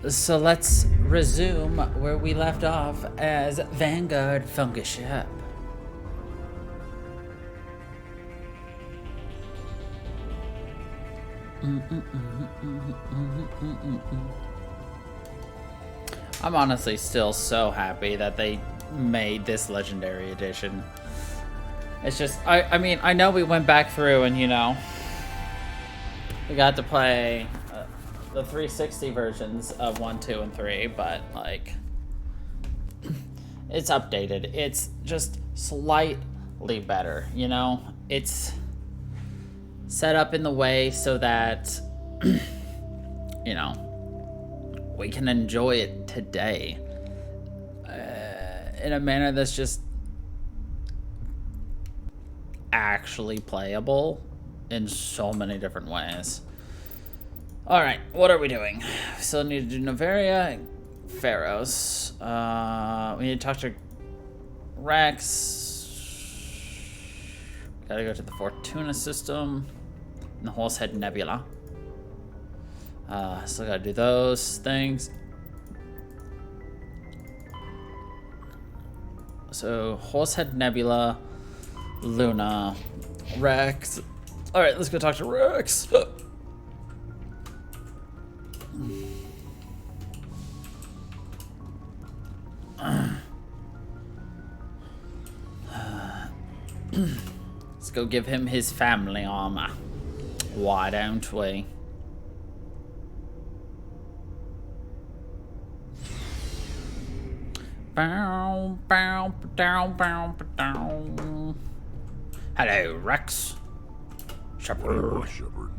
So let's resume where we left off as Vanguard Fungus Ship. I'm honestly still so happy that they made this legendary edition. It's just, I mean, I know we went back through and, you know, we got to play the 360 versions of 1, 2, and 3, but, like, it's updated. It's just slightly better, you know? It's set up in the way so that, you know, we can enjoy it today in a manner that's just actually playable in so many different ways. Alright, what are we doing? We still need to do Novaria and Pharaohs. We need to talk to Rex. Gotta go to the Fortuna system and the Horsehead Nebula. Still gotta do those things. So, Horsehead Nebula, Luna, Rex. Alright, let's go talk to Rex. Let's go give him his family armor. Why don't we? Bow, bow, down, bow, down. Hello, Rex. Shepard. Shepard.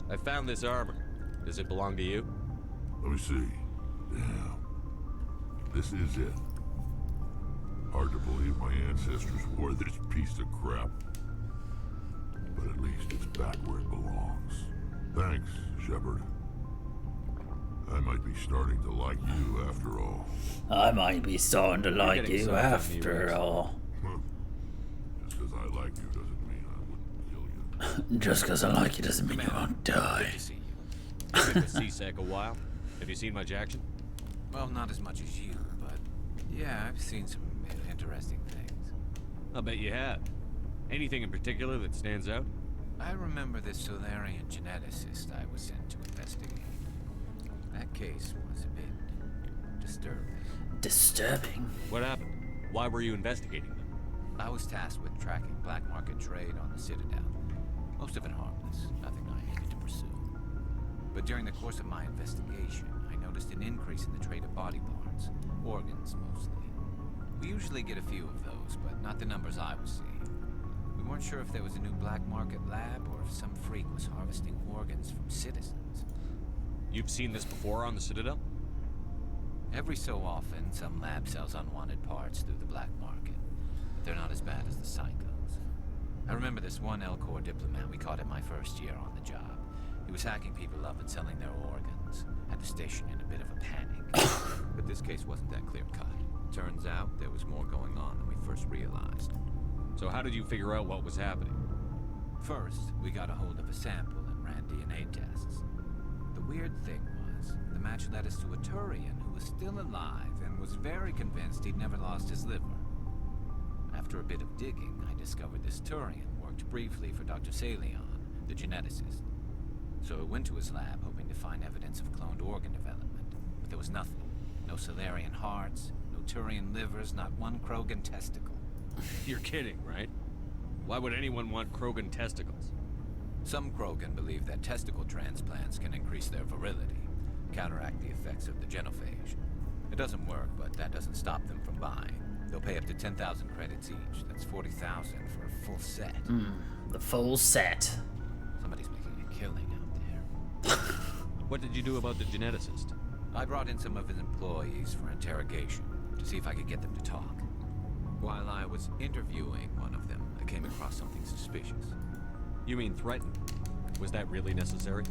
I found this armor. Does it belong to you? Let me see. Yeah. This is it. Hard to believe my ancestors wore this piece of crap. But at least it's back where it belongs. Thanks, Shepard. I might be starting to like you after all. I might be starting to like you after all. Just because I like you doesn't mean I wouldn't kill you. Just because I like you doesn't mean you won't die. Good to see you. You've been to CSEC a while. Have you seen much action? Well, not as much as you, but yeah, I've seen some interesting things. I'll bet you have. Anything in particular that stands out? I remember this Solarian geneticist I was sent to investigate. That case was a bit disturbing. Disturbing? What happened? Why were you investigating them? I was tasked with tracking black market trade on the Citadel. Most of it harmless, nothing I needed to pursue. But during the course of my investigation, I noticed an increase in the trade of body parts, organs mostly. We usually get a few of those, but not the numbers I was seeing. We weren't sure if there was a new black market lab or if some freak was harvesting organs from citizens. You've seen this before on the Citadel? Every so often, some lab sells unwanted parts through the black market, but they're not as bad as the Cyclones. I remember this one L-Corps diplomat we caught in my first year on the job. He was hacking people up and selling their organs. Had the station in a bit of a panic. But this case wasn't that clear-cut. Turns out there was more going on than we first realized. So how did you figure out what was happening? First, we got a hold of a sample and ran DNA tests. The weird thing was, the match led us to a Turian who was still alive and was very convinced he'd never lost his liver. After a bit of digging, I discovered this Turian worked briefly for Dr. Salion, the geneticist. So I went to his lab hoping to find evidence of cloned organ development, but there was nothing. No Solarian hearts, no Turian livers, not one Krogan testicle. You're kidding, right? Why would anyone want Krogan testicles? Some Krogan believe that testicle transplants can increase their virility, counteract the effects of the genophage. It doesn't work, but that doesn't stop them from buying. They'll pay up to 10,000 credits each. That's 40,000 for a full set. The full set. Somebody's making a killing out there. What did you do about the geneticist? I brought in some of his employees for interrogation to see if I could get them to talk. While I was interviewing one of them, I came across something suspicious. You mean threatened? Was that really necessary?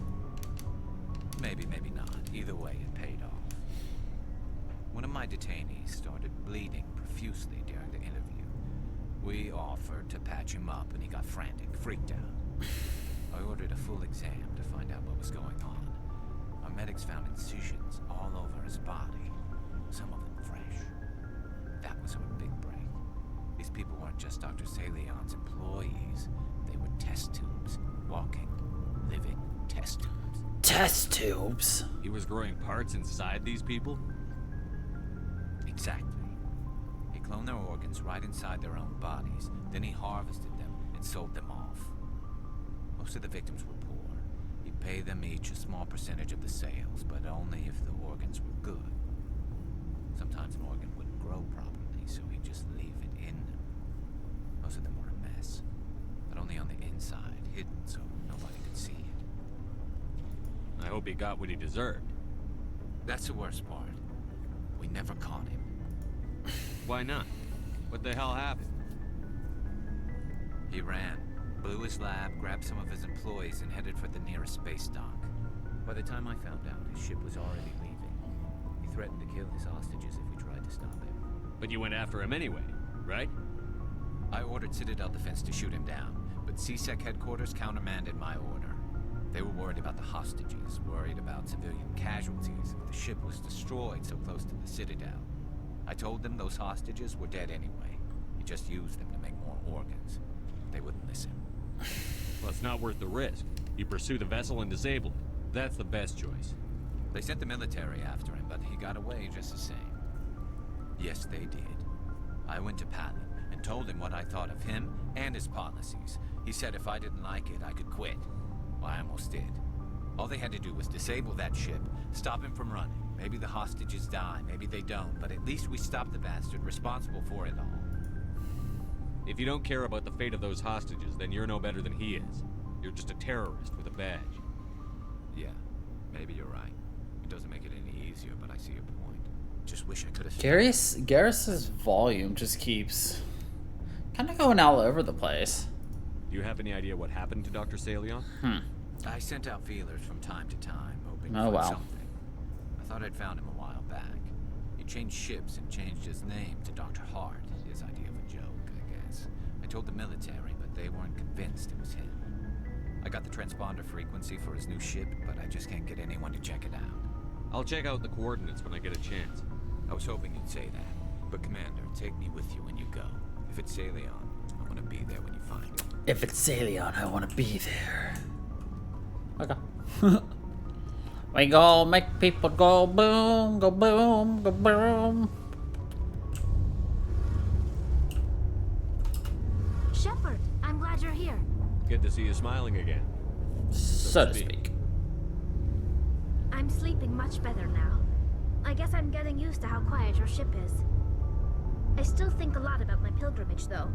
Maybe, maybe not. Either way, it paid off. One of my detainees started bleeding profusely during the interview. We offered to patch him up, and he got frantic, freaked out. I ordered a full exam to find out what was going on. medics found incisions all over his body, some of them fresh. That was our big break. These people weren't just Dr. Salion's employees. They were test tubes. Walking, living test tubes. Test tubes? He was growing parts inside these people? Exactly. He cloned their organs right inside their own bodies. Then he harvested them and sold them off. Most of the victims were poor. He'd pay them each a small percentage of the sales, but only if the organs were good. Sometimes an organ wouldn't grow properly, so he'd just leave it in them. Most of them were a mess, but only on the inside, hidden so nobody could see it. I hope he got what he deserved. That's the worst part. We never caught him. Why not? What the hell happened? He ran, blew his lab, grabbed some of his employees, and headed for the nearest space dock. By the time I found out, his ship was already leaving. He threatened to kill his hostages if we tried to stop him. But you went after him anyway, right? I ordered Citadel Defense to shoot him down, but CSEC headquarters countermanded my order. They were worried about the hostages, worried about civilian casualties if the ship was destroyed so close to the Citadel. I told them those hostages were dead anyway. He just used them to make more organs. They wouldn't listen. Well, it's not worth the risk. You pursue the vessel and disable it. That's the best choice. They sent the military after him, but he got away just the same. Yes, they did. I went to Palin and told him what I thought of him and his policies. He said if I didn't like it, I could quit. Well, I almost did. All they had to do was disable that ship, stop him from running. Maybe the hostages die, maybe they don't, but at least we stopped the bastard responsible for it all. If you don't care about the fate of those hostages, then you're no better than he is. You're just a terrorist with a badge. Yeah, maybe you're right. It doesn't make it any easier, but I see your point. Just wish I could have... Garrus's volume just keeps kind of going all over the place. Do you have any idea what happened to Dr. Salion? I sent out feelers from time to time, hoping to Oh, find wow. something. I thought I'd found him a while back. He changed ships and changed his name to Dr. Hart, his idea of a joke, I guess. I told the military, but they weren't convinced it was him. I got the transponder frequency for his new ship, but I just can't get anyone to check it out. I'll check out the coordinates when I get a chance. I was hoping you'd say that. But Commander, take me with you when you go. If it's Salion, I want to be there when you find him. If it's Salion, I want to be there. Okay. We go make people go boom, go boom, go boom. Shepard, I'm glad you're here. Good to see you smiling again. So to speak. I'm sleeping much better now. I guess I'm getting used to how quiet your ship is. I still think a lot about my pilgrimage, though.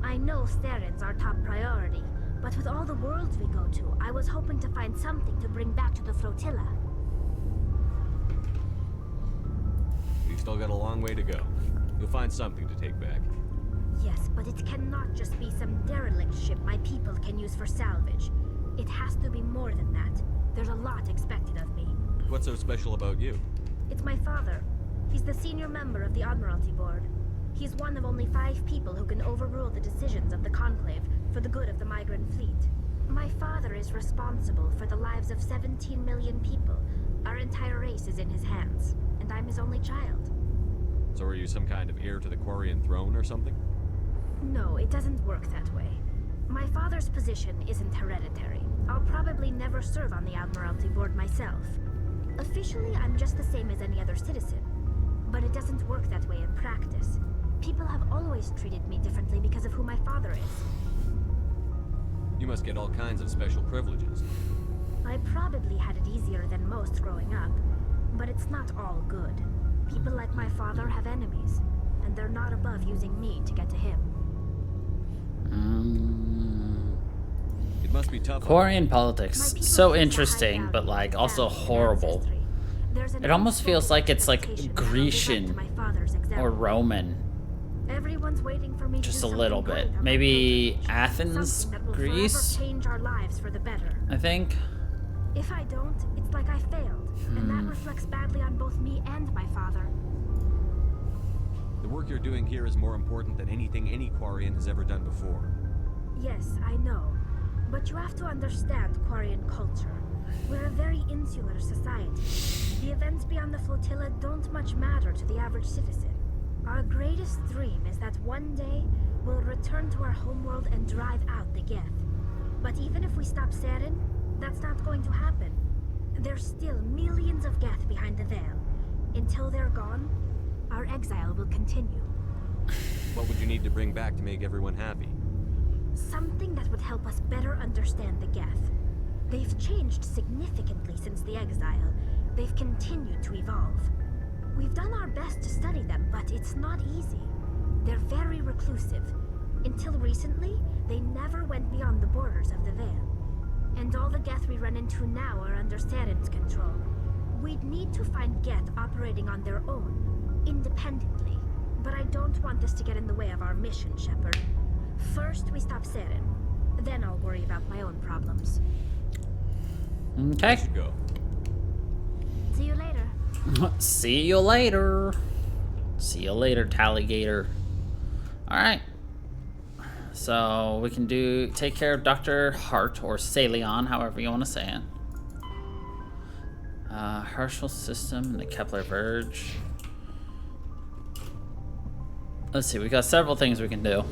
I know Theron's our top priority, but with all the worlds we go to, I was hoping to find something to bring back to the flotilla. We've still got a long way to go. You'll find something to take back. Yes, but it cannot just be some derelict ship my people can use for salvage. It has to be more than that. There's a lot expected of me. What's so special about you? It's my father. He's the senior member of the Admiralty Board. He's one of only 5 people who can overrule the decisions of the Conclave for the good of the migrant fleet. My father is responsible for the lives of 17 million people. Our entire race is in his hands, and I'm his only child. So are you some kind of heir to the Quarian throne or something? No, it doesn't work that way. My father's position isn't hereditary. I'll probably never serve on the Admiralty Board myself. Officially, I'm just the same as any other citizen. But it doesn't work that way in practice. People have always treated me differently because of who my father is. You must get all kinds of special privileges. I probably had it easier than most growing up, but it's not all good. People like my father have enemies, and they're not above using me to get to him. It must be tough. Quarian politics, so interesting, but like also horrible. It almost feels like it's like Grecian or Roman. Everyone's waiting for me Just to a do little something bit. good on my Maybe pilgrimage. Athens, Something that will Greece, forever change our lives for the better. I think. If I don't, it's like I failed, and that reflects badly on both me and my father. The work you're doing here is more important than anything any Quarian has ever done before. Yes, I know. But you have to understand Quarian culture. We're a very insular society. The events beyond the flotilla don't much matter to the average citizen. Our greatest dream is that one day we'll return to our homeworld and drive out the Geth. But even if we stop Saren, that's not going to happen. There's still millions of Geth behind the veil. Until they're gone, our exile will continue. What would you need to bring back to make everyone happy? Something that would help us better understand the Geth. They've changed significantly since the exile. They've continued to evolve. We've done our best to study them, but it's not easy. They're very reclusive. Until recently, they never went beyond the borders of the Veil. And all the Geth we run into now are under Saren's control. We'd need to find Geth operating on their own, independently. But I don't want this to get in the way of our mission, Shepard. First, we stop Saren. Then I'll worry about my own problems. Okay. I should go. See you later. See you later. See you later, Tallygator. Alright. So we can take care of Dr. Hart, or Salion, however you want to say it. Herschel system, the Kepler Verge. Let's see, we got several things we can do.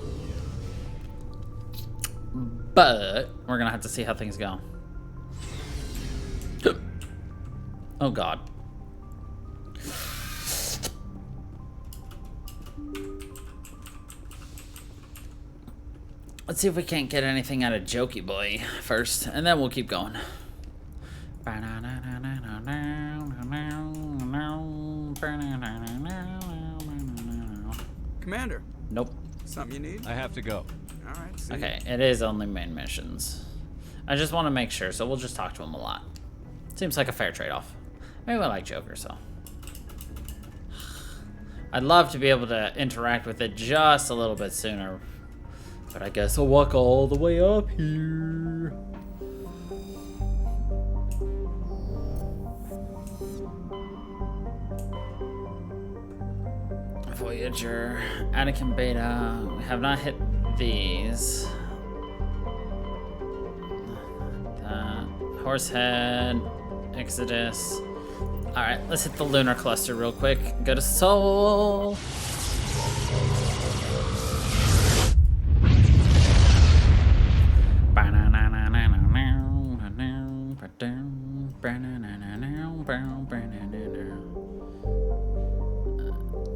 But we're gonna have to see how things go. Oh god. Let's see if we can't get anything out of Jokey Boy first, and then we'll keep going. Commander, Nope. something you need? I have to go. All right. See Okay, it is only main missions. I just want to make sure, so we'll just talk to him a lot. Seems like a fair trade-off. Maybe I like Joker, so. I'd love to be able to interact with it just a little bit sooner. But I guess I'll walk all the way up here. Voyager, Anakin Beta. We have not hit these. Horsehead, Exodus. Alright, let's hit the lunar cluster real quick. Go to Sol.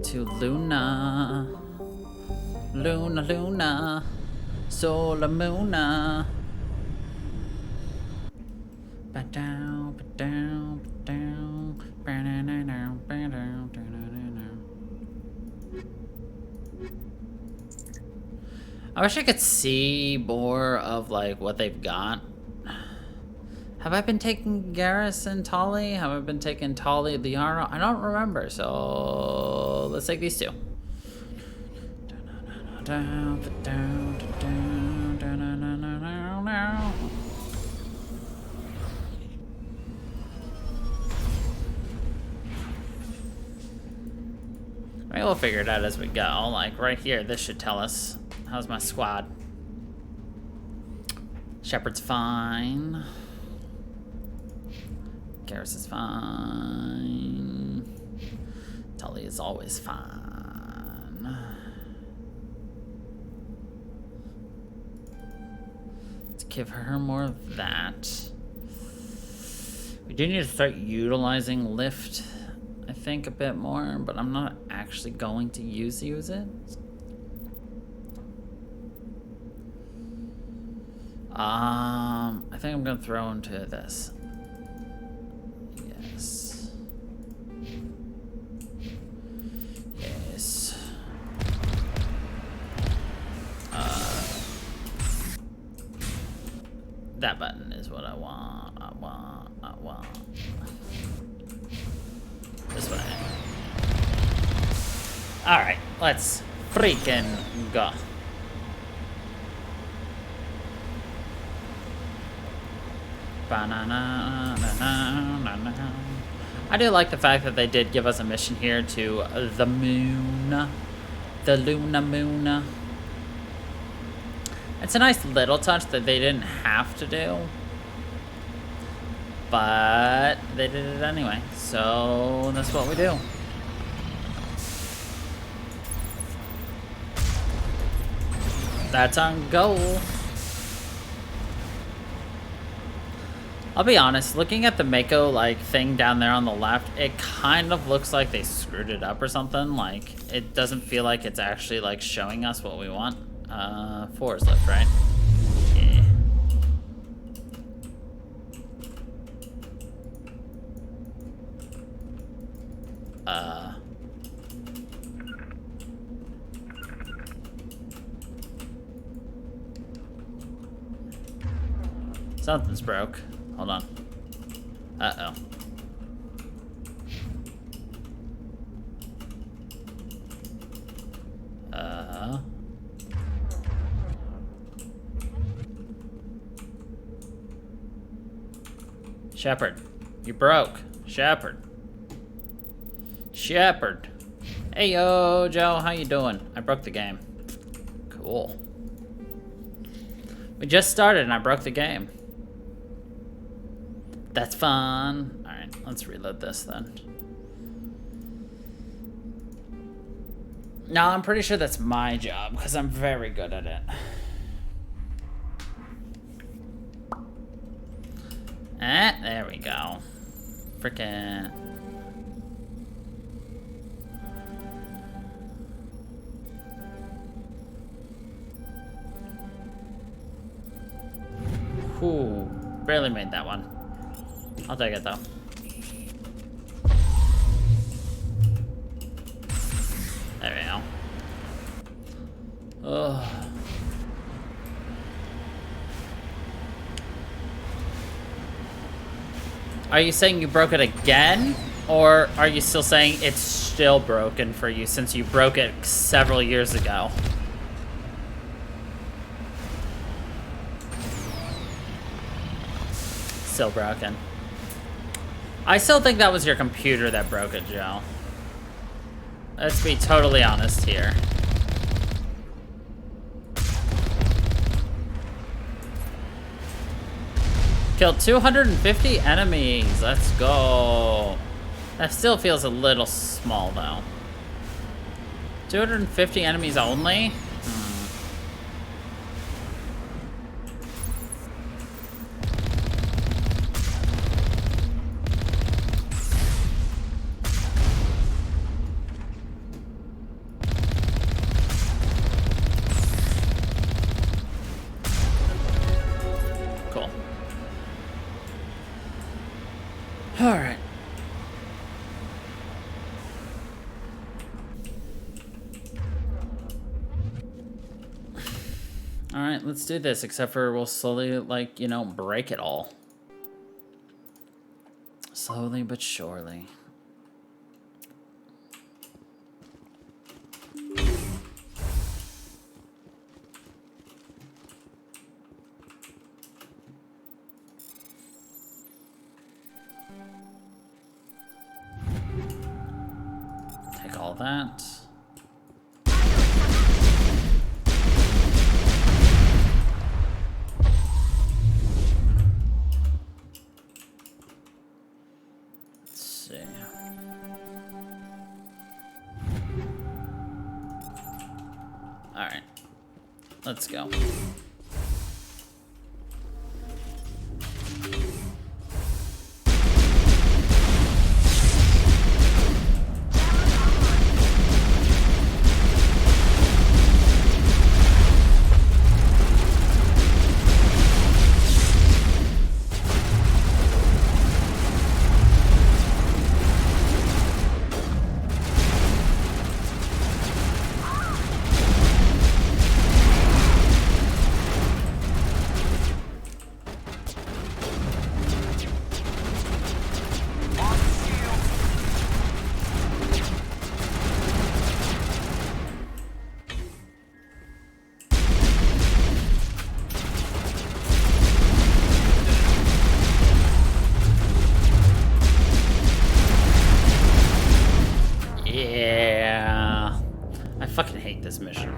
To Luna. Luna, Luna. Sola Muna. I wish I could see more of like what they've got. Have I been taking Garrus and Tali? Have I been taking Tali, Liara? I don't remember, so let's take these two. Maybe we'll figure it out as we go. Like right here, this should tell us. How's my squad? Shepard's fine. Garrus is fine. Tully is always fine. Let's give her more of that. We do need to start utilizing lift, I think, a bit more, but I'm not actually going to use it. I think I'm gonna throw into this. Yes. Yes. That button is what I want. I want. This way. Alright, let's freaking go. I do like the fact that they did give us a mission here to the moon. The Luna Moon. It's a nice little touch that they didn't have to do. But they did it anyway, so that's what we do. That's on goal. I'll be honest, looking at the Mako like thing down there on the left, it kind of looks like they screwed it up or something. Like, it doesn't feel like it's actually like showing us what we want. 4 is left, right? Yeah. Something's broke. Hold on. Uh-oh. Shepard. You broke. Shepard. Shepard. Hey, yo, Joe. How you doing? I broke the game. Cool. We just started and I broke the game. That's fun. Alright, let's reload this then. No, I'm pretty sure that's my job, because I'm very good at it. There we go. Frickin'. Whew, barely made that one. I'll take it though. There we go. Ugh. Are you saying you broke it again? Or are you still saying it's still broken for you since you broke it several years ago? Still broken. I still think that was your computer that broke it, Joe. Let's be totally honest here. Killed 250 enemies. Let's go. That still feels a little small, though. 250 enemies only? Alright. Alright, let's do this, except for we'll slowly, like, you know, break it all. Slowly but surely. All that. Let's see. All right. Let's go. Yeah. I fucking hate this mission.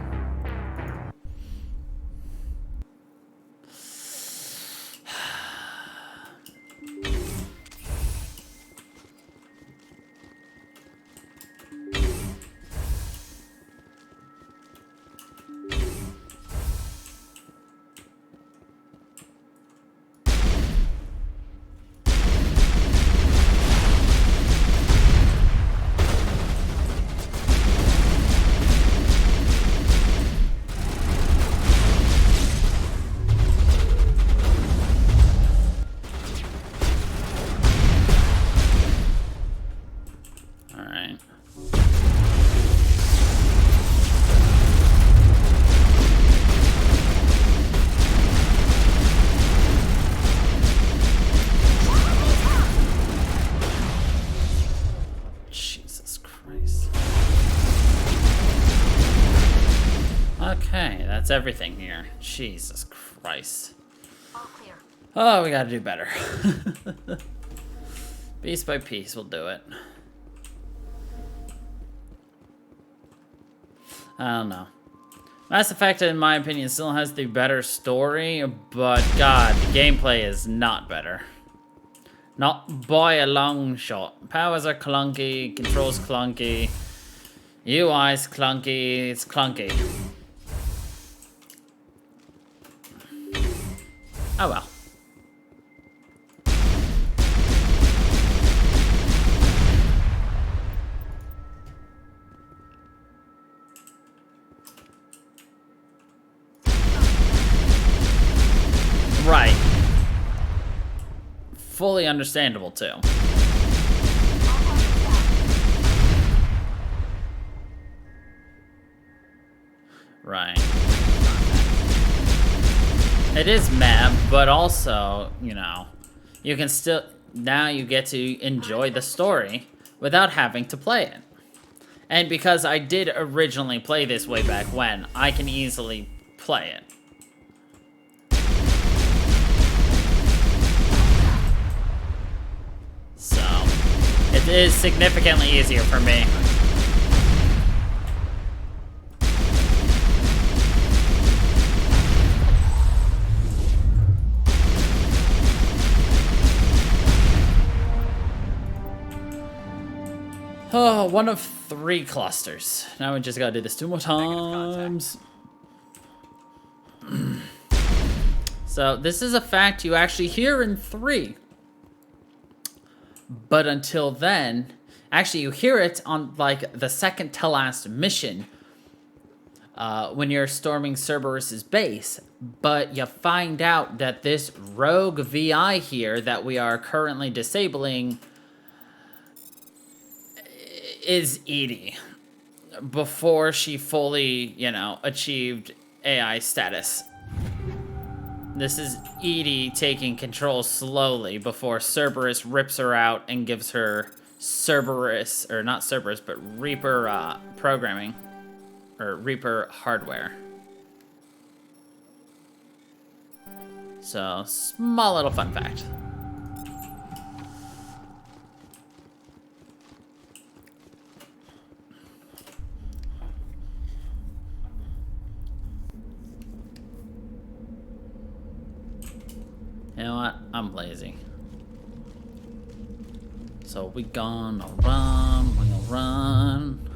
that's everything here. Jesus Christ. All clear. Oh, we gotta do better. Piece by piece, we'll do it. I don't know. Mass Effect, in my opinion, still has the better story, but God, the gameplay is not better. Not by a long shot. Powers are clunky, controls clunky, UI's clunky, it's clunky. Oh well. Right. Fully understandable, too. Right. It is mad, but also, you know, you can still... Now you get to enjoy the story without having to play it. And because I did originally play this way back when, I can easily play it. So, it is significantly easier for me. Oh, one of 3 clusters. Now we just gotta do this 2 more times. So, this is a fact you actually hear in 3. But until then, actually you hear it on, like, the second to last mission. When you're storming Cerberus's base. But you find out that this rogue VI here that we are currently disabling is Edie. Before she fully, you know, achieved AI status. This is Edie taking control slowly before Cerberus rips her out and gives her Cerberus, or not Cerberus, but Reaper programming. Or Reaper hardware. So, small little fun fact. You know what? I'm lazy. So we gonna run, we're gonna run.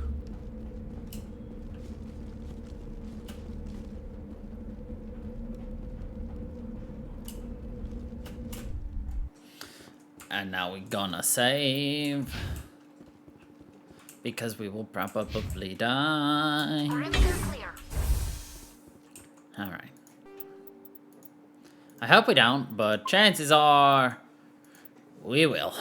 And now we gonna save. Because we will probably die. Perimeter clear. Alright. I hope we don't, but chances are we will.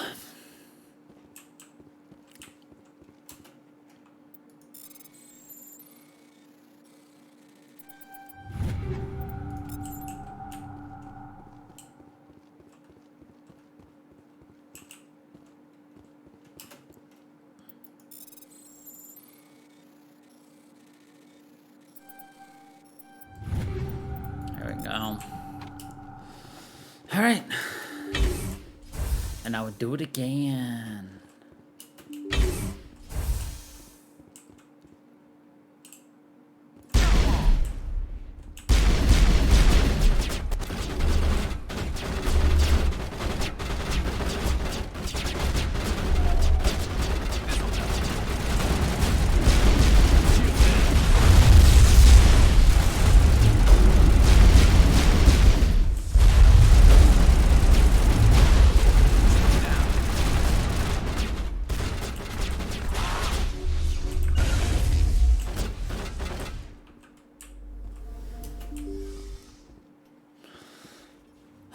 There we go. Alright. And I would do it again.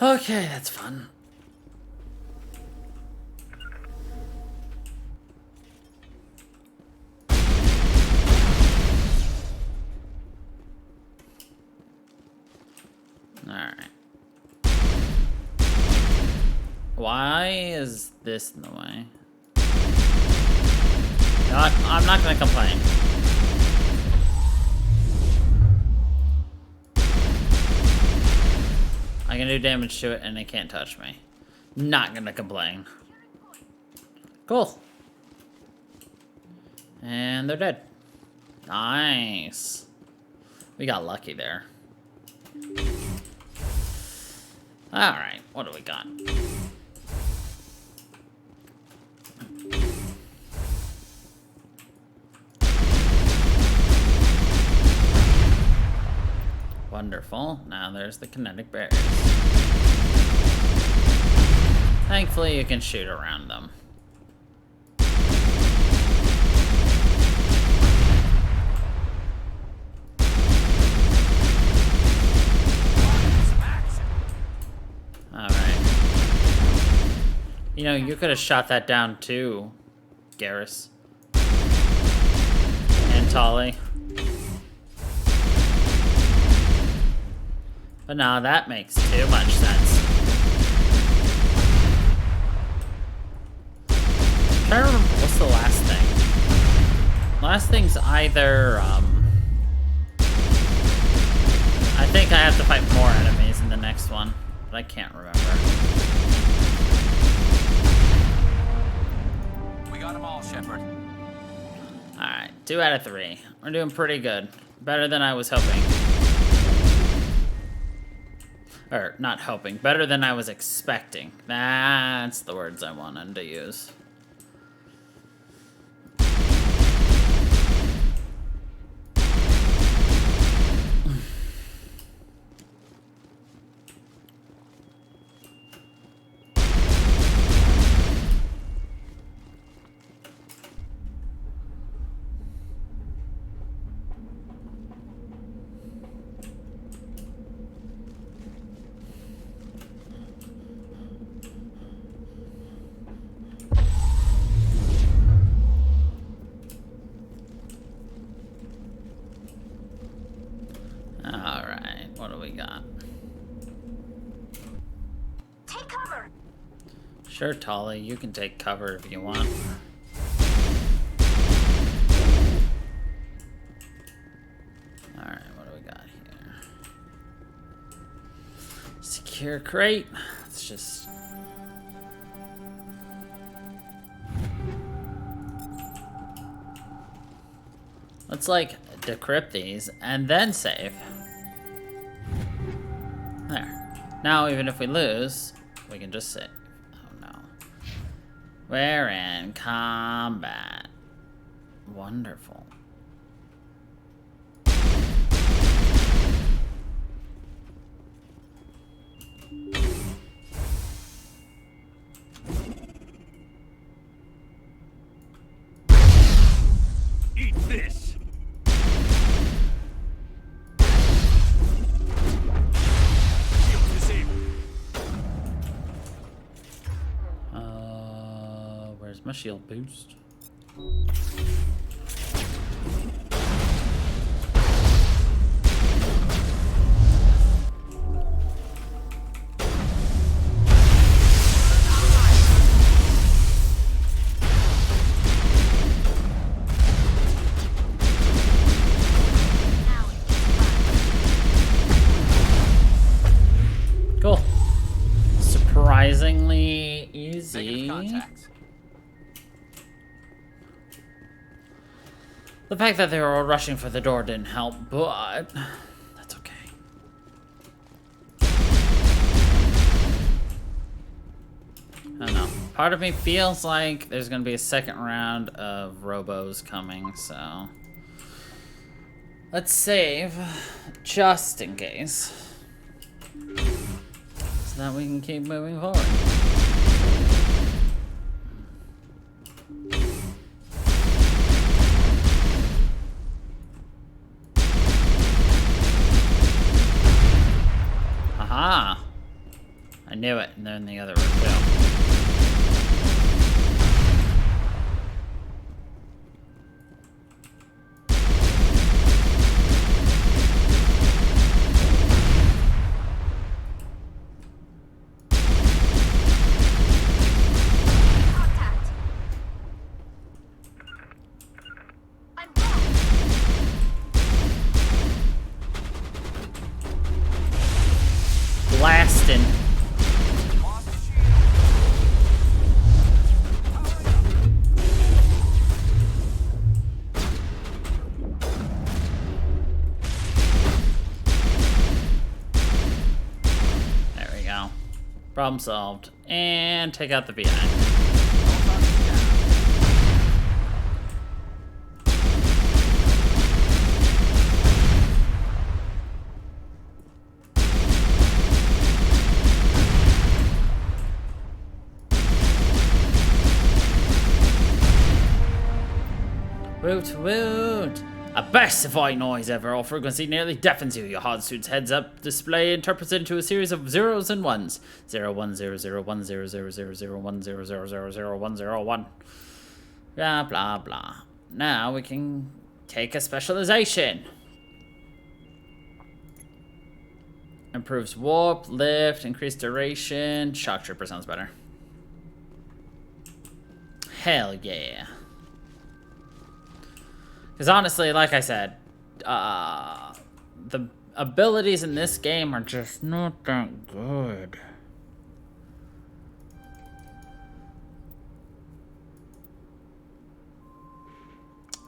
Okay, that's fun. Alright. Why is this in the way? I'm not gonna complain. I can do damage to it and it can't touch me. Not gonna complain. Cool. And they're dead. Nice. We got lucky there. Alright, what do we got? Wonderful. Now there's the kinetic barriers. Thankfully, you can shoot around them. Alright. You know, you could have shot that down too, Garrus. And Tolly. But now that makes too much sense. I'm trying to remember, what's the last thing? Last thing's either, I think I have to fight more enemies in the next one, but I can't remember. We got them all, Shepard. Alright, 2 out of 3. We're doing pretty good. Better than I was hoping. Or, not hoping. Better than I was expecting. That's the words I wanted to use. Alright, what do we got? Take cover! Sure, Tolly, you can take cover if you want. Alright, what do we got here? Secure crate. Let's just... Let's, like, decrypt these and then save. There. Now, even if we lose, we can just save. Oh, no. We're in combat. Wonderful. Eat this! Where's my shield boost? Cool. Surprisingly easy. The fact that they were all rushing for the door didn't help, but that's okay. I don't know. Part of me feels like there's going to be a second round of robos coming, so let's save just in case so that we can keep moving forward. Aha! I knew it, and they're in the other room too. Contact! I'm blocked! Blasting Problem solved. And take out the VI. Woot woot! A burst of white noise at all frequency nearly deafens you. Your hard suit's heads-up display interprets into a series of zeros and ones. 01001000100010000101. Blah blah blah. Now we can take a specialization. Improves warp, lift, increased duration. Shock trooper sounds better. Hell yeah. Because honestly, like I said, the abilities in this game are just not that good.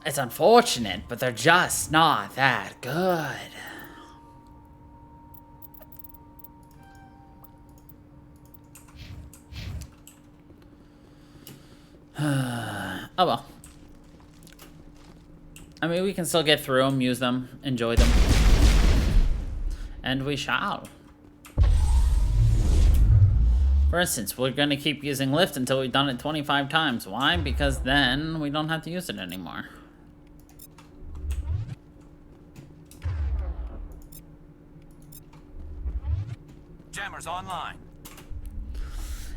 It's unfortunate, but they're just not that good. Oh well. I mean, we can still get through them, use them, enjoy them. And we shall. For instance, we're going to keep using lift until we've done it 25 times. Why? Because then we don't have to use it anymore. Jammers online.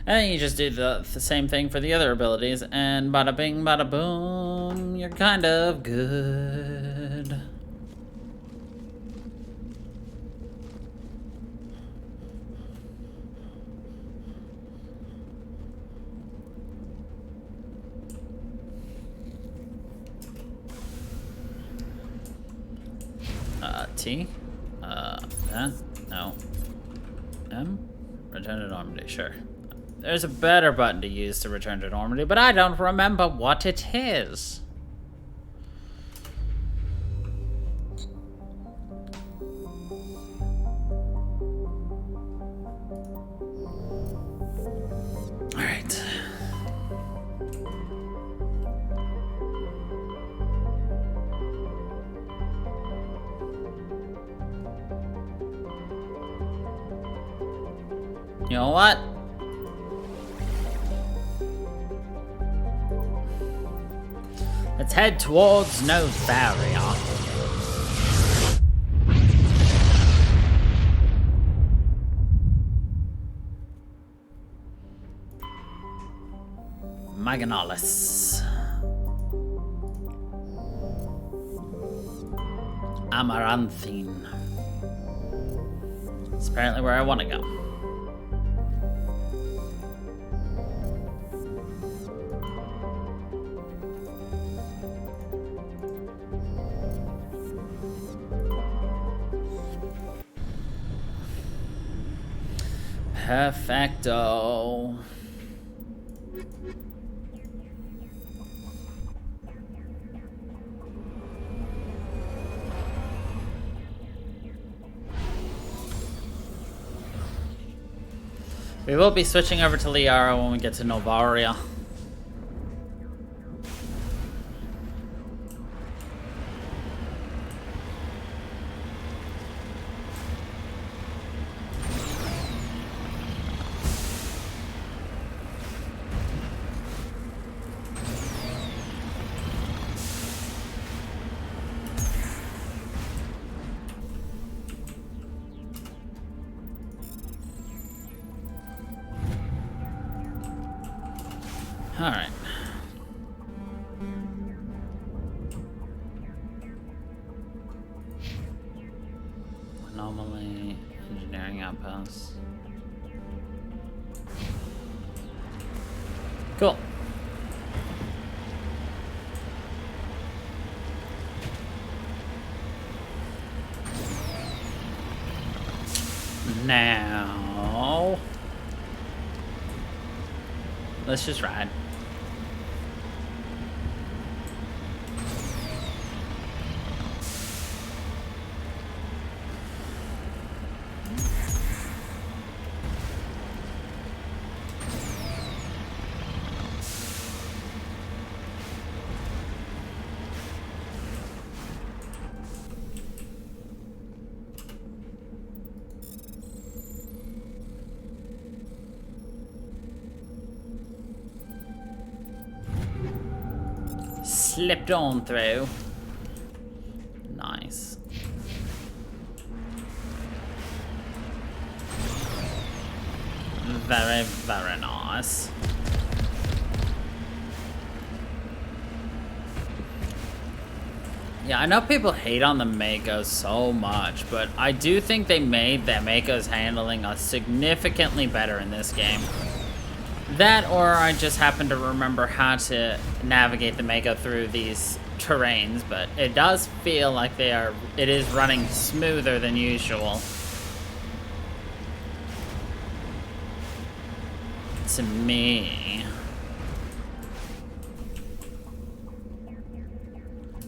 And you just do the same thing for the other abilities, and bada bing, bada boom, you're kind of good. T? That? No. M? Return to Normandy, sure. There's a better button to use to return to Normandy, but I don't remember what it is. Alright. You know what? Let's head towards no barrier. Maganalis. Amaranthine. It's apparently where I want to go. Perfecto. We will be switching over to Liara when we get to Novaria. Alright. Anomaly, engineering outposts. Cool. Now, let's just ride. slipped on through. Nice. Very, very nice. Yeah, I know people hate on the Makos so much, but I do think they made the Mako's handling significantly better in this game. That, or I just happen to remember how to navigate the Mako through these terrains, but it does feel like it is running smoother than usual. To me.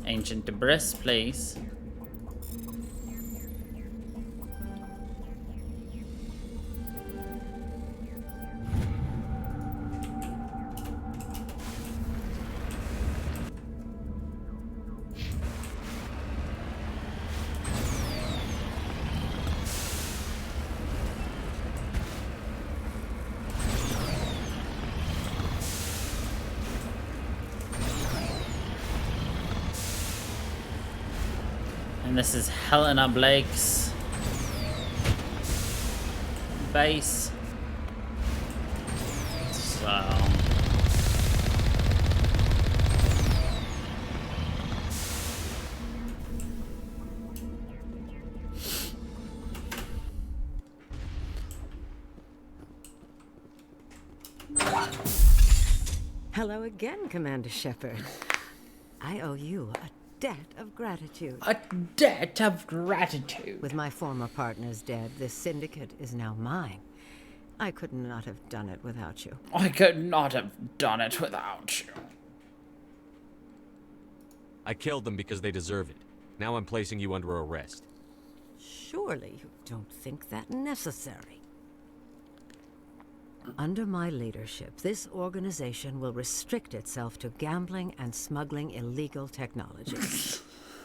Ancient debris, please. And this is Helena Blake's base. So Hello again, Commander Shepard. I owe you a debt of gratitude. a debt of gratitude. With my former partners dead, this syndicate is now mine. I could not have done it without you. I could not have done it without you. I killed them because they deserve it. Now I'm placing you under arrest. Surely you don't think that necessary. Under my leadership, this organization will restrict itself to gambling and smuggling illegal technology.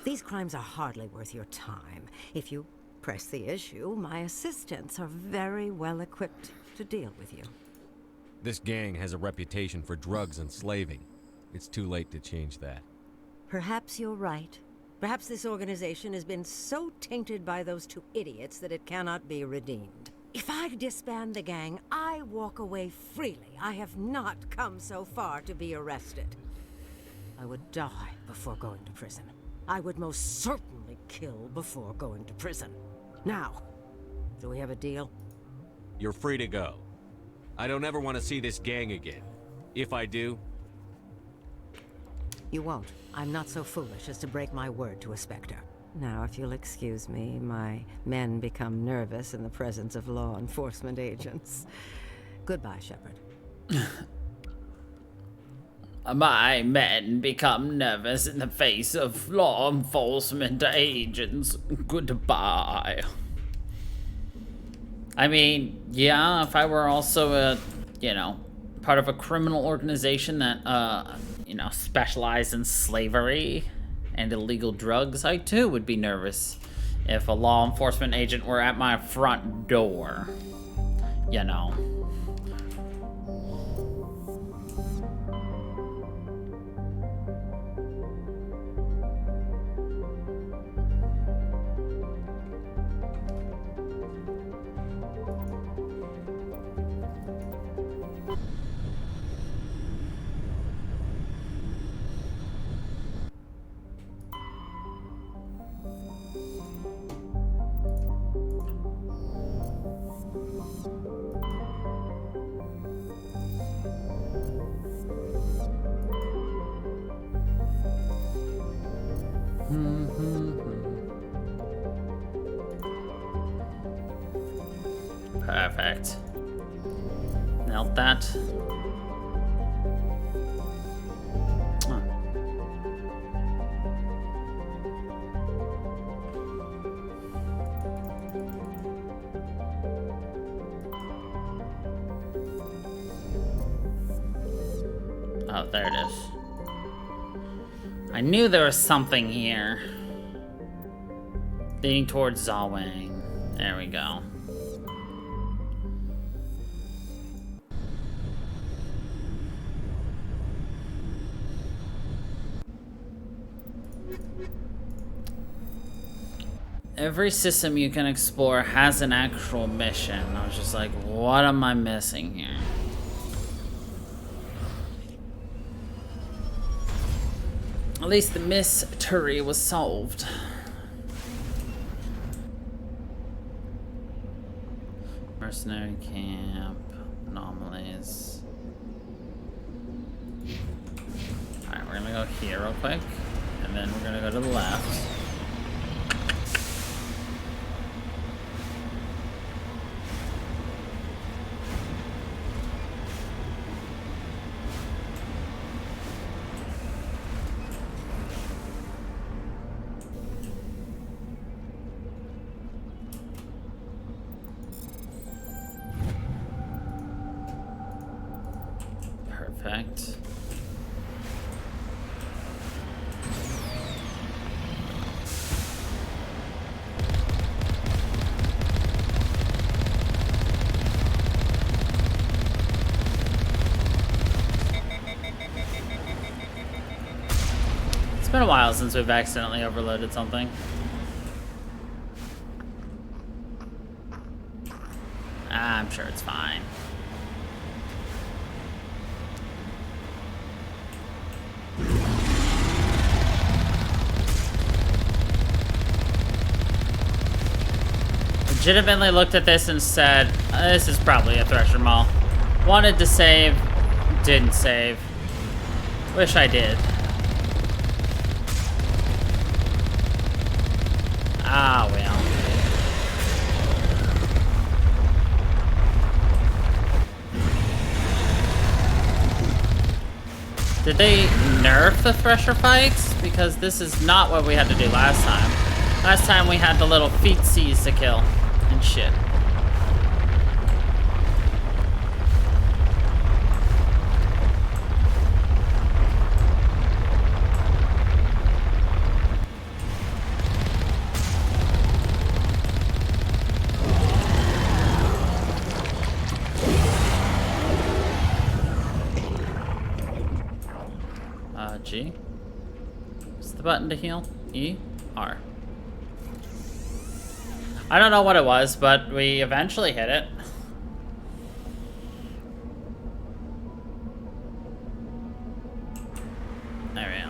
These crimes are hardly worth your time. If you press the issue, my assistants are very well equipped to deal with you. This gang has a reputation for drugs and slaving. It's too late to change that. Perhaps you're right. Perhaps this organization has been so tainted by those two idiots that it cannot be redeemed. If I disband the gang, I walk away freely. I have not come so far to be arrested. I would die before going to prison. I would most certainly kill before going to prison. Now, do we have a deal? You're free to go. I don't ever want to see this gang again. If I do... You won't. I'm not so foolish as to break my word to a Spectre. Now, if you'll excuse me, my men become nervous in the presence of law enforcement agents. Goodbye, Shepard. My men become nervous in the face of law enforcement agents. Goodbye. I mean, yeah, if I were also a, part of a criminal organization that, specialized in slavery and illegal drugs, I too would be nervous if a law enforcement agent were at my front door. Perfect. Nailed that. Huh. Oh, there it is. I knew there was something here. Leading towards Zawang. There we go. Every system you can explore has an actual mission. I was just like, what am I missing here? At least the mystery was solved. Mercenary camp, anomalies. Alright, we're gonna go here real quick, and then we're gonna go to the left. Perfect. It's been a while since we've accidentally overloaded something. I'm sure it's fine. Legitimately looked at this and said, this is probably a Thresher Maul. Wanted to save, didn't save. Wish I did. Ah, well. Did they nerf the Thresher fights? Because this is not what we had to do last time. Last time we had the little feetsies to kill and shit. G. What's the button to heal? E? R. I don't know what it was, but we eventually hit it. There we go.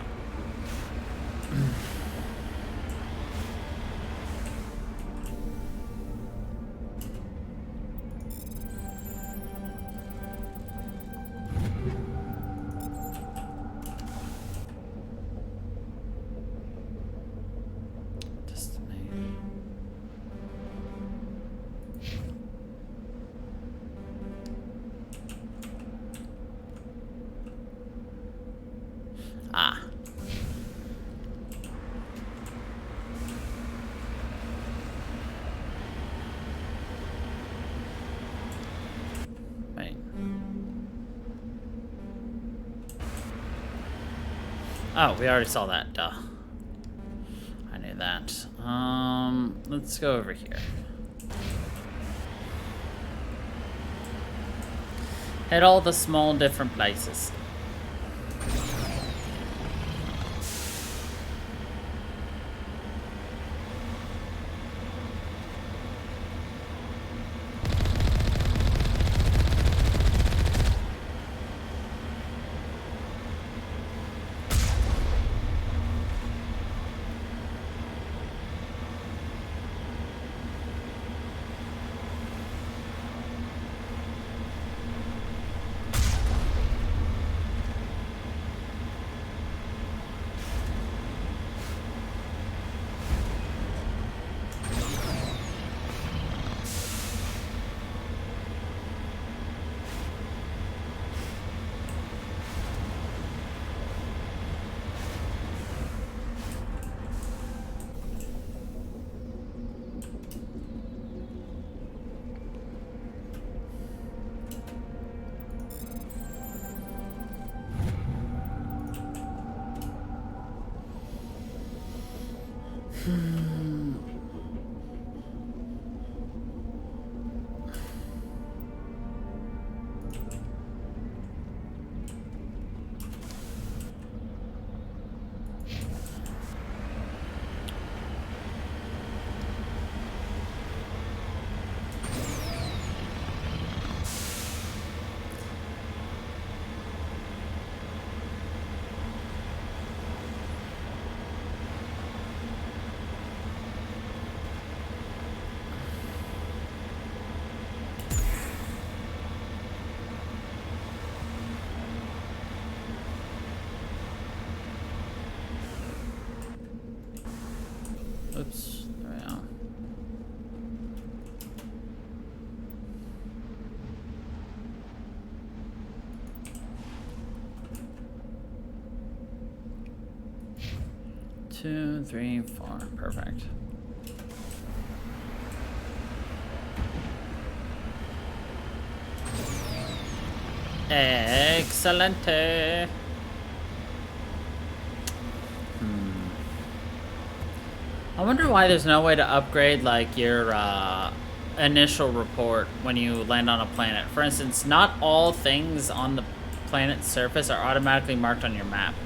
Ah. Wait. Oh, we already saw that. Duh. I knew that. Let's go over here. Hit all the small different places. 2, 3, 4. Perfect. Excelente. I wonder why there's no way to upgrade like your initial report when you land on a planet. For instance, not all things on the planet's surface are automatically marked on your map.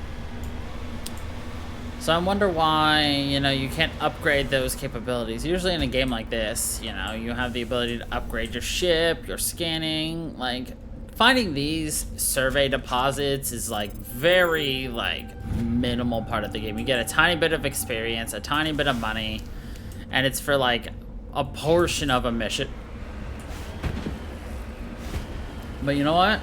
So I wonder why, you know, you can't upgrade those capabilities. Usually in a game like this, you know, you have the ability to upgrade your ship, your scanning. Like, finding these survey deposits is like very like minimal part of the game. You get a tiny bit of experience, a tiny bit of money, and it's for like a portion of a mission. But you know what?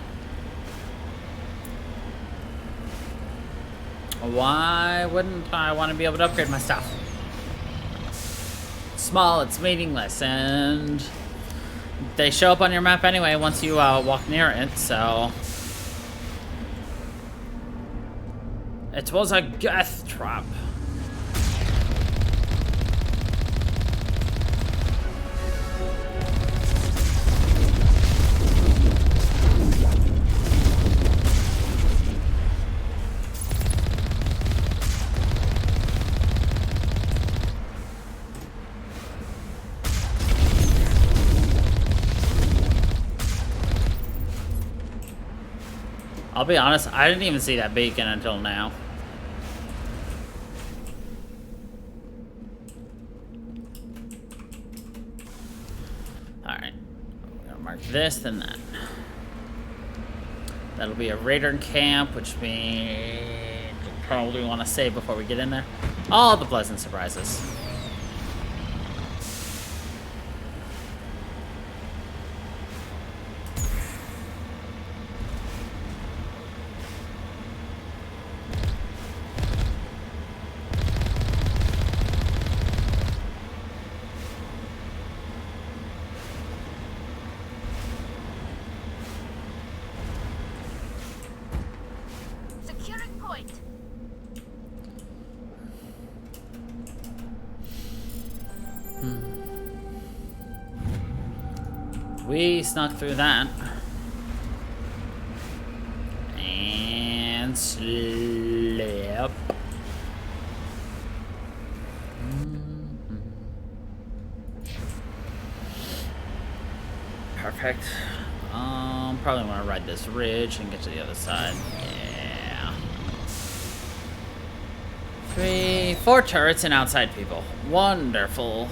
Why wouldn't I want to be able to upgrade my stuff? It's small, it's meaningless, and they show up on your map anyway once you walk near it, so... It was a death trap. I'll be honest, I didn't even see that beacon until now. Alright. We're gonna mark this, then that. That'll be a raider camp, which means we'll probably want to save before we get in there. All the pleasant surprises. Securing point. We snuck through that. And slip. Perfect. Probably want to ride this ridge and get to the other side. Yeah. 3, 4 turrets and outside people. Wonderful.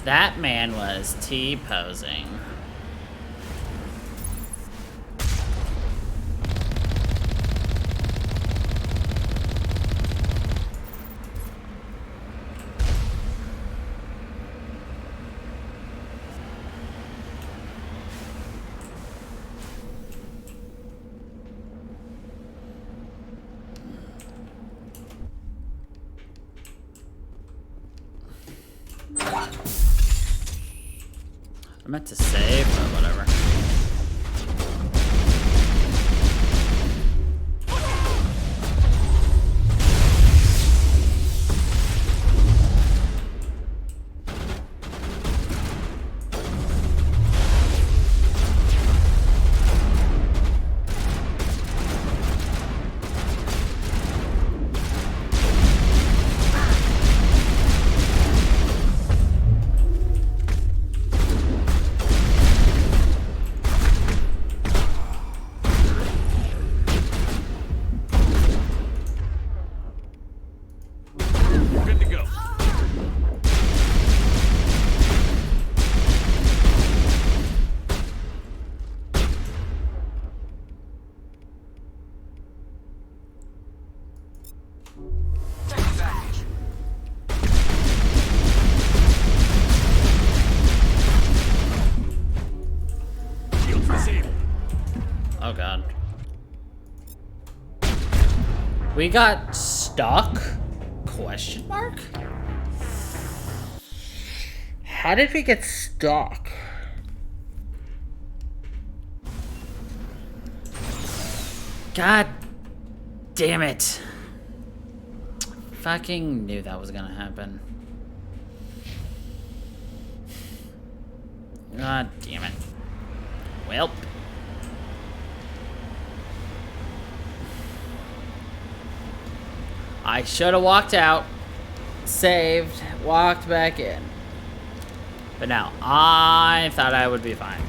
That man was T-posing. I meant to save, but whatever. Good to go. We got stuck? Question mark? How did we get stuck? God damn it. Fucking knew that was gonna happen. God damn it. Well. I should have walked out, saved, walked back in. But no, I thought I would be fine.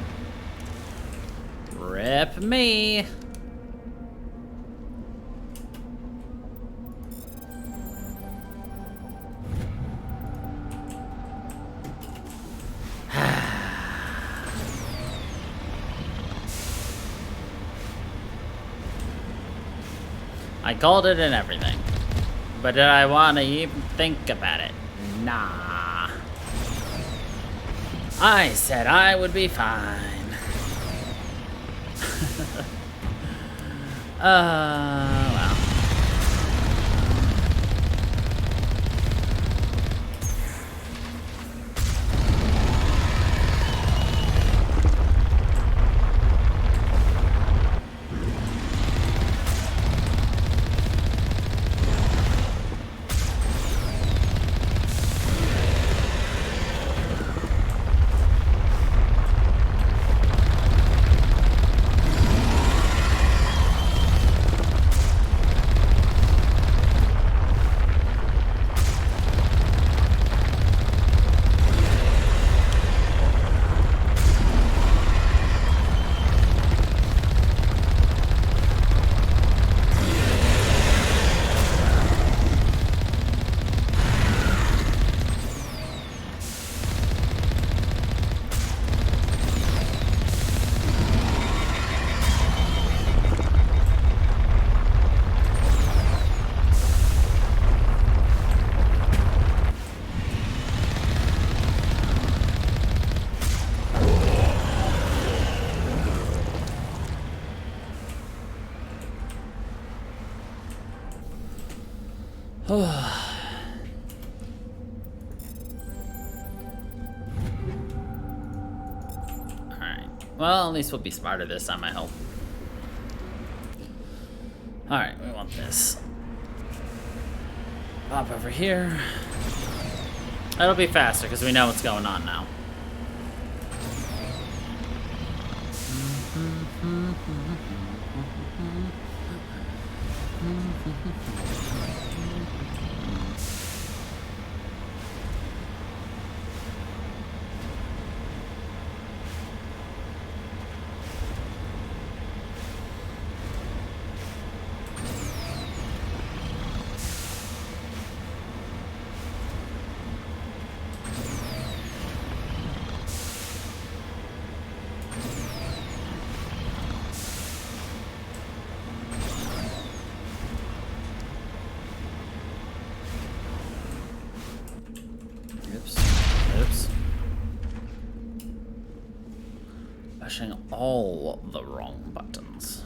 Rip me. I called it and everything. But did I want to even think about it? Nah. I said I would be fine. Well. Alright. Well, at least we'll be smarter this time, I hope. Alright, we want this. Pop over here. That'll be faster because we know what's going on now. Oops. Pushing all the wrong buttons.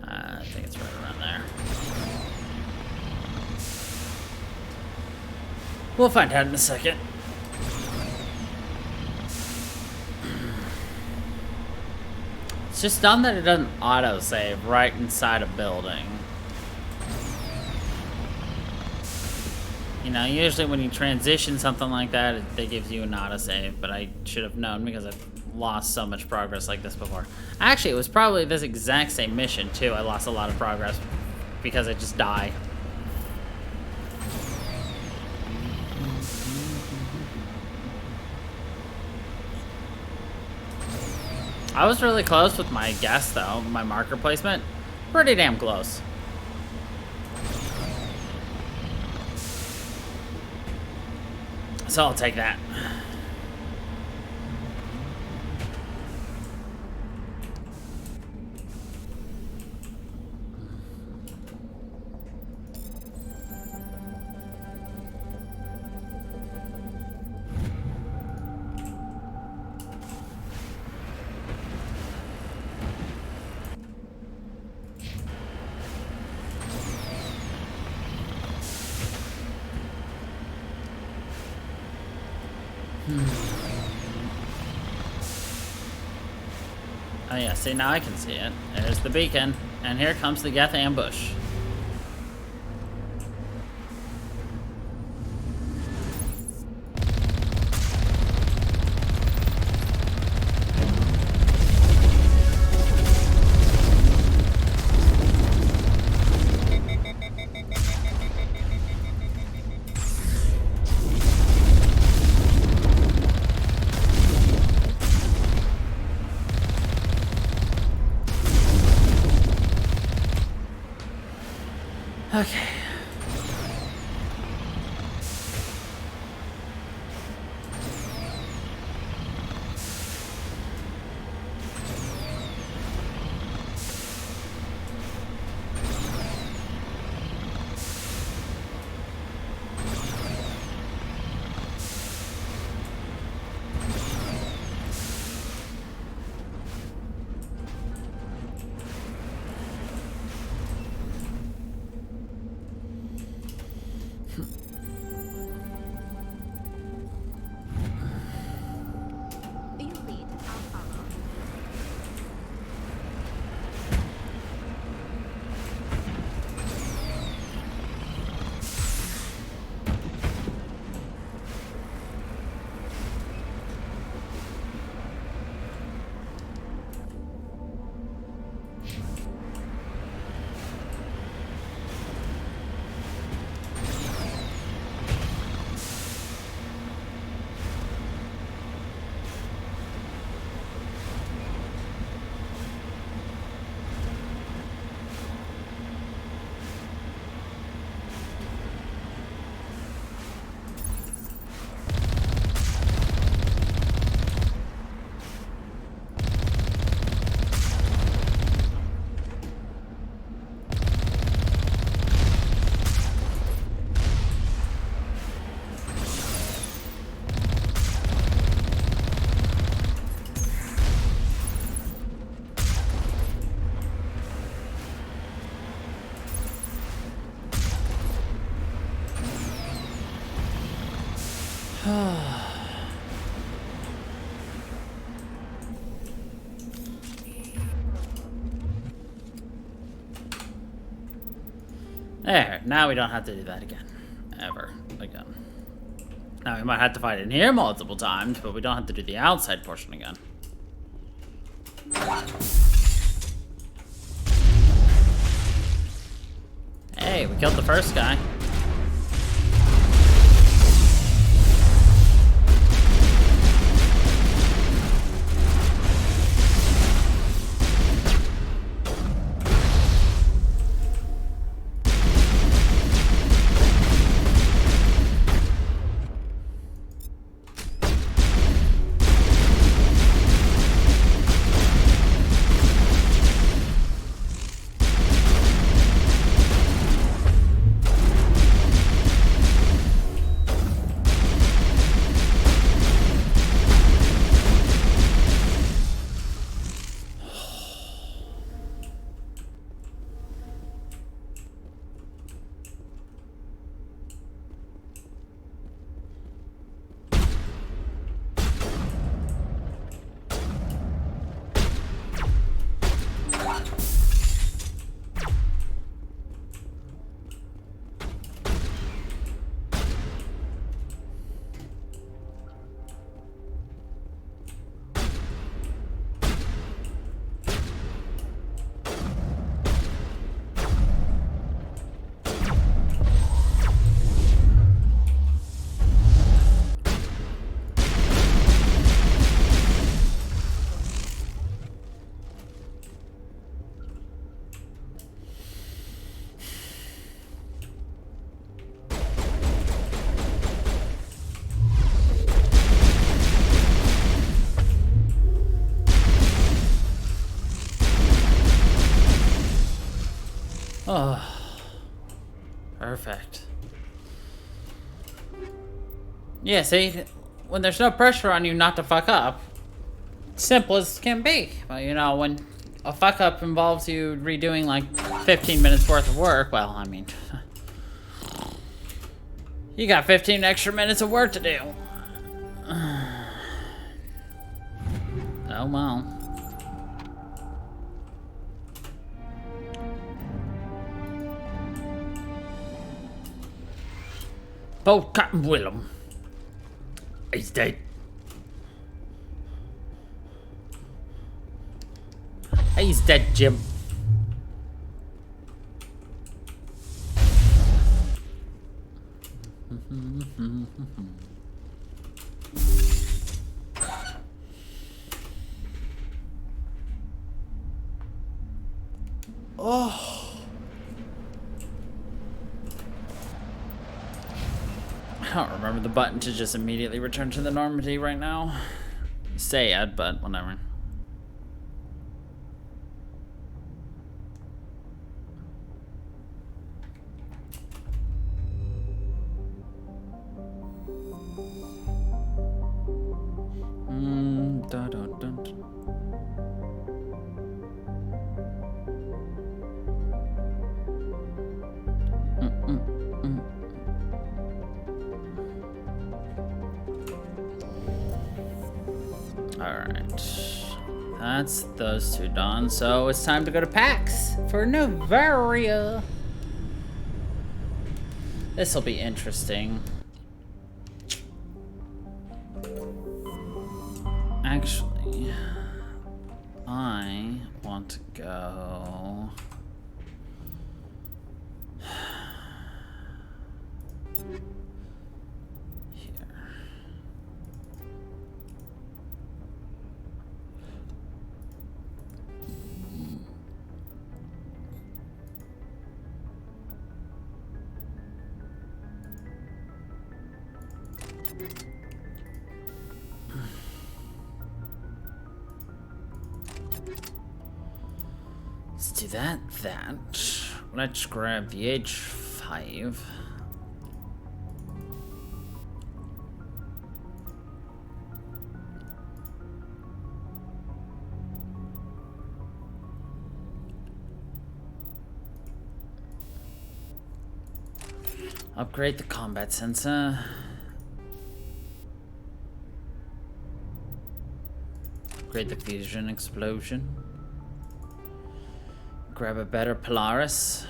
I think it's right around there. We'll find out in a second. It's just dumb that it doesn't auto-save right inside a building. You know, usually when you transition something like that, it gives you an autosave, but I should have known because I've lost so much progress like this before. Actually, it was probably this exact same mission, too. I lost a lot of progress because I just die. I was really close with my guess, though. My marker placement. Pretty damn close. So I'll take that. Oh yeah, see, now I can see it. There's the beacon, and here comes the Geth ambush. Okay. You lead, I'll follow. There, now we don't have to do that again. Ever again. Now we might have to fight in here multiple times, but we don't have to do the outside portion again. Hey, we killed the first guy. Yeah, see? When there's no pressure on you not to fuck up, simple as can be. But you know, when a fuck up involves you redoing like 15 minutes worth of work, well, I mean, you got 15 extra minutes of work to do. Oh well. Oh, Captain Willem. He's dead. He's dead, Jim. Oh. I don't remember the button to just immediately return to the Normandy right now. Sad, but whatever. Dun, dun, dun. Alright. That's those two done. So it's time to go to PAX for Novaria. This'll be interesting. Actually, I want to go... Let's do that. Let's grab the H5. Upgrade the combat sensor. Upgrade the fusion explosion. Grab a better Polaris.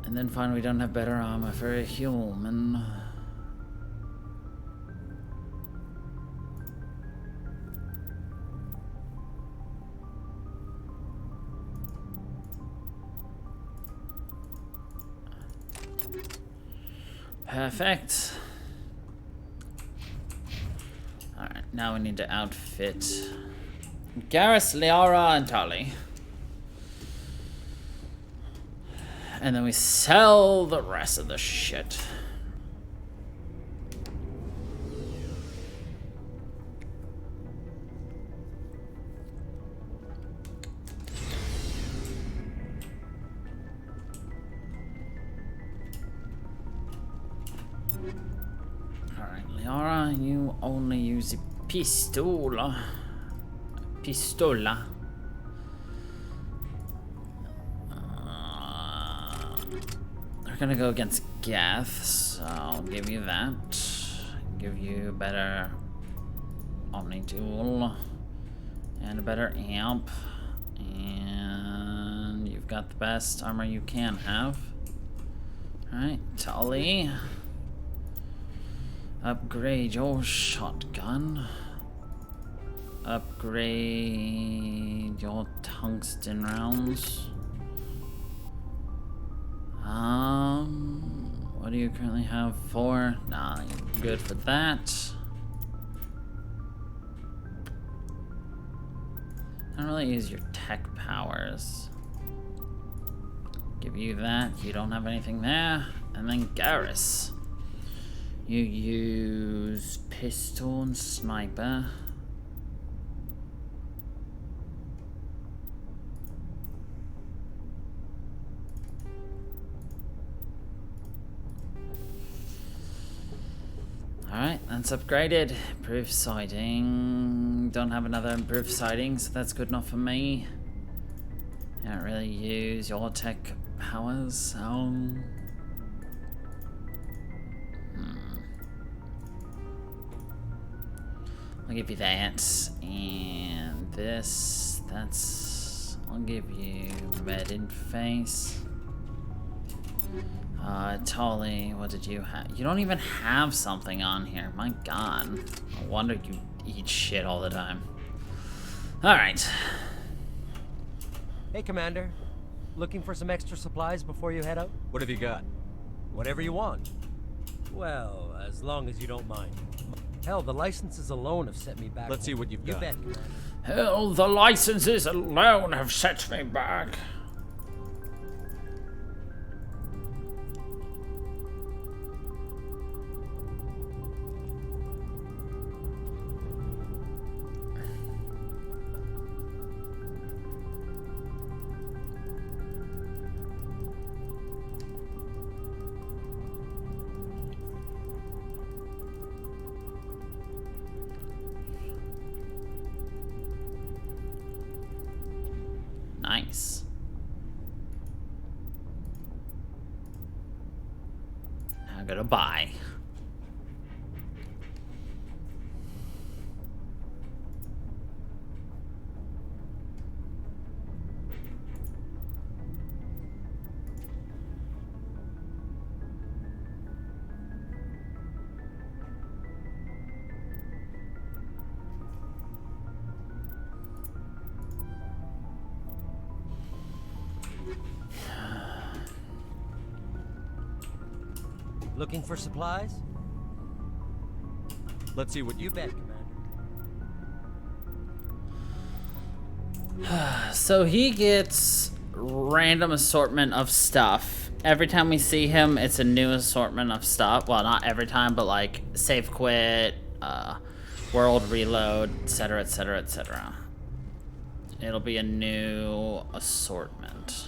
And then find we don't have better armor for a human. Perfect. Alright, now we need to outfit Garrus, Liara, and Tali. And then we sell the rest of the shit. Alright, Liara, you only use a pistola. Pistola. We're gonna go against Gath, so I'll give you that. Give you better Omni Tool and a better amp. And you've got the best armor you can have. Alright, Tully. Upgrade your shotgun. Upgrade your tungsten rounds. What do you currently have for? Nah, you're good for that. I don't really use your tech powers. Give you that. You don't have anything there. And then Garrus. You use pistol and sniper. That's upgraded. Improved sighting. Don't have another improved sighting, so that's good enough for me. Can't really use your tech powers, so... I'll give you that. And this, that's... I'll give you med in face. Tolly, what did you have? You don't even have something on here. My god. No wonder you eat shit all the time. Alright. Hey, Commander. Looking for some extra supplies before you head out? What have you got? Whatever you want. Well, as long as you don't mind. Hell, the licenses alone have set me back. Let's see what you've You got. bet, Commander. Hell, the licenses alone have set me back. Nice. I'm gonna buy. Looking for supplies? Let's see what You bet, Commander. So he gets random assortment of stuff. Every time we see him, it's a new assortment of stuff. Well, not every time, but like save quit, world reload, etc, etc, etc. It'll be a new assortment.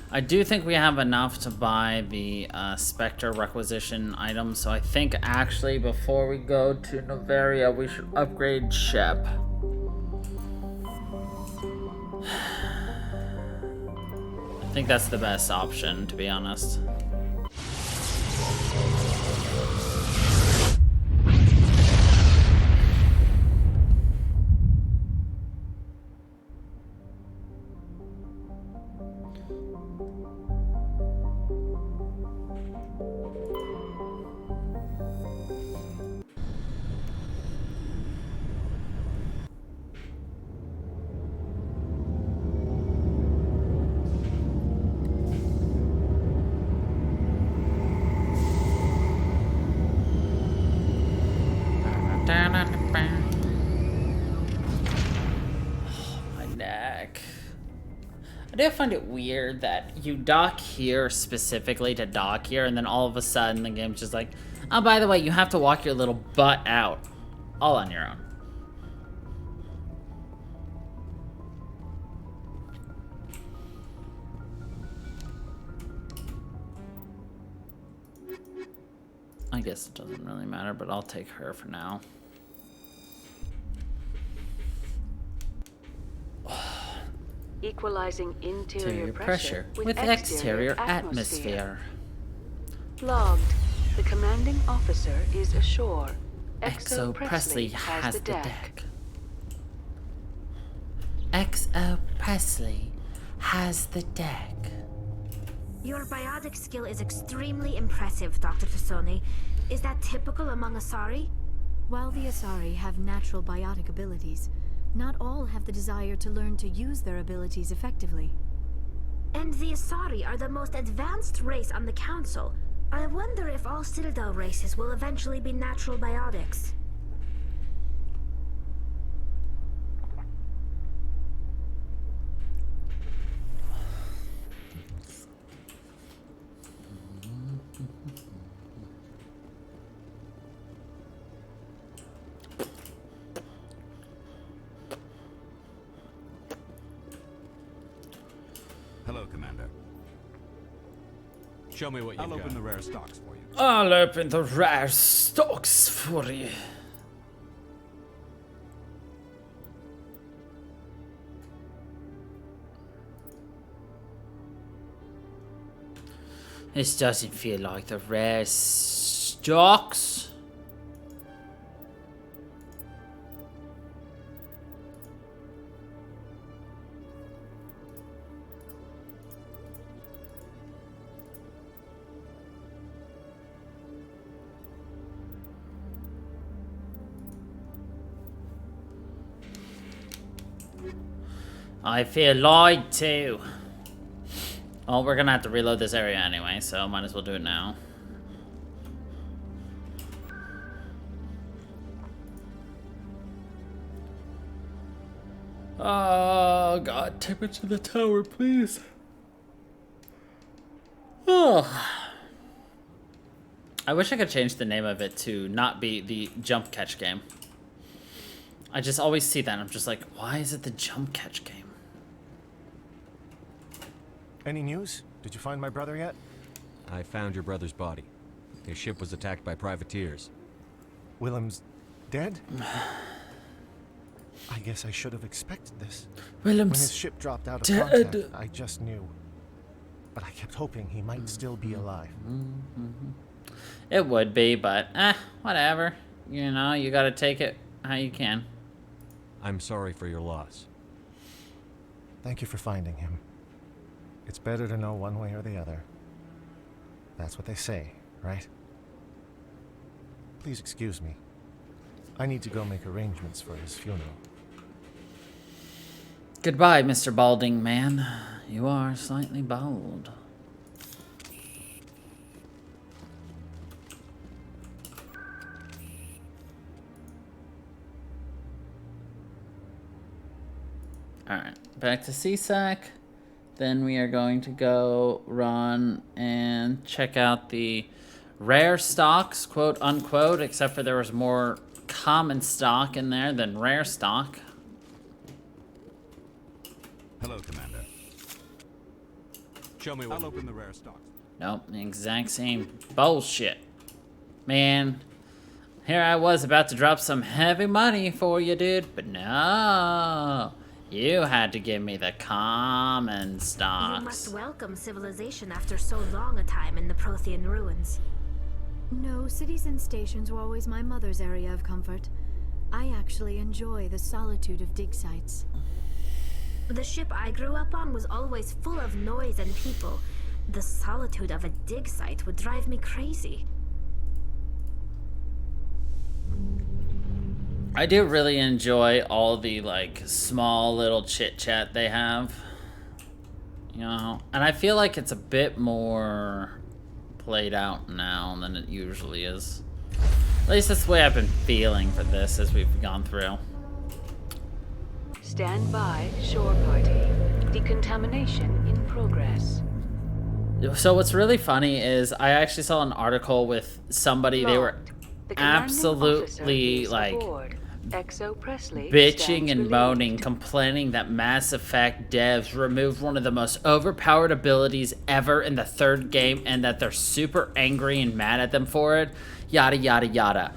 I do think we have enough to buy the Spectre requisition item, so I think actually before we go to Novaria, we should upgrade Shep. I think that's the best option, to be honest. My neck. I do find it weird that you dock here specifically to dock here, and then all of a sudden the game's just like, oh, by the way, you have to walk your little butt out. All on your own. I guess it doesn't really matter, but I'll take her for now. Equalizing interior Interior pressure with exterior atmosphere. Logged. The commanding officer is ashore. XO Presley has the deck. XO Presley has the deck. Your biotic skill is extremely impressive, Dr. Tassoni. Is that typical among Asari? While the Asari have natural biotic abilities, not all have the desire to learn to use their abilities effectively. And the Asari are the most advanced race on the Council. I wonder if all Citadel races will eventually be natural biotics. Hello, Commander. Show me what you've got. I'll open the rare stocks for you. I'll open the rare stocks for you. This doesn't feel like the rare stocks. I feel lied to. Oh, we're gonna have to reload this area anyway, so might as well do it now. Oh God, take me to the tower, please. Oh. I wish I could change the name of it to not be the jump catch game. I just always see that and I'm just like, why is it the jump catch game? Any news? Did you find my brother yet? I found your brother's body. His ship was attacked by privateers. Willem's dead? I guess I should have expected this. Willem's when his ship dropped out of dead. contact, I just knew. But I kept hoping he might still be alive. It would be, but whatever. You know, you gotta take it how you can. I'm sorry for your loss. Thank you for finding him. It's better to know one way or the other. That's what they say, right? Please excuse me. I need to go make arrangements for his funeral. Goodbye, Mr. Balding Man. You are slightly bald. Alright, back to CSAC. Then we are going to go run and check out the rare stocks, quote unquote, except for there was more common stock in there than rare stock. Hello, Commander. Show me what. I'll open the rare stocks. Nope, the exact same bullshit. Man, here I was about to drop some heavy money for you, dude, but no. You had to give me the common stocks. You must welcome civilization after so long a time in the Prothean ruins. No, cities and stations were always my mother's area of comfort. I actually enjoy the solitude of dig sites. The ship I grew up on was always full of noise and people. The solitude of a dig site would drive me crazy. I do really enjoy all the, like, small little chit-chat they have. You know? And I feel like it's a bit more played out now than it usually is. At least that's the way I've been feeling for this as we've gone through. Stand by, shore party. Decontamination in progress. So what's really funny is I actually saw an article with somebody, they were The commanding absolutely, officer is like, aboard. Exo Presley bitching stands and relieved. moaning, complaining that Mass Effect devs removed one of the most overpowered abilities ever in the third game and that they're super angry and mad at them for it. Yada, yada, yada.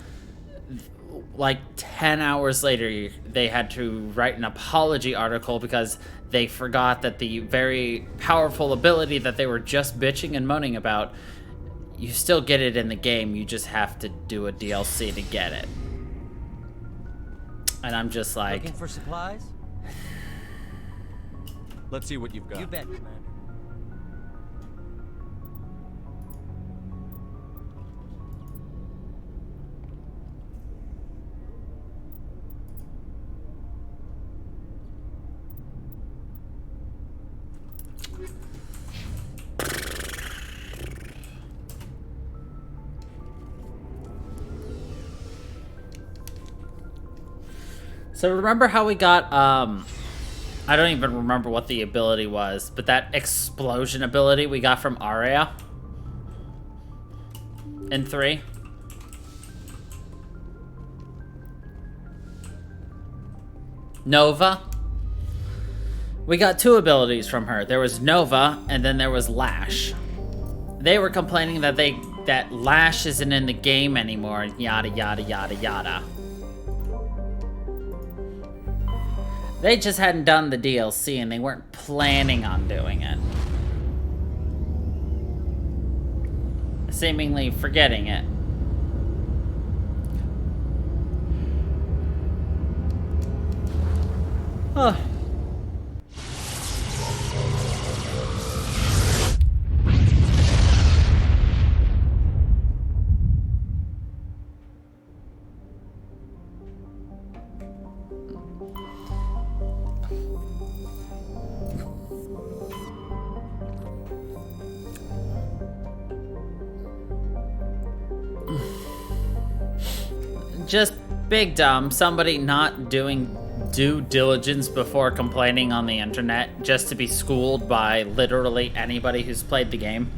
Like 10 hours later, they had to write an apology article because they forgot that the very powerful ability that they were just bitching and moaning about, you still get it in the game, you just have to do a DLC to get it. And I'm just like... Looking for supplies? Let's see what you've got. You bet, Commander. So remember how we got, I don't even remember what the ability was, but that explosion ability we got from Aria in 3? Nova? We got 2 abilities from her. There was Nova, and then there was Lash. They were complaining that that Lash isn't in the game anymore, yada yada yada yada. They just hadn't done the DLC and they weren't planning on doing it. Seemingly forgetting it. Huh. Just big dumb. Somebody not doing due diligence before complaining on the internet just to be schooled by literally anybody who's played the game.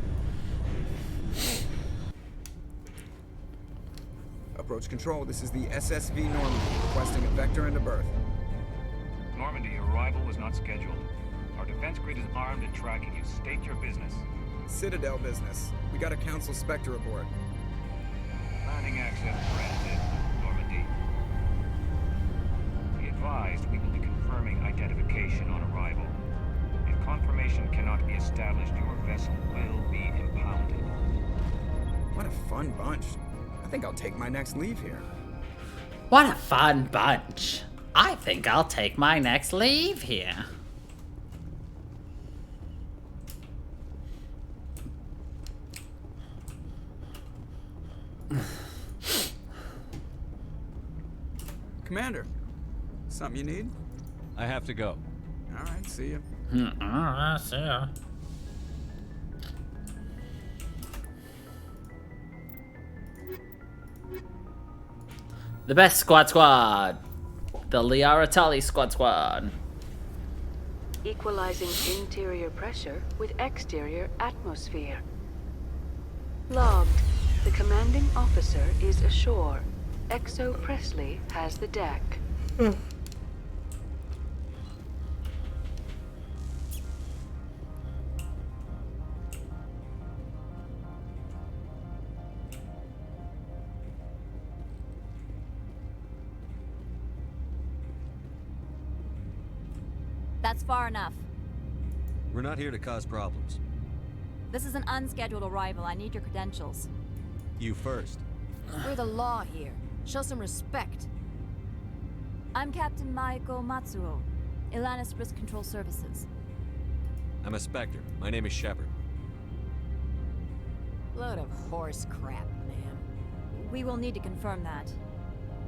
Approach control, this is the SSV Normandy, requesting a vector and a berth. Normandy, your arrival was not scheduled. Our defense grid is armed and tracking you. State your business. Citadel business. We got a Council Spectre aboard. Landing access granted, Normandy. Be advised, we will be confirming identification on arrival. If confirmation cannot be established, your vessel will be impounded. What a fun bunch. I think I'll take my next leave here. What a fun bunch. I think I'll take my next leave here. Commander, something you need? I have to go. All right, see ya. Alright, see ya. The best squad. The Liara Tali squad. Equalizing interior pressure with exterior atmosphere. Logged. The commanding officer is ashore. Exo Presley has the deck. That's far enough. We're not here to cause problems. This is an unscheduled arrival. I need your credentials. You first. We're the law here. Show some respect. I'm Captain Maiko Matsuo, Ilanis Risk Control Services. I'm a Spectre. My name is Shepard. Load of horse crap, ma'am. We will need to confirm that.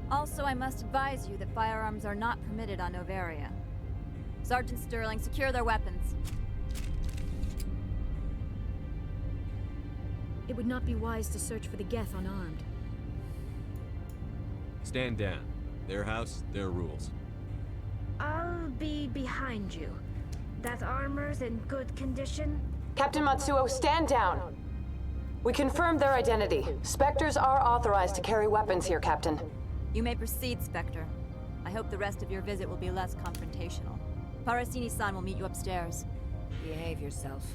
Also, I must advise you that firearms are not permitted on Novaria. Sergeant Sterling, secure their weapons. It would not be wise to search for the Geth unarmed. Stand down. Their house, their rules. I'll be behind you. That armor's in good condition? Captain Matsuo, stand down. We confirmed their identity. Spectres are authorized to carry weapons here, Captain. You may proceed, Spectre. I hope the rest of your visit will be less confrontational. Parasini-san will meet you upstairs. Behave yourself.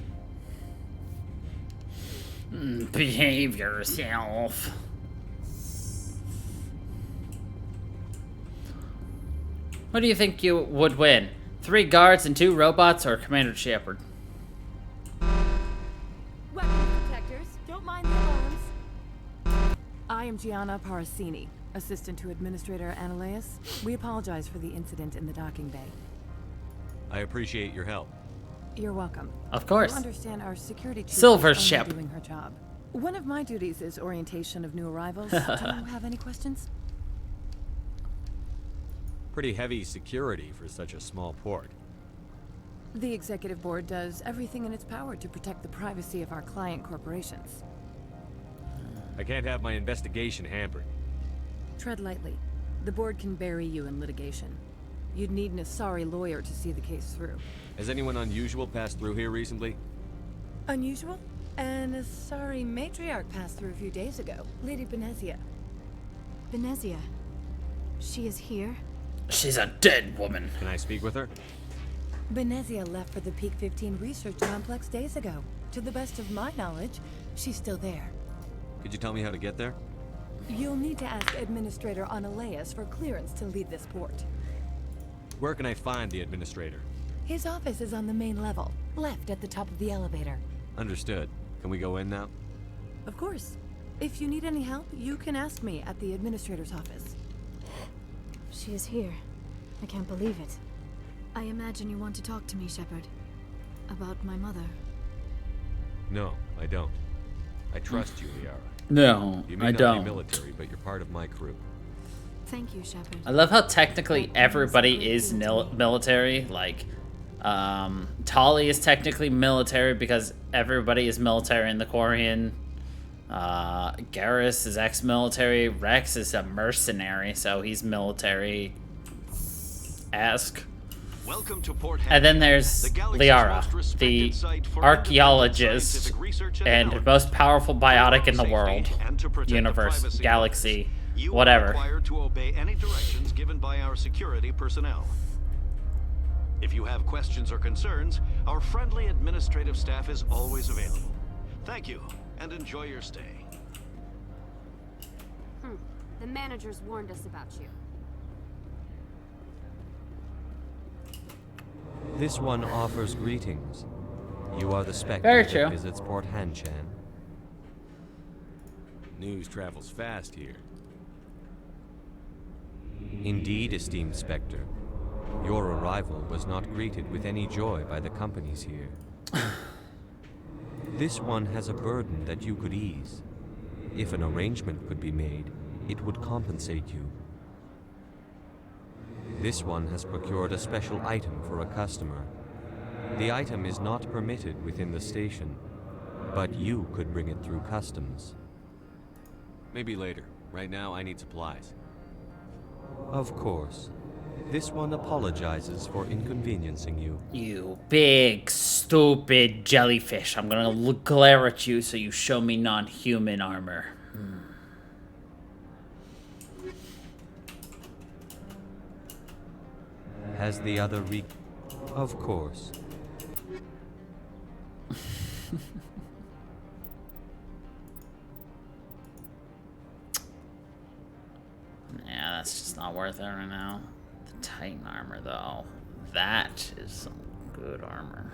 Behave yourself. What do you think you would win? 3 guards and 2 robots, or Commander Shepard? Weapon protectors, don't mind the alarms. I am Gianna Parasini, assistant to Administrator Ananias. We apologize for the incident in the docking bay. I appreciate your help. You're welcome. Of course. You understand our security chief Silver is only ship. doing her job. One of my duties is orientation of new arrivals. Do you have any questions? Pretty heavy security for such a small port. The executive board does everything in its power to protect the privacy of our client corporations. I can't have my investigation hampered. Tread lightly. The board can bury you in litigation. You'd need an Asari lawyer to see the case through. Has anyone unusual passed through here recently? Unusual? An Asari matriarch passed through a few days ago. Lady Benezia. Benezia? She is here? She's a dead woman. Can I speak with her? Benezia left for the Peak 15 research complex days ago. To the best of my knowledge, she's still there. Could you tell me how to get there? You'll need to ask Administrator Analeas for clearance to leave this port. Where can I find the administrator? His office is on the main level, left at the top of the elevator. Understood. Can we go in now? Of course. If you need any help, you can ask me at the Administrator's office. She is here. I can't believe it. I imagine you want to talk to me, Shepard. About my mother. No, I don't. I trust you, Liara. No, you may I not don't. Be military, but you're part of my crew. Thank you, Shepard. I love how technically everybody is military. Like, Tali is technically military because everybody is military in the Quarian. Garrus is ex-military. Rex is a mercenary, so he's military-esque. Welcome to Port And then there's Liara, the archaeologist and most powerful biotic in the world, universe, galaxy, whatever. You are required to obey any directions given by our security personnel. If you have questions or concerns, our friendly administrative staff is always available. Thank you, and enjoy your stay. The managers warned us about you. This one offers greetings. You are the Spectre Very that true. visits Port Hanchan. News travels fast here. Indeed, esteemed Spectre. Your arrival was not greeted with any joy by the companies here. This one has a burden that you could ease. If an arrangement could be made, it would compensate you. This one has procured a special item for a customer. The item is not permitted within the station, but you could bring it through customs. Maybe later. Right now, I need supplies. Of course. This one apologizes for inconveniencing you. You big, stupid jellyfish. I'm gonna glare at you so you show me non-human armor. Has the other Of course. Yeah, that's just not worth it right now. The Titan armor, though. That is some good armor.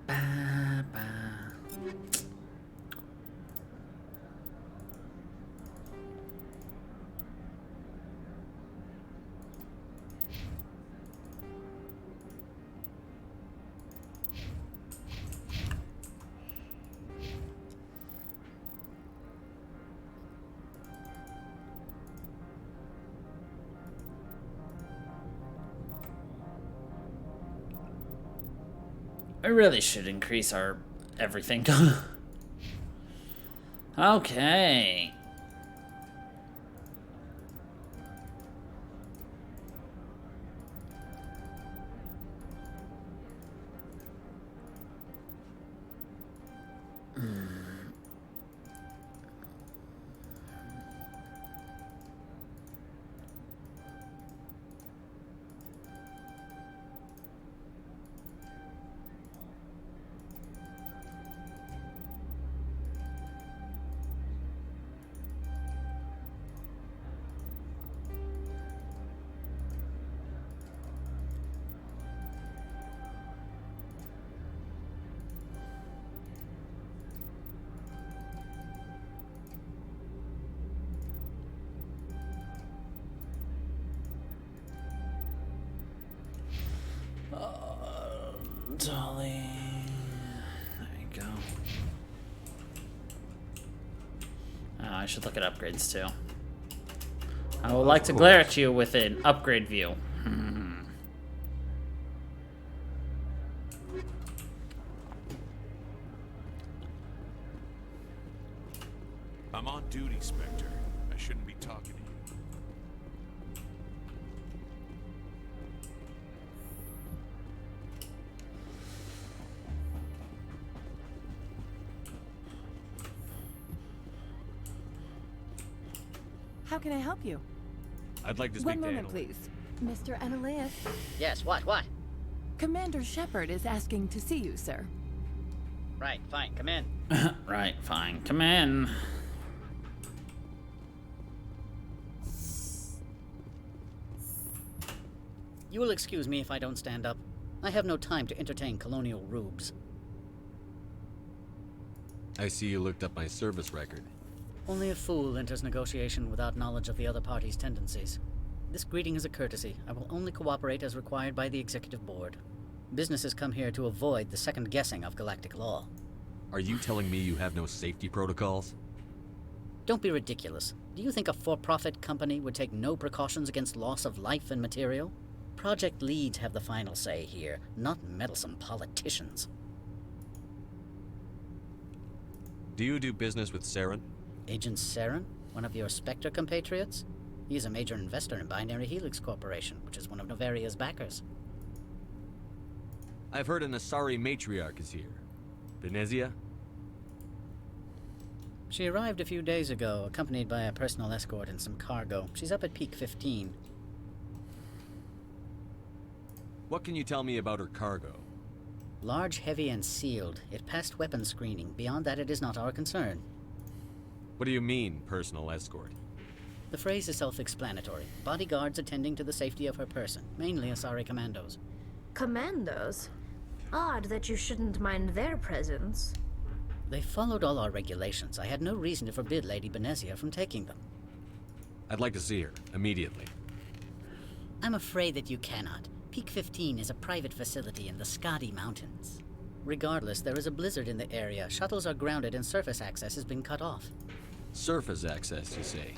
Ba, ba. I really should increase our everything. Okay. Dolly. There you go. I should look at upgrades too. I would like to glare at you with an upgrade view. I'm on duty, Spectre. I shouldn't be talking to you. How can I help you? I'd like to speak One to moment, Annalise. please. Mr. Annalise, Yes, what? Commander Shepard is asking to see you, sir. Right, fine, come in. Right, fine. Come in. You will excuse me if I don't stand up. I have no time to entertain colonial rubes. I see you looked up my service record. Only a fool enters negotiation without knowledge of the other party's tendencies. This greeting is a courtesy. I will only cooperate as required by the Executive Board. Businesses come here to avoid the second guessing of galactic law. Are you telling me you have no safety protocols? Don't be ridiculous. Do you think a for-profit company would take no precautions against loss of life and material? Project leads have the final say here, not meddlesome politicians. Do you do business with Saren? Agent Saren? One of your Spectre compatriots? He is a major investor in Binary Helix Corporation, which is one of Novaria's backers. I've heard an Asari matriarch is here. Venezia? She arrived a few days ago, accompanied by a personal escort and some cargo. She's up at Peak 15. What can you tell me about her cargo? Large, heavy, and sealed. It passed weapons screening. Beyond that, it is not our concern. What do you mean, personal escort? The phrase is self-explanatory. Bodyguards attending to the safety of her person, mainly Asari commandos. Commandos? Odd that you shouldn't mind their presence. They followed all our regulations. I had no reason to forbid Lady Benezia from taking them. I'd like to see her, immediately. I'm afraid that you cannot. Peak 15 is a private facility in the Skadi Mountains. Regardless, there is a blizzard in the area. Shuttles are grounded and surface access has been cut off. Surface access, you say?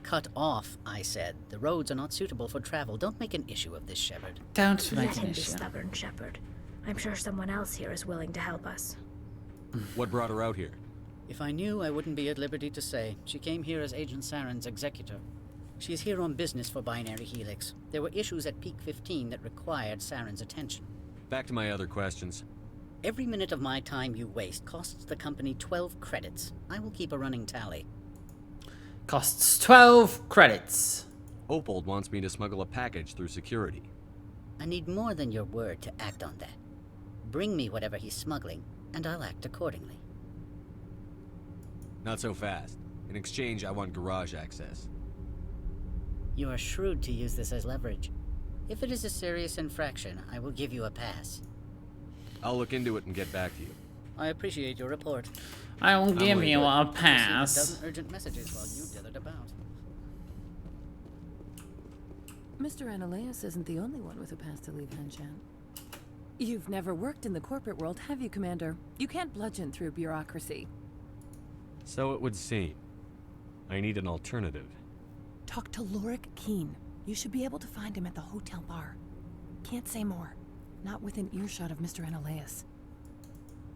Cut off, I said. The roads are not suitable for travel. Don't make an issue of this, Shepard. Don't Let make an him be issue. stubborn, Shepard. I'm sure someone else here is willing to help us. What brought her out here? If I knew, I wouldn't be at liberty to say. She came here as Agent Saren's executor. She is here on business for Binary Helix. There were issues at Peak 15 that required Saren's attention. Back to my other questions. Every minute of my time you waste costs the company 12 credits. I will keep a running tally. Costs 12 credits. Opold wants me to smuggle a package through security. I need more than your word to act on that. Bring me whatever he's smuggling, and I'll act accordingly. Not so fast. In exchange, I want garage access. You are shrewd to use this as leverage. If it is a serious infraction, I will give you a pass. I'll look into it and get back to you. I appreciate your report. I will give you a Received pass. a dozen urgent messages while you dithered about. Mr. Annalise isn't the only one with a pass to leave Hanshan. You've never worked in the corporate world, have you, Commander? You can't bludgeon through bureaucracy. So it would seem. I need an alternative. Talk to Lorik Keen. You should be able to find him at the hotel bar. Can't say more. Not within earshot of Mr. Annalise.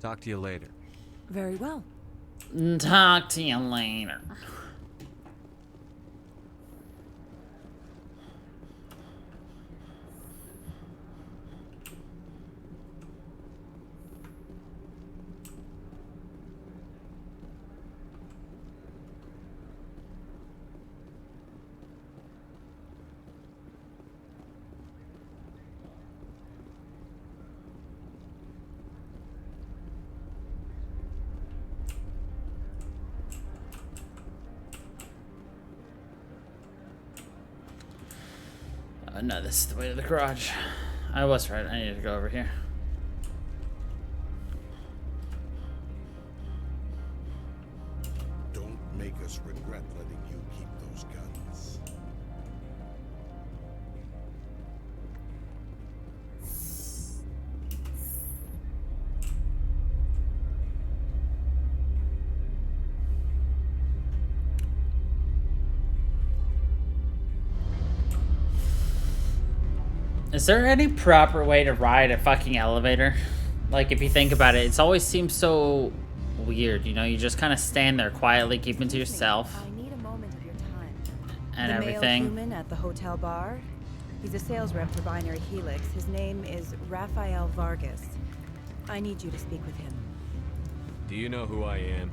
Talk to you later. Very well. Talk to you later. No, this is the way to the garage. I was right. I needed to go over here. Don't make us regret letting you keep those guns. Is there any proper way to ride a fucking elevator? Like, if you think about it, it's always seems so weird, you know? You just kind of stand there quietly, keeping to yourself. I need a moment of your time. And the everything. Male human at the hotel bar. He's a sales rep for Binary Helix. His name is Rafael Vargas. I need you to speak with him. Do you know who I am?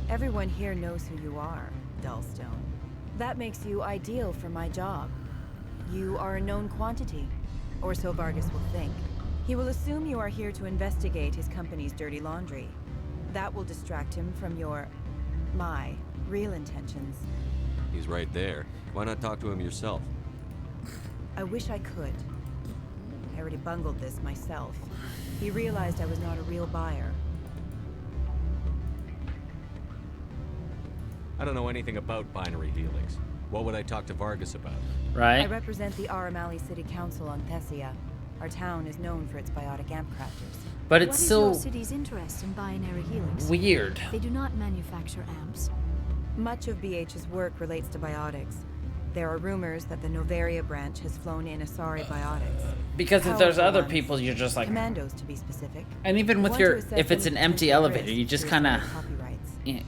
Everyone here knows who you are, Dullstone. That makes you ideal for my job. You are a known quantity, or so Vargas will think. He will assume you are here to investigate his company's dirty laundry. That will distract him from my real intentions. He's right there. Why not talk to him yourself? I wish I could. I already bungled this myself. He realized I was not a real buyer. I don't know anything about Binary Helix. What would I talk to Vargas about? I represent the Aramali City Council on Thessia. Our town is known for its biotic amp crafters. But it's still What is your city's interest in Binary Helix? weird. They do not manufacture amps. Much of BH's work relates to biotics. There are rumors that the Novaria branch has flown in Asari biotics. Because if there's Powerful other ones. people, you're just like... Commandos, to be specific. And even with Want your... to assess If it's any an empty potential elevator, risk you just to kind of... copyrights.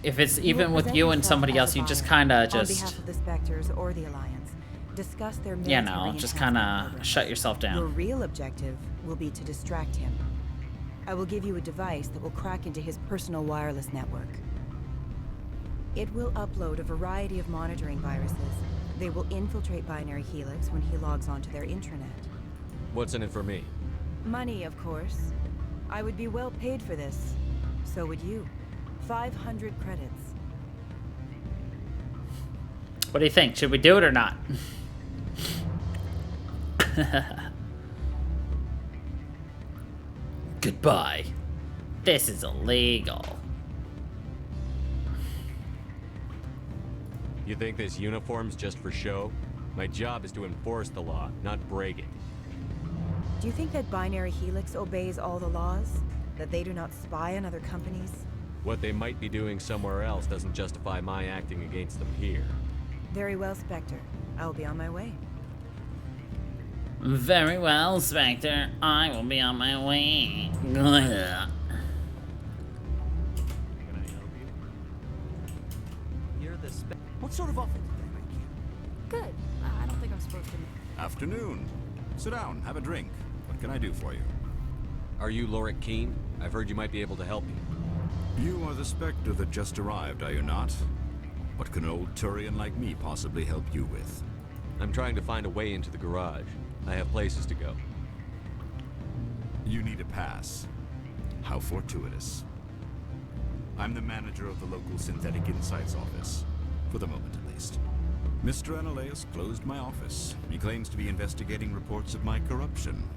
If it's You even will with present you and yourself somebody as else, a you just buyer kind of on just... behalf of the Spectres or the Alliance, discuss their You military know, just enhancement kind of programs. shut yourself down. Your real objective will be to distract him. I will give you a device that will crack into his personal wireless network. It will upload a variety of monitoring viruses. They will infiltrate Binary Helix when he logs onto their intranet. What's in it for me? Money, of course. I would be well paid for this. So would you. 500 credits. What do you think? Should we do it or not? Goodbye. This is illegal. You think this uniform's just for show? My job is to enforce the law, not break it. Do you think that Binary Helix obeys all the laws? That they do not spy on other companies? What they might be doing somewhere else doesn't justify my acting against them here. Very well, Spectre. I will be on my way. Very well, Spectre. I will be on my way. Ugh. You're the What sort of offer did they make you? Good. I don't think I'm supposed to. Afternoon. Sit down, have a drink. What can I do for you? Are you Lorik Keene? I've heard you might be able to help me. You are the Spectre that just arrived, are you not? What can an old Turian like me possibly help you with? I'm trying to find a way into the garage. I have places to go. You need a pass. How fortuitous. I'm the manager of the local Synthetic Insights office. For the moment, at least. Mr. Analeus closed my office. He claims to be investigating reports of my corruption.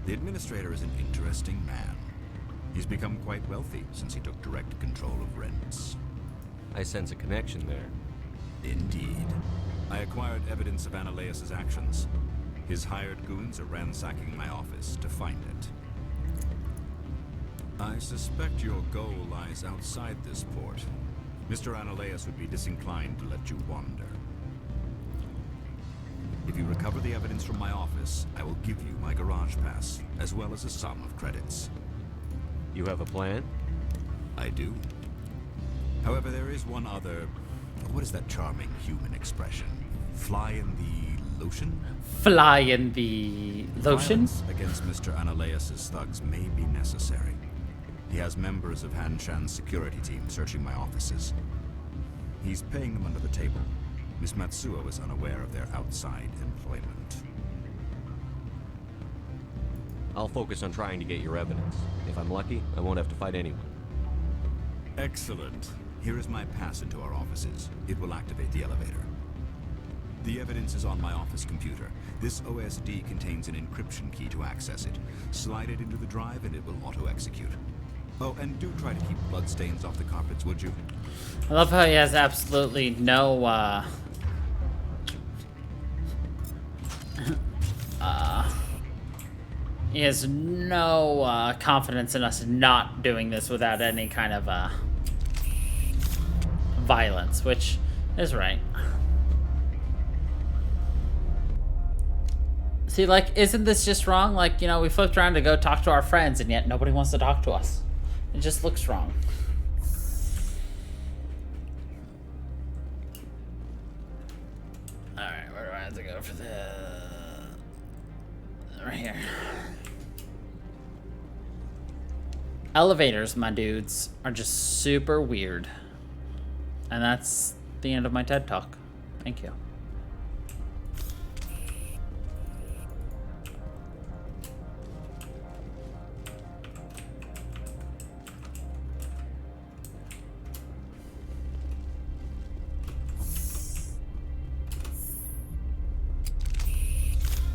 The administrator is an interesting man. He's become quite wealthy since he took direct control of rents. I sense a connection there. Indeed. I acquired evidence of Analeus' actions. His hired goons are ransacking my office to find it. I suspect your goal lies outside this port. Mr. Analeus would be disinclined to let you wander. If you recover the evidence from my office, I will give you my garage pass, as well as a sum of credits. You have a plan? I do. However, there is one other... What is that charming human expression? Fly in the lotion? Fly in the lotion? Violence against Mr. Analeus' thugs may be necessary. He has members of Han Shan's security team searching my offices. He's paying them under the table. Miss Matsuo is unaware of their outside employment. I'll focus on trying to get your evidence. If I'm lucky, I won't have to fight anyone. Excellent. Here is my pass into our offices. It will activate the elevator. The evidence is on my office computer. This OSD contains an encryption key to access it. Slide it into the drive and it will auto-execute. Oh, and do try to keep bloodstains off the carpets, would you? I love how he has absolutely no, he has no, confidence in us not doing this without any kind of, violence, which is right. See, like, isn't this just wrong? Like, you know, we flipped around to go talk to our friends, and yet nobody wants to talk to us. It just looks wrong. Alright, where do I have to go for the... Right here. Elevators, my dudes, are just super weird. And that's the end of my TED Talk. Thank you.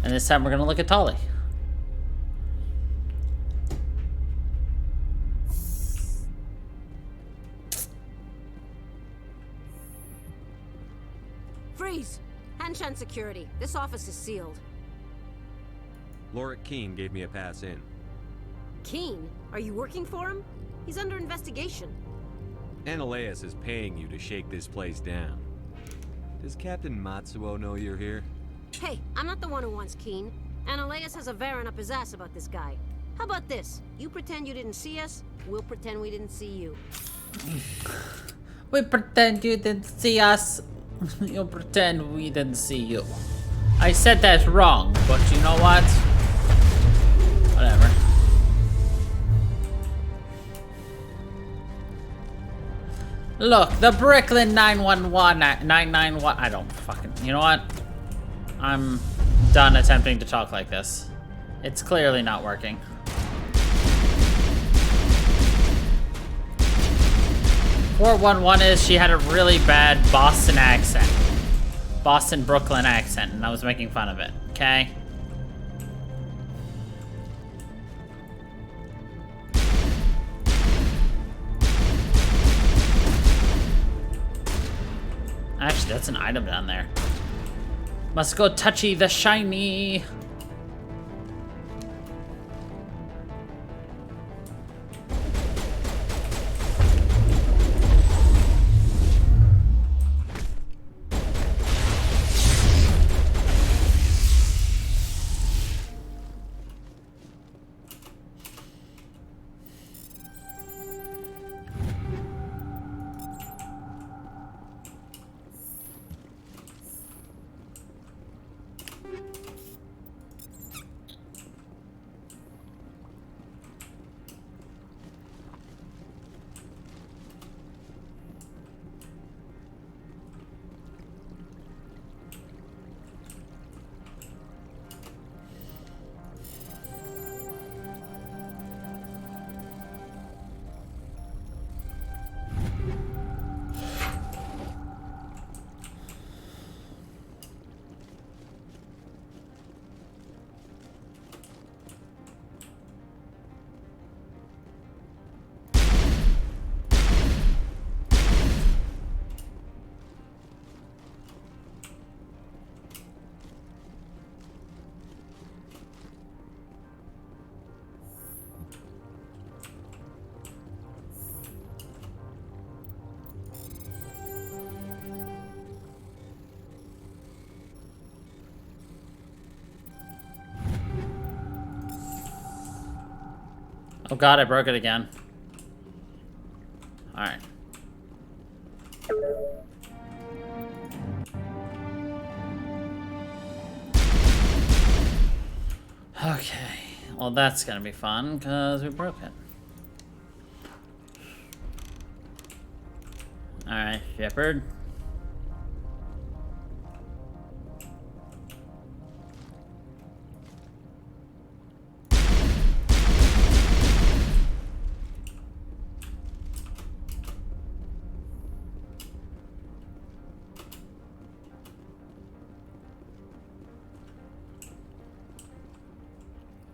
And this time we're gonna look at Tolly. Freeze! Hanshan security. This office is sealed. Lorik Keene gave me a pass in. Keene? Are you working for him? He's under investigation. Ananias is paying you to shake this place down. Does Captain Matsuo know you're here? Hey, I'm not the one who wants Keene. Ananias has a Varen up his ass about this guy. How about this? You pretend you didn't see us, we'll pretend we didn't see you. We pretend you didn't see us. You pretend we didn't see you. I said that wrong, but you know what? Whatever. Look, the Brooklyn 991, I don't fucking, you know what? I'm done attempting to talk like this. It's clearly not working. .411 is she had a really bad Boston accent. Boston Brooklyn accent, and I was making fun of it, okay? Actually, that's an item down there. Must go touchy the shiny. Oh god, I broke it again. Alright. Okay. Well, that's gonna be fun, because we broke it. Alright, Shepard.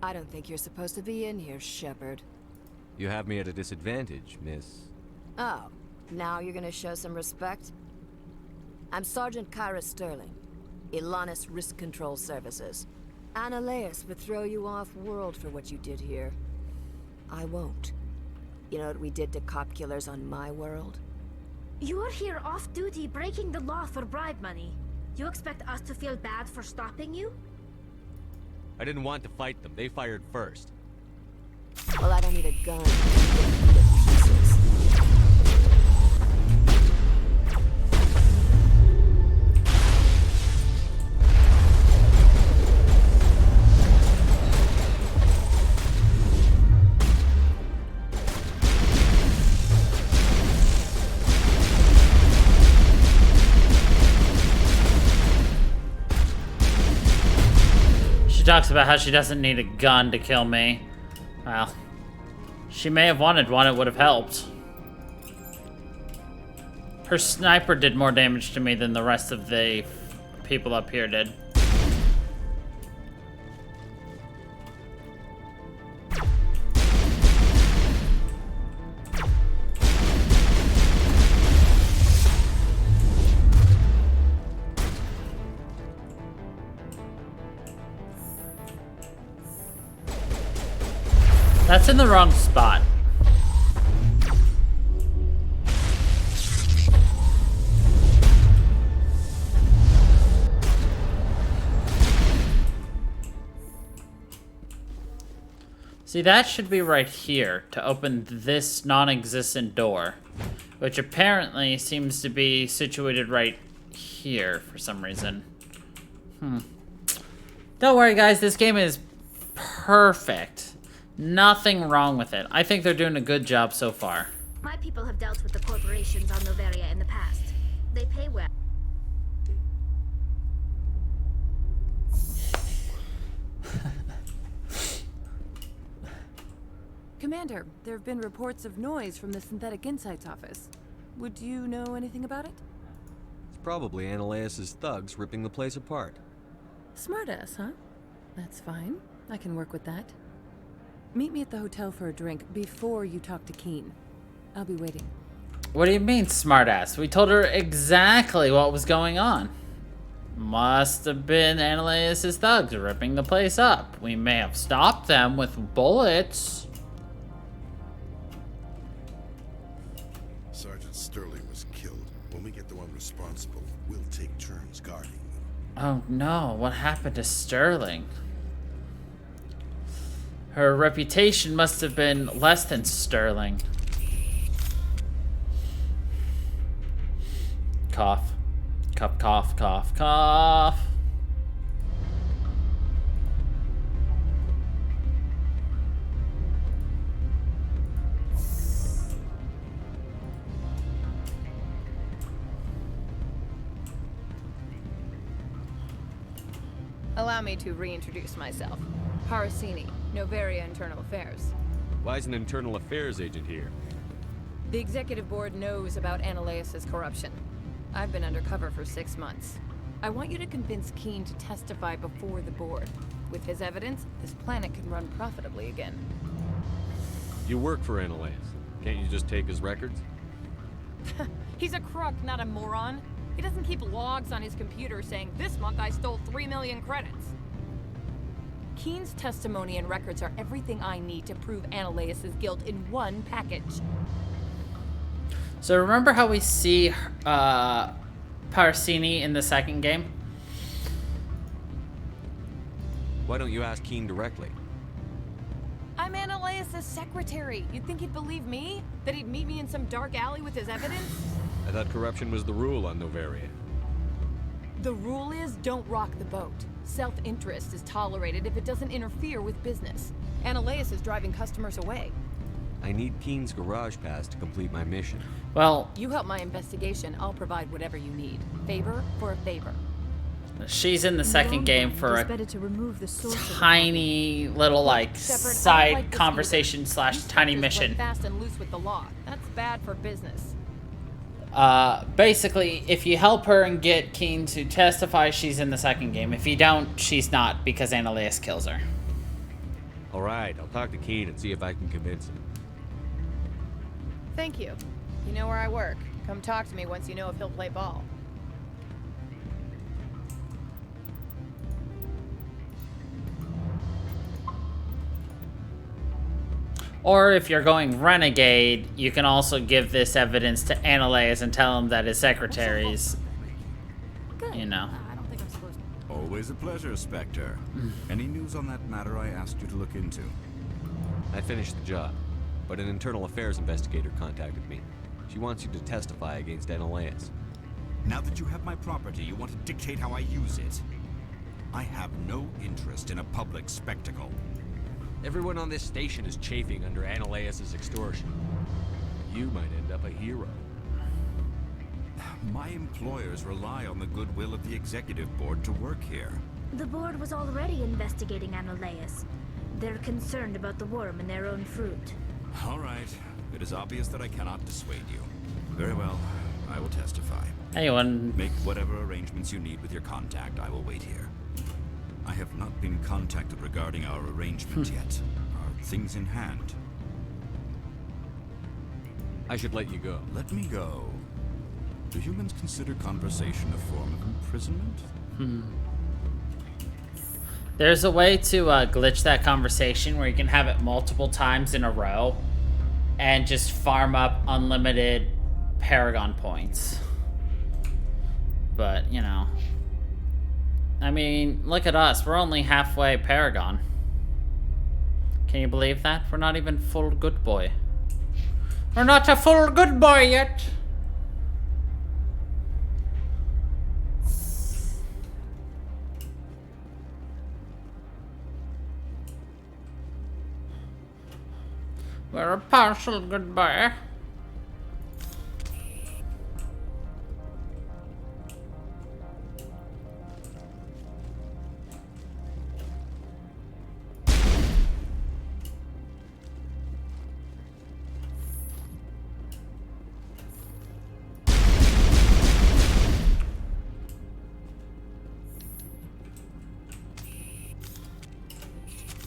I don't think you're supposed to be in here, Shepard. You have me at a disadvantage, miss. Oh, now you're gonna show some respect? I'm Sergeant Kyra Sterling, Ilanis Risk Control Services. Ananias would throw you off-world for what you did here. I won't. You know what we did to cop killers on my world? You're here off-duty breaking the law for bribe money. You expect us to feel bad for stopping you? I didn't want to fight them. They fired first. Well, I don't need a gun. She talks about how she doesn't need a gun to kill me. Well, she may have wanted one, it would have helped. Her sniper did more damage to me than the rest of the people up here did. That's in the wrong spot. See, that should be right here to open this non-existent door, which apparently seems to be situated right here for some reason. Don't worry, guys. This game is perfect. Nothing wrong with it. I think they're doing a good job so far. My people have dealt with the corporations on Noveria in the past. They pay well. Commander, there have been reports of noise from the Synthetic Insights office. Would you know anything about it? It's probably Ananias's thugs ripping the place apart. Smartass, huh? That's fine. I can work with that. Meet me at the hotel for a drink before you talk to Keen. I'll be waiting. What do you mean, smartass? We told her exactly what was going on. Must have been Ananias's thugs ripping the place up. We may have stopped them with bullets. Sergeant Sterling was killed. When we get the one responsible, we'll take turns guarding them. Oh no, what happened to Sterling? Her reputation must have been less than sterling. Cough. Cough, cough, cough, cough. Allow me to reintroduce myself. Parasini, Noveria Internal Affairs. Why is an internal affairs agent here? The executive board knows about Ananias's corruption. I've been undercover for 6 months. I want you to convince Keen to testify before the board. With his evidence, this planet can run profitably again. You work for Ananias. Can't you just take his records? He's a crook, not a moron. He doesn't keep logs on his computer saying, this month I stole 3 million credits. Keen's testimony and records are everything I need to prove Ananias's guilt in one package. So remember how we see Parasini in the second game? Why don't you ask Keen directly? I'm Ananias's secretary. You'd think he'd believe me? That he'd meet me in some dark alley with his evidence? I thought corruption was the rule on Noveria. The rule is don't rock the boat. Self-interest is tolerated if it doesn't interfere with business. Ananias is driving customers away. I need Keen's garage pass to complete my mission. Well, you help my investigation, I'll provide whatever you need. Favor for a favor. She's in the second game for a to remove the tiny little like side conversation slash tiny mission. Fast and loose with the law. That's bad for business. Basically, if you help her and get Keen to testify, she's in the second game. If you don't, she's not, because Ananias kills her. Alright, I'll talk to Keen and see if I can convince him. Thank you. You know where I work. Come talk to me once you know if he'll play ball. Or if you're going renegade, you can also give this evidence to Ananias and tell him that his secretaries, you know. I don't think I'm supposed to. Always a pleasure, Spectre. Any news on that matter I asked you to look into? I finished the job, but an internal affairs investigator contacted me. She wants you to testify against Ananias. Now that you have my property, you want to dictate how I use it. I have no interest in a public spectacle. Everyone on this station is chafing under Ananias's extortion. You might end up a hero. My employers rely on the goodwill of the executive board to work here. The board was already investigating Ananias. They're concerned about the worm in their own fruit. All right. It is obvious that I cannot dissuade you. Very well. I will testify. Anyone? Make whatever arrangements you need with your contact. I will wait here. I have not been contacted regarding our arrangement yet. Are things in hand? I should let you go. Let me go. Do humans consider conversation a form of imprisonment? There's a way to glitch that conversation where you can have it multiple times in a row and just farm up unlimited Paragon points. But, you know. I mean, look at us. We're only halfway Paragon. Can you believe that? We're not even full good boy. We're not a full good boy yet. We're a partial good boy.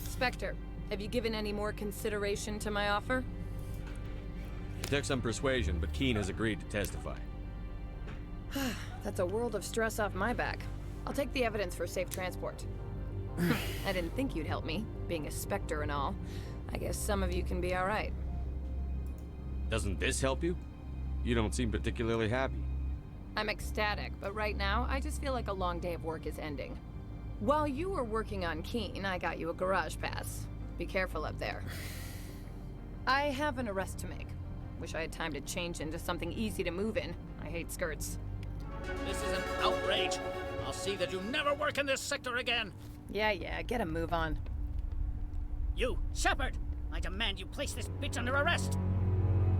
Spectre, have you given any more consideration to my offer? It took some persuasion, but Keen has agreed to testify. That's a world of stress off my back. I'll take the evidence for safe transport. I didn't think you'd help me, being a Spectre and all. I guess some of you can be alright. Doesn't this help you? You don't seem particularly happy. I'm ecstatic, but right now, I just feel like a long day of work is ending. While you were working on Keen, I got you a garage pass. Be careful up there. I have an arrest to make. Wish I had time to change into something easy to move in. I hate skirts. This is an outrage. I'll see that you never work in this sector again. Yeah, get a move on. You, Shepard! I demand you place this bitch under arrest!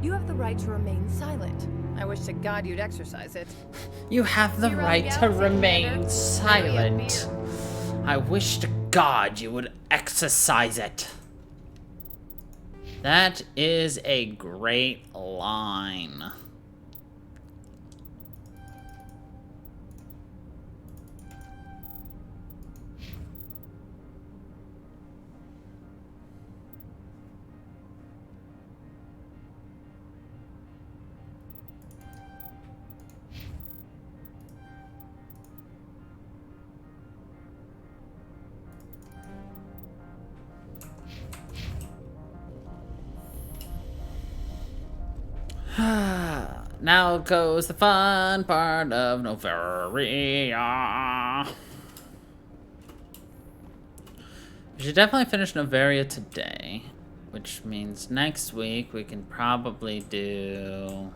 You have the right to remain silent. I wish to God you'd exercise it. You have the right to remain silent. I wish to God you would exercise it. That is a great line. Now goes the fun part of Novaria. We should definitely finish Novaria today, which means next week we can probably do...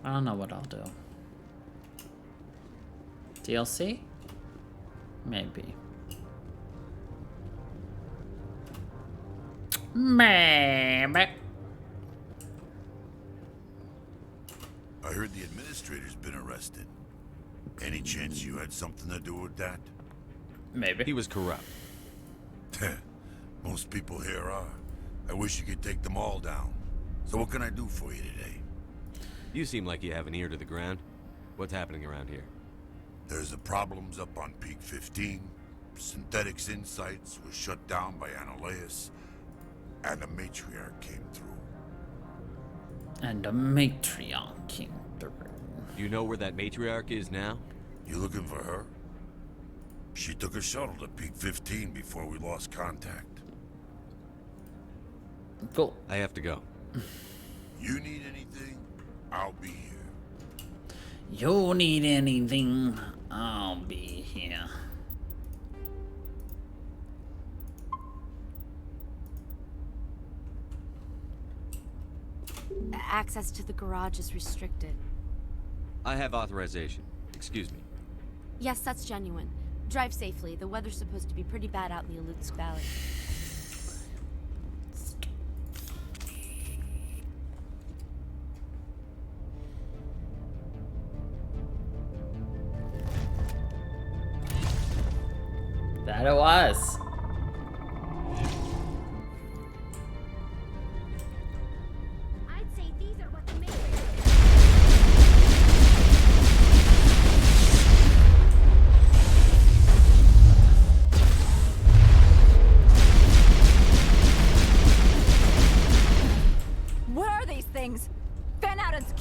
I don't know what I'll do. DLC? Maybe. Maybe. I heard the administrator's been arrested. Any chance you had something to do with that? Maybe. He was corrupt. Most people here are. I wish you could take them all down. So what can I do for you today? You seem like you have an ear to the ground. What's happening around here? There's the problems up on Peak 15. Synthetics Insights was shut down by Analaeus. And a matriarch came through. And a matriarch came through. You know where that matriarch is now? You looking for her? She took a shuttle to Peak 15 before we lost contact. Cool. I have to go. You need anything? I'll be here. You need anything? I'll be here. Access to the garage is restricted. I have authorization. Excuse me. Yes, that's genuine. Drive safely. The weather's supposed to be pretty bad out in the Alutsk Valley. That it was.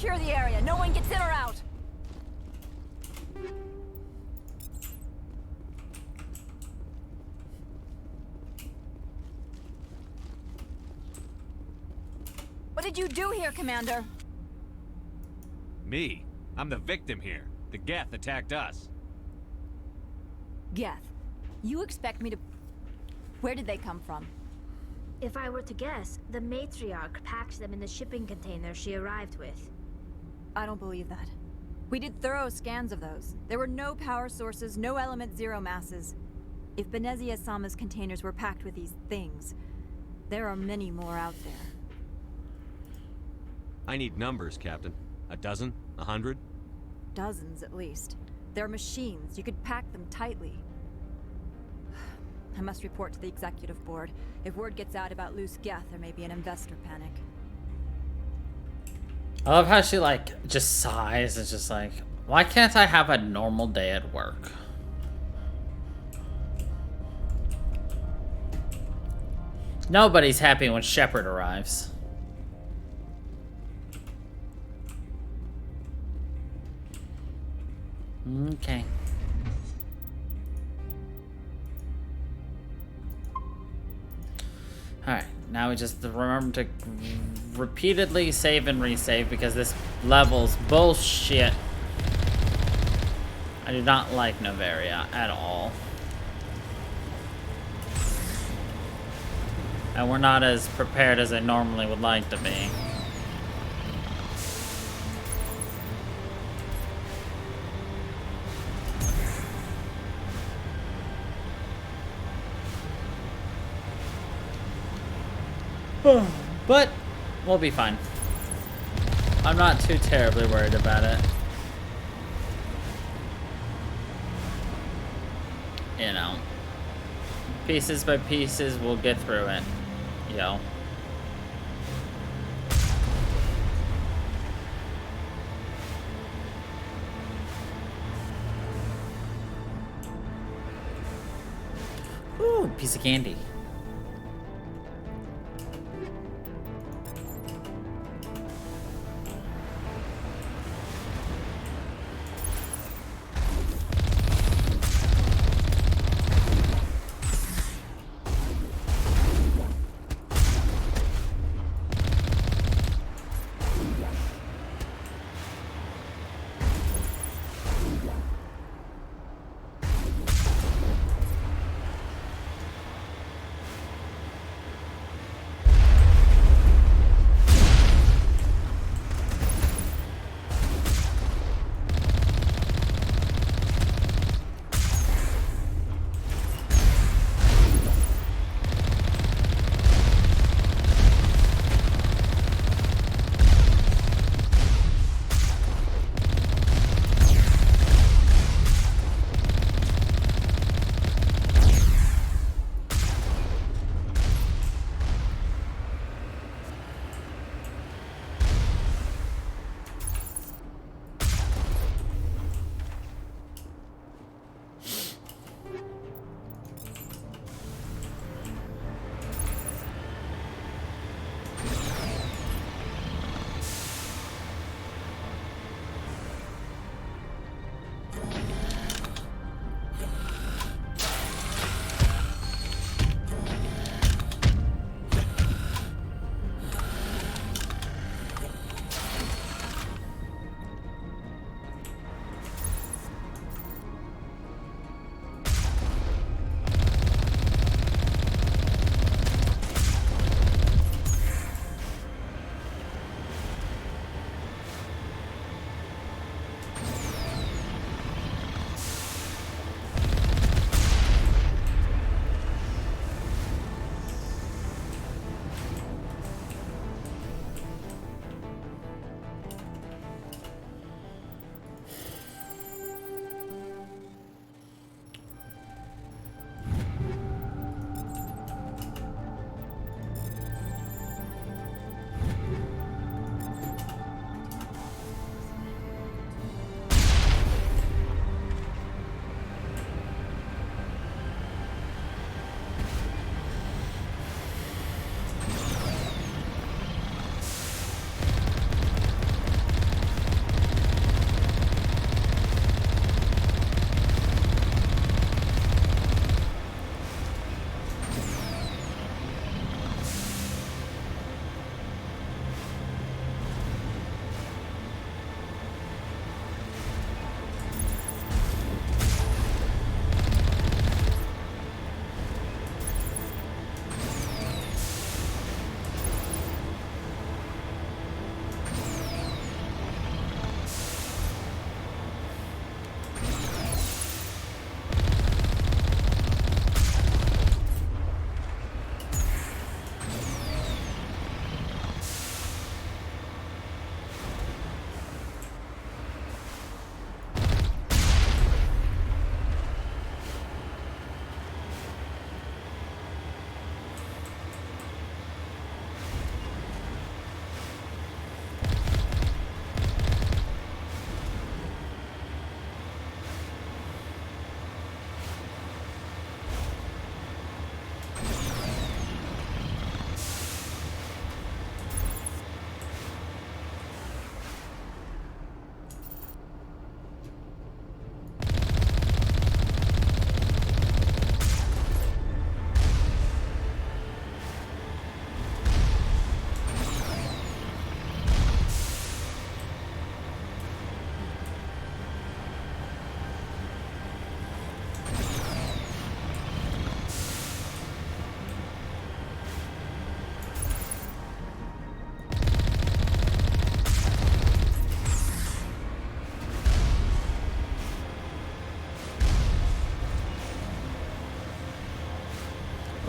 Secure the area. No one gets in or out. What did you do here, Commander? Me? I'm the victim here. The Geth attacked us. Geth. You expect me to... Where did they come from? If I were to guess, the matriarch packed them in the shipping container she arrived with. I don't believe that. We did thorough scans of those. There were no power sources, no element zero masses. If Benezia Sama's containers were packed with these things, there are many more out there. I need numbers, Captain. A dozen? 100? Dozens, at least. They're machines. You could pack them tightly. I must report to the executive board. If word gets out about loose Geth, there may be an investor panic. I love how she, like, just sighs. It's just like, why can't I have a normal day at work? Nobody's happy when Shepard arrives. Okay. Alright, now we just remember to repeatedly save and resave because this level's bullshit. I do not like Noveria at all. And we're not as prepared as I normally would like to be. But we'll be fine. I'm not too terribly worried about it. You know, pieces by pieces, we'll get through it. Yo. Ooh, piece of candy.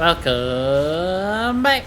Welcome back.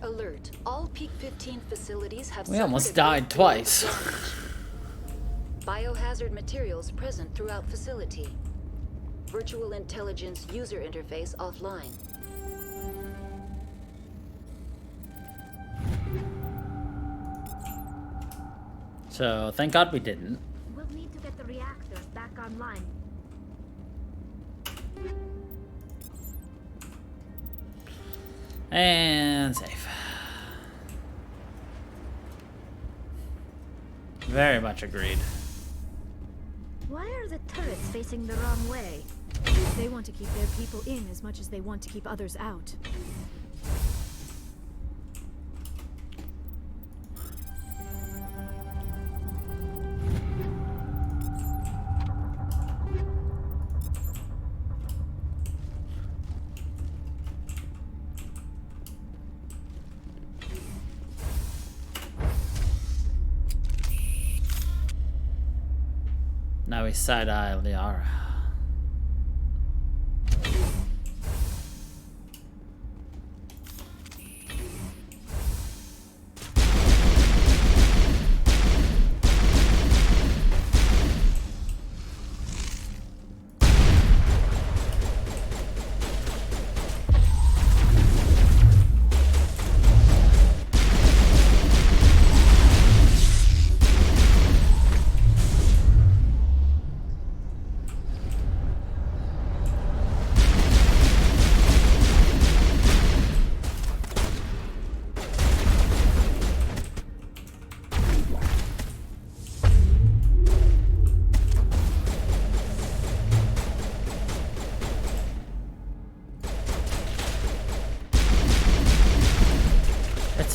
Alert. All Peak 15 facilities have We almost suffered died a twice. Biohazard materials present throughout facility. Virtual intelligence user interface offline. So, thank God we didn't. We'll need to get the reactors back online. And save. Very much agreed. Why are the turrets facing the wrong way? They want to keep their people in as much as they want to keep others out. Now we side-eye Liara.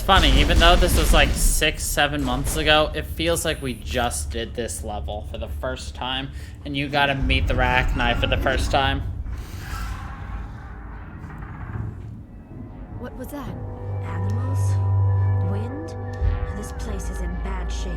Funny, even though this was like 6-7 months ago, it feels like we just did this level for the first time, and you gotta meet the Arachni for the first time. What was that? Animals? Wind? This place is in bad shape.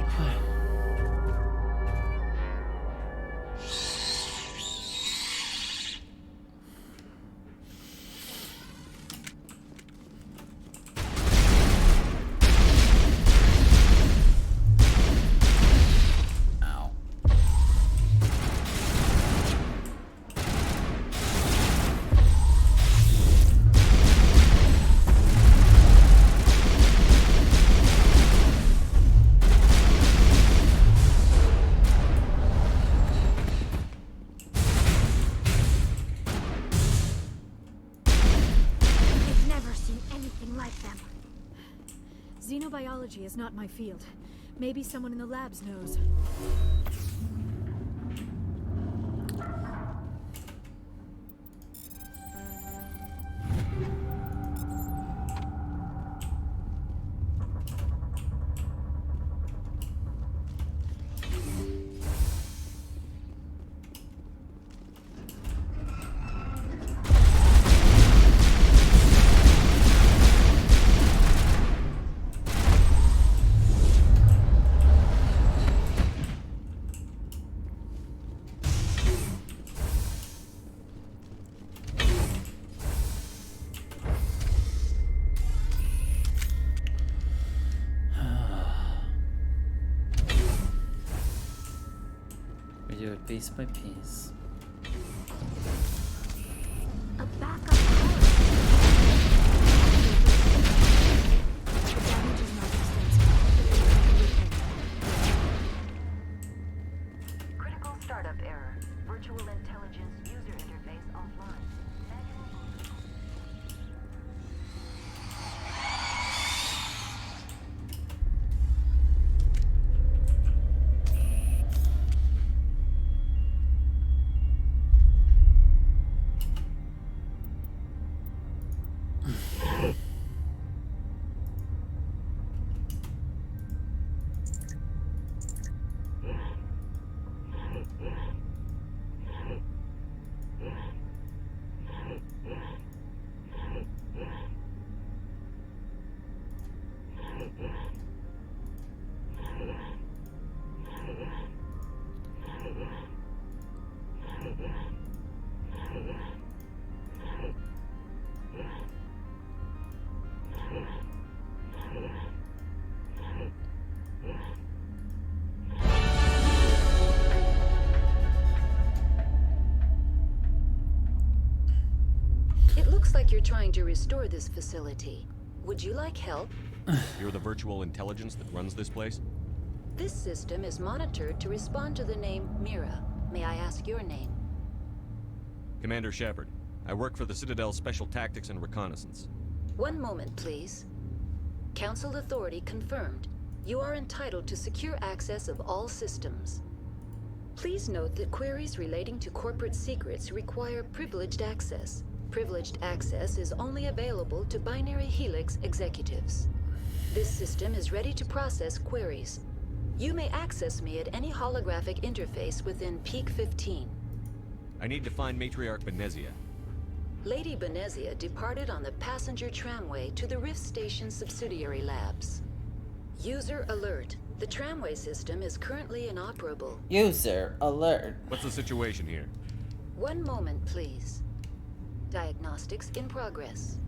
Xenobiology is not my field. Maybe someone in the labs knows. We do it piece by piece. A backup power. The damage is not extensive. Critical startup error. Virtual intelligence user interface offline. It looks like you're trying to restore this facility. Would you like help? You're the virtual intelligence that runs this place? This system is monitored to respond to the name Mira. May I ask your name? Commander Shepard. I work for the Citadel Special Tactics and Reconnaissance. One moment, please. Council authority confirmed. You are entitled to secure access of all systems. Please note that queries relating to corporate secrets require privileged access. Privileged access is only available to Binary Helix executives. This system is ready to process queries. You may access me at any holographic interface within Peak 15. I need to find Matriarch Benezia. Lady Benezia departed on the passenger tramway to the Rift Station subsidiary labs. User alert. The tramway system is currently inoperable. User alert. What's the situation here? One moment, please. Diagnostics in progress.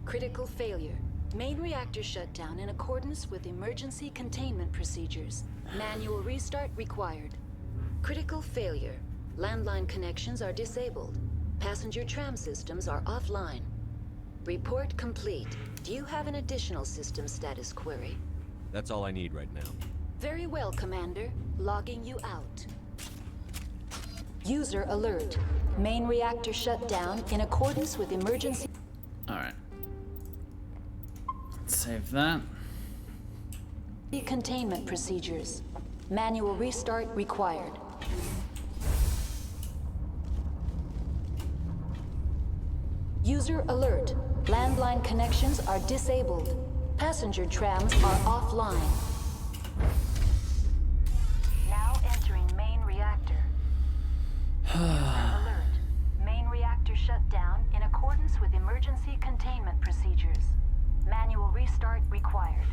Critical failure. Main reactor shut down in accordance with emergency containment procedures. Manual restart required. Critical failure. Landline connections are disabled. Passenger tram systems are offline. Report complete. Do you have an additional system status query? That's all I need right now. Very well, Commander. Logging you out. User alert. Main reactor shut down in accordance with emergency... Alright. Save that. Containment procedures. Manual restart required. User alert. Landline connections are disabled. Passenger trams are offline. Now entering main reactor. Alert. Main reactor shut down in accordance with emergency containment procedures. Manual restart required.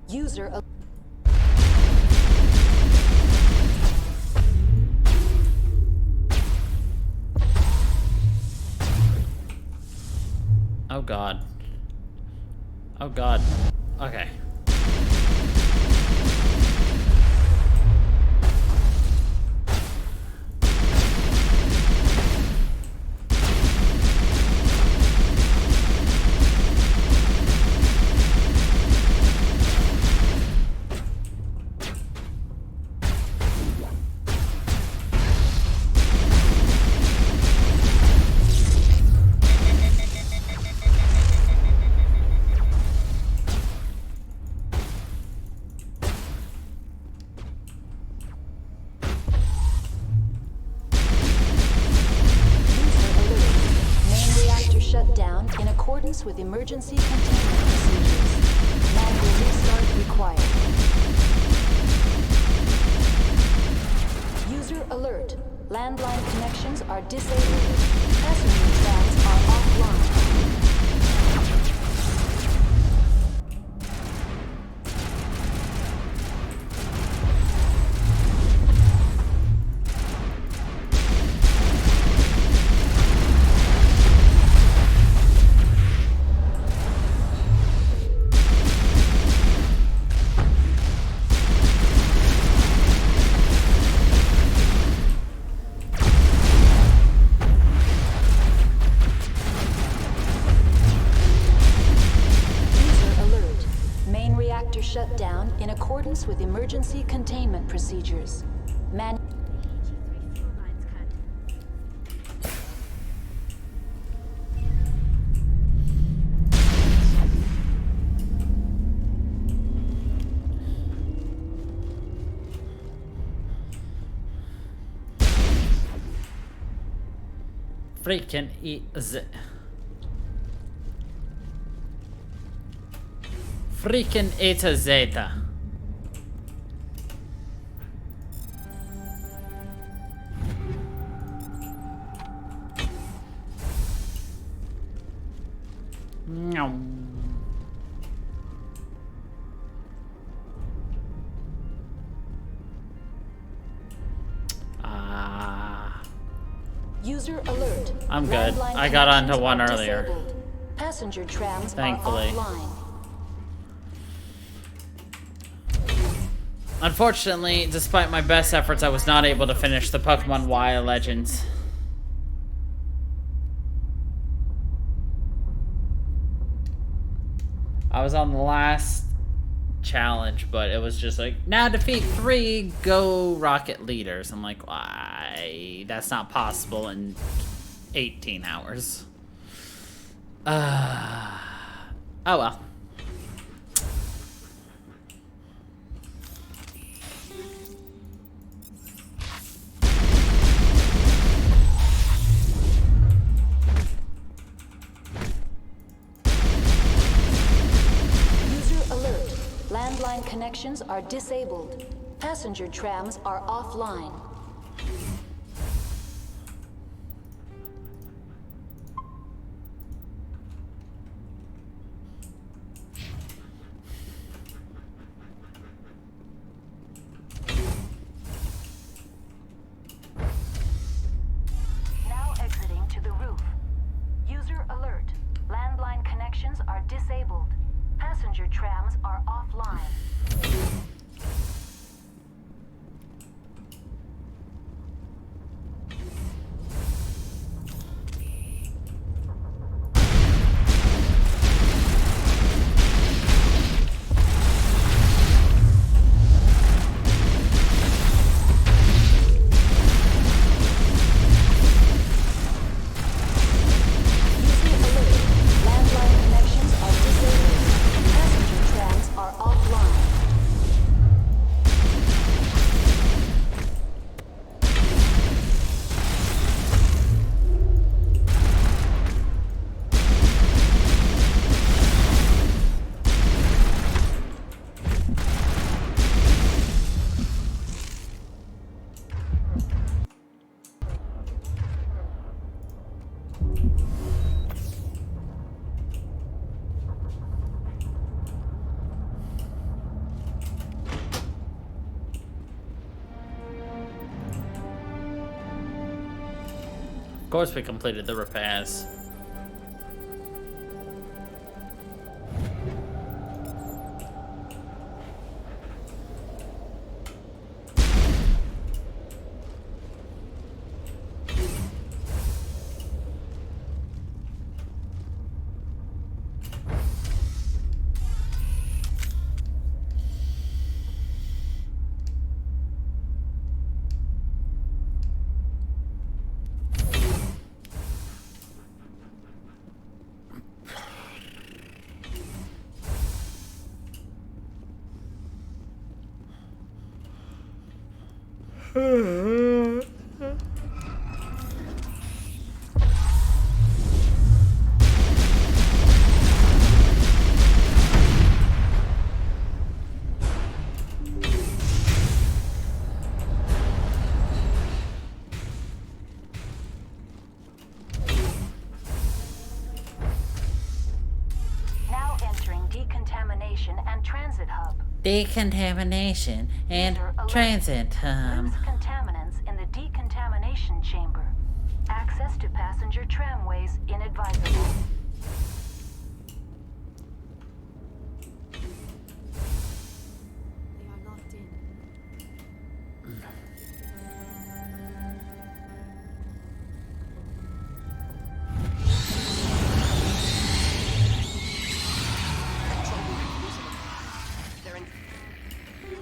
User Oh god. Oh god. Okay. accordance with emergency containment procedures. Manual restart required. User alert. Landline connections are disabled. Passenger trams are offline. Shut down in accordance with emergency containment procedures. Freaking easy. Freaking Eta Zeta. User alert. I'm good. I got onto one earlier. Passenger trams thankfully. are offline. Unfortunately, despite my best efforts, I was not able to finish the Pokemon Y Legends. I was on the last challenge, but it was just like, now defeat 3 Go Rocket leaders. I'm like, why? That's not possible in 18 hours. Oh well. Landline connections are disabled. Passenger trams are offline. Now exiting to the roof. User alert. Landline connections are disabled. Passenger trams are offline. Of course we completed the repairs. Decontamination and transit time. Loose contaminants in the decontamination chamber. Access to passenger tramways inadvisable. They are locked in. They're in.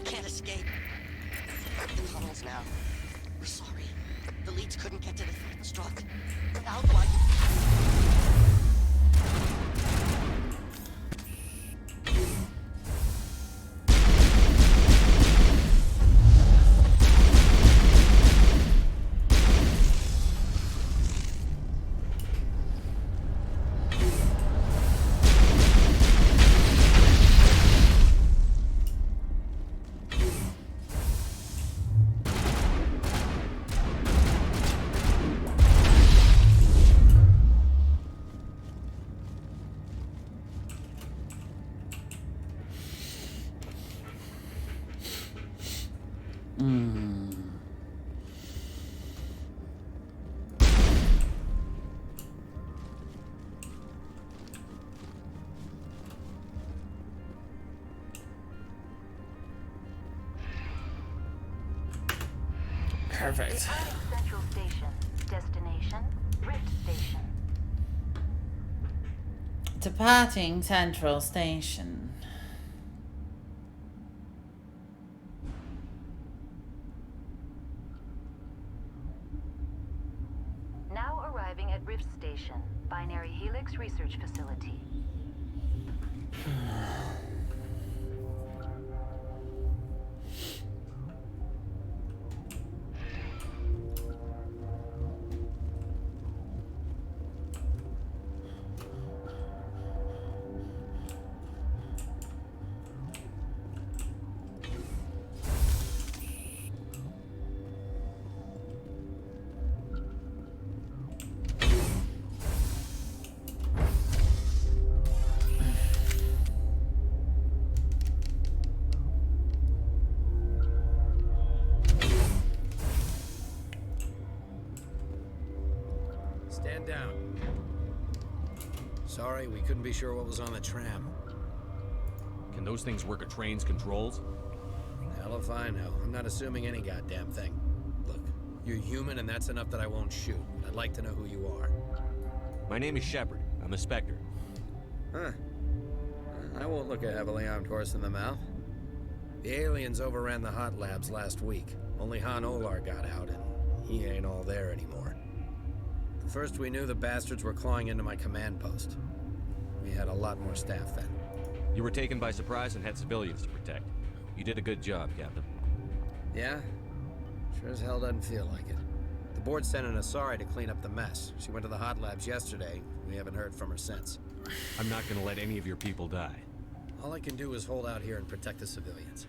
Can't escape. The tunnels now. We're sorry. The leads couldn't get to the surface truck. Without one. Perfect. Central Station. Destination, Rift Station. Departing Central Station. Now arriving at Rift Station, Binary Helix Research Facility. Stand down. Sorry, we couldn't be sure what was on the tram. Can those things work a train's controls? Hell if I know. I'm not assuming any goddamn thing. Look, you're human and that's enough that I won't shoot. I'd like to know who you are. My name is Shepard. I'm a Spectre. Huh. I won't look a heavily armed horse in the mouth. The aliens overran the hot labs last week. Only Han Olar got out, and he ain't all there anymore. The first we knew, the bastards were clawing into my command post. We had a lot more staff then. You were taken by surprise and had civilians to protect. You did a good job, Captain. Yeah? Sure as hell doesn't feel like it. The board sent an Asari to clean up the mess. She went to the hot labs yesterday. We haven't heard from her since. I'm not gonna let any of your people die. All I can do is hold out here and protect the civilians.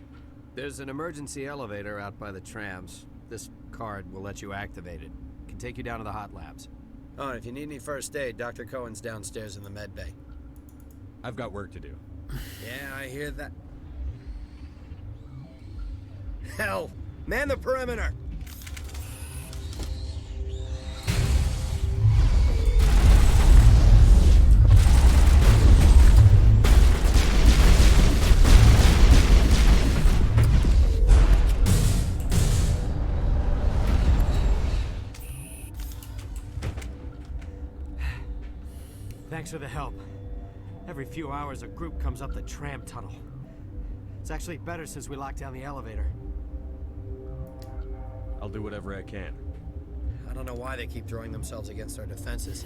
There's an emergency elevator out by the trams. This card will let you activate it. Can take you down to the hot labs. Oh, and if you need any first aid, Dr. Cohen's downstairs in the med bay. I've got work to do. Yeah, I hear that. Hell! Man the perimeter! Thanks for the help. Every few hours, a group comes up the tram tunnel. It's actually better since we locked down the elevator. I'll do whatever I can. I don't know why they keep throwing themselves against our defenses.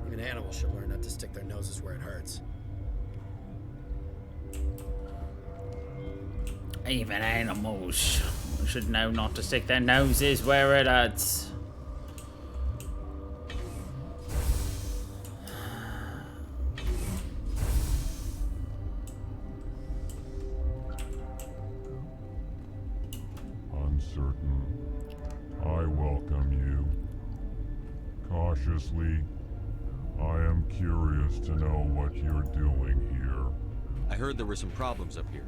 Even animals should learn not to stick their noses where it hurts. Even animals should know not to stick their noses where it hurts. Uncertain. I welcome you. Cautiously, I am curious to know what you're doing here. I heard there were some problems up here.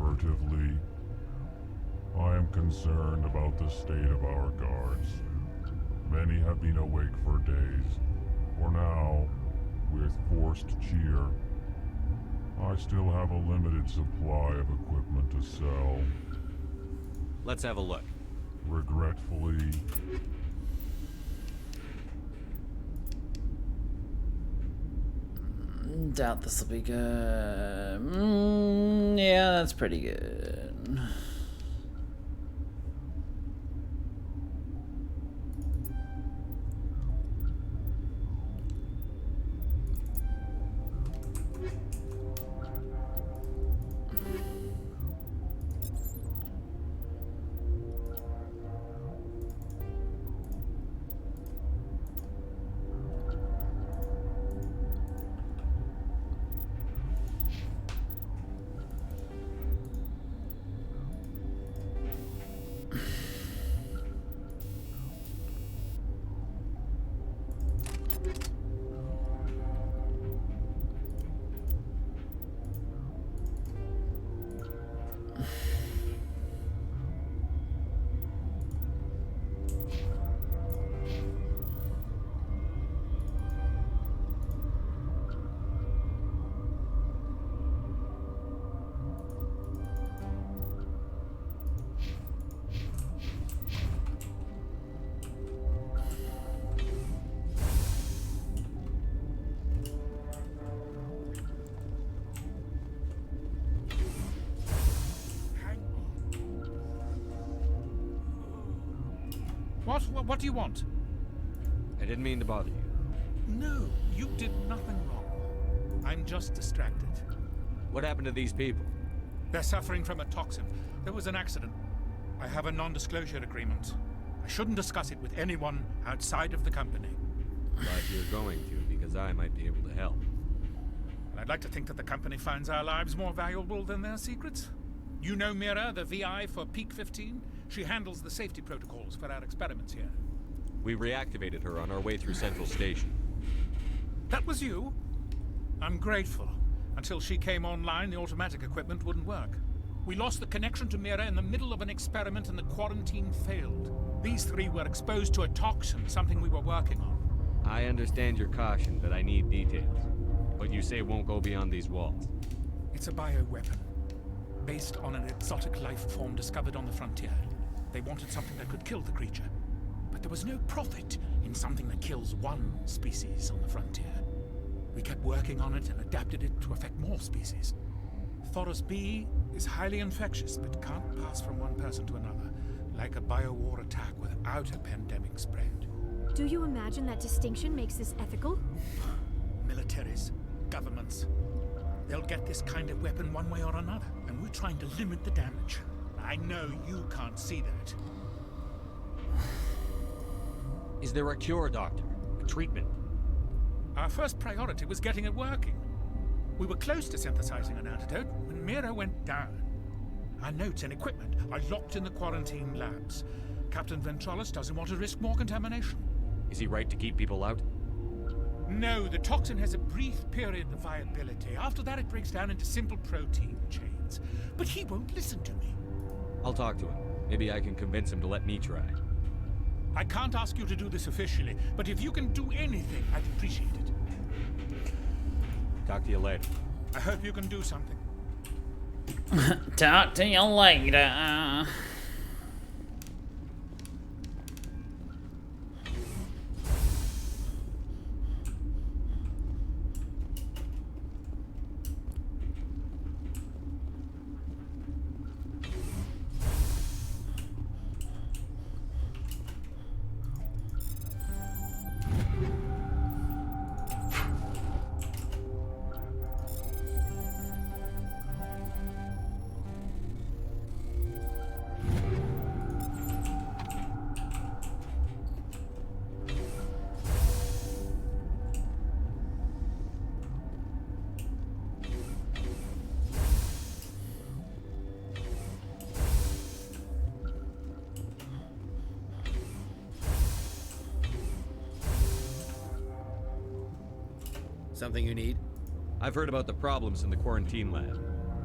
furtively. I am concerned about the state of our guards. Many have been awake for days. For now, with forced cheer, I still have a limited supply of equipment to sell. Let's have a look. Regretfully, Doubt this will be good. Yeah, that's pretty good. What do you want? I didn't mean to bother you. No, you did nothing wrong. I'm just distracted. What happened to these people? They're suffering from a toxin. There was an accident. I have a non-disclosure agreement. I shouldn't discuss it with anyone outside of the company. But you're going to, because I might be able to help. I'd like to think that the company finds our lives more valuable than their secrets. You know Mira, the VI for Peak 15? She handles the safety protocols for our experiments here. We reactivated her on our way through Central Station. That was you? I'm grateful. Until she came online, the automatic equipment wouldn't work. We lost the connection to Mira in the middle of an experiment and the quarantine failed. These three were exposed to a toxin, something we were working on. I understand your caution, but I need details. What you say won't go beyond these walls. It's a bioweapon, based on an exotic life form discovered on the frontier. They wanted something that could kill the creature. But there was no profit in something that kills one species on the frontier. We kept working on it and adapted it to affect more species. Thoros B is highly infectious, but can't pass from one person to another, like a biowar attack without a pandemic spread. Do you imagine that distinction makes this ethical? Militaries, governments, they'll get this kind of weapon one way or another, and we're trying to limit the damage. I know you can't see that. Is there a cure, Doctor? A treatment? Our first priority was getting it working. We were close to synthesizing an antidote when Mira went down. Our notes and equipment are locked in the quarantine labs. Captain Ventralis doesn't want to risk more contamination. Is he right to keep people out? No, the toxin has a brief period of viability. After that, it breaks down into simple protein chains. But he won't listen to me. I'll talk to him. Maybe I can convince him to let me try. I can't ask you to do this officially, but if you can do anything, I'd appreciate it. Talk to you later. I hope you can do something. Talk to you later. Something you need? I've heard about the problems in the quarantine lab.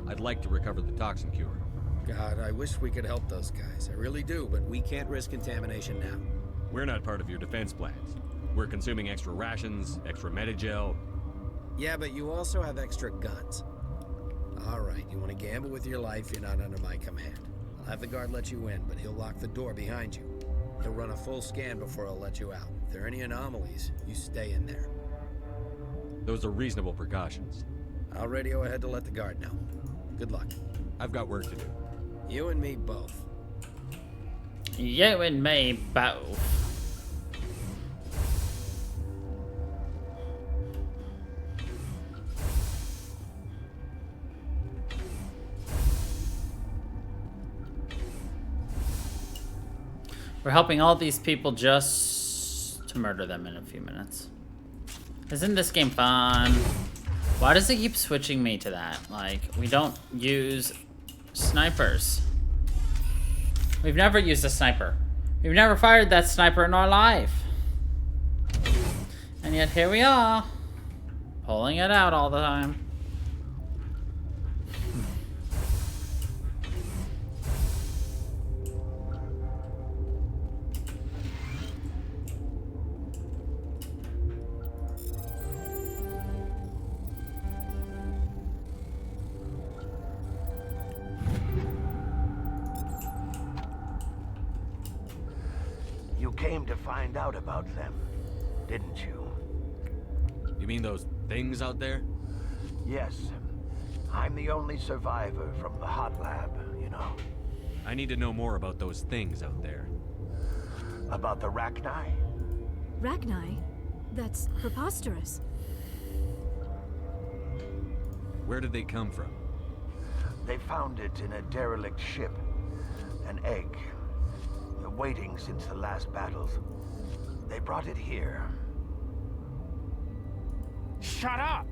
I'd like to recover the toxin cure. God, I wish we could help those guys. I really do, but we can't risk contamination now. We're not part of your defense plans. We're consuming extra rations, extra Medigel. Yeah, but you also have extra guns. All right, you want to gamble with your life, you're not under my command. I'll have the guard let you in, but he'll lock the door behind you. He'll run a full scan before he'll let you out. If there are any anomalies, you stay in there. Those are reasonable precautions. I'll radio ahead to let the guard know. Good luck. I've got work to do. You and me both. You and me both. We're helping all these people just to murder them in a few minutes. Isn't this game fun? Why does it keep switching me to that? Like, we don't use snipers. We've never used a sniper. We've never fired that sniper in our life. And yet here we are, pulling it out all the time. You came to find out about them, didn't you? You mean those things out there? Yes. I'm the only survivor from the hot lab, you know. I need to know more about those things out there. About the Rachni? Rachni? That's preposterous. Where did they come from? They found it in a derelict ship. An egg. Waiting since the last battles. They brought it here. Shut up!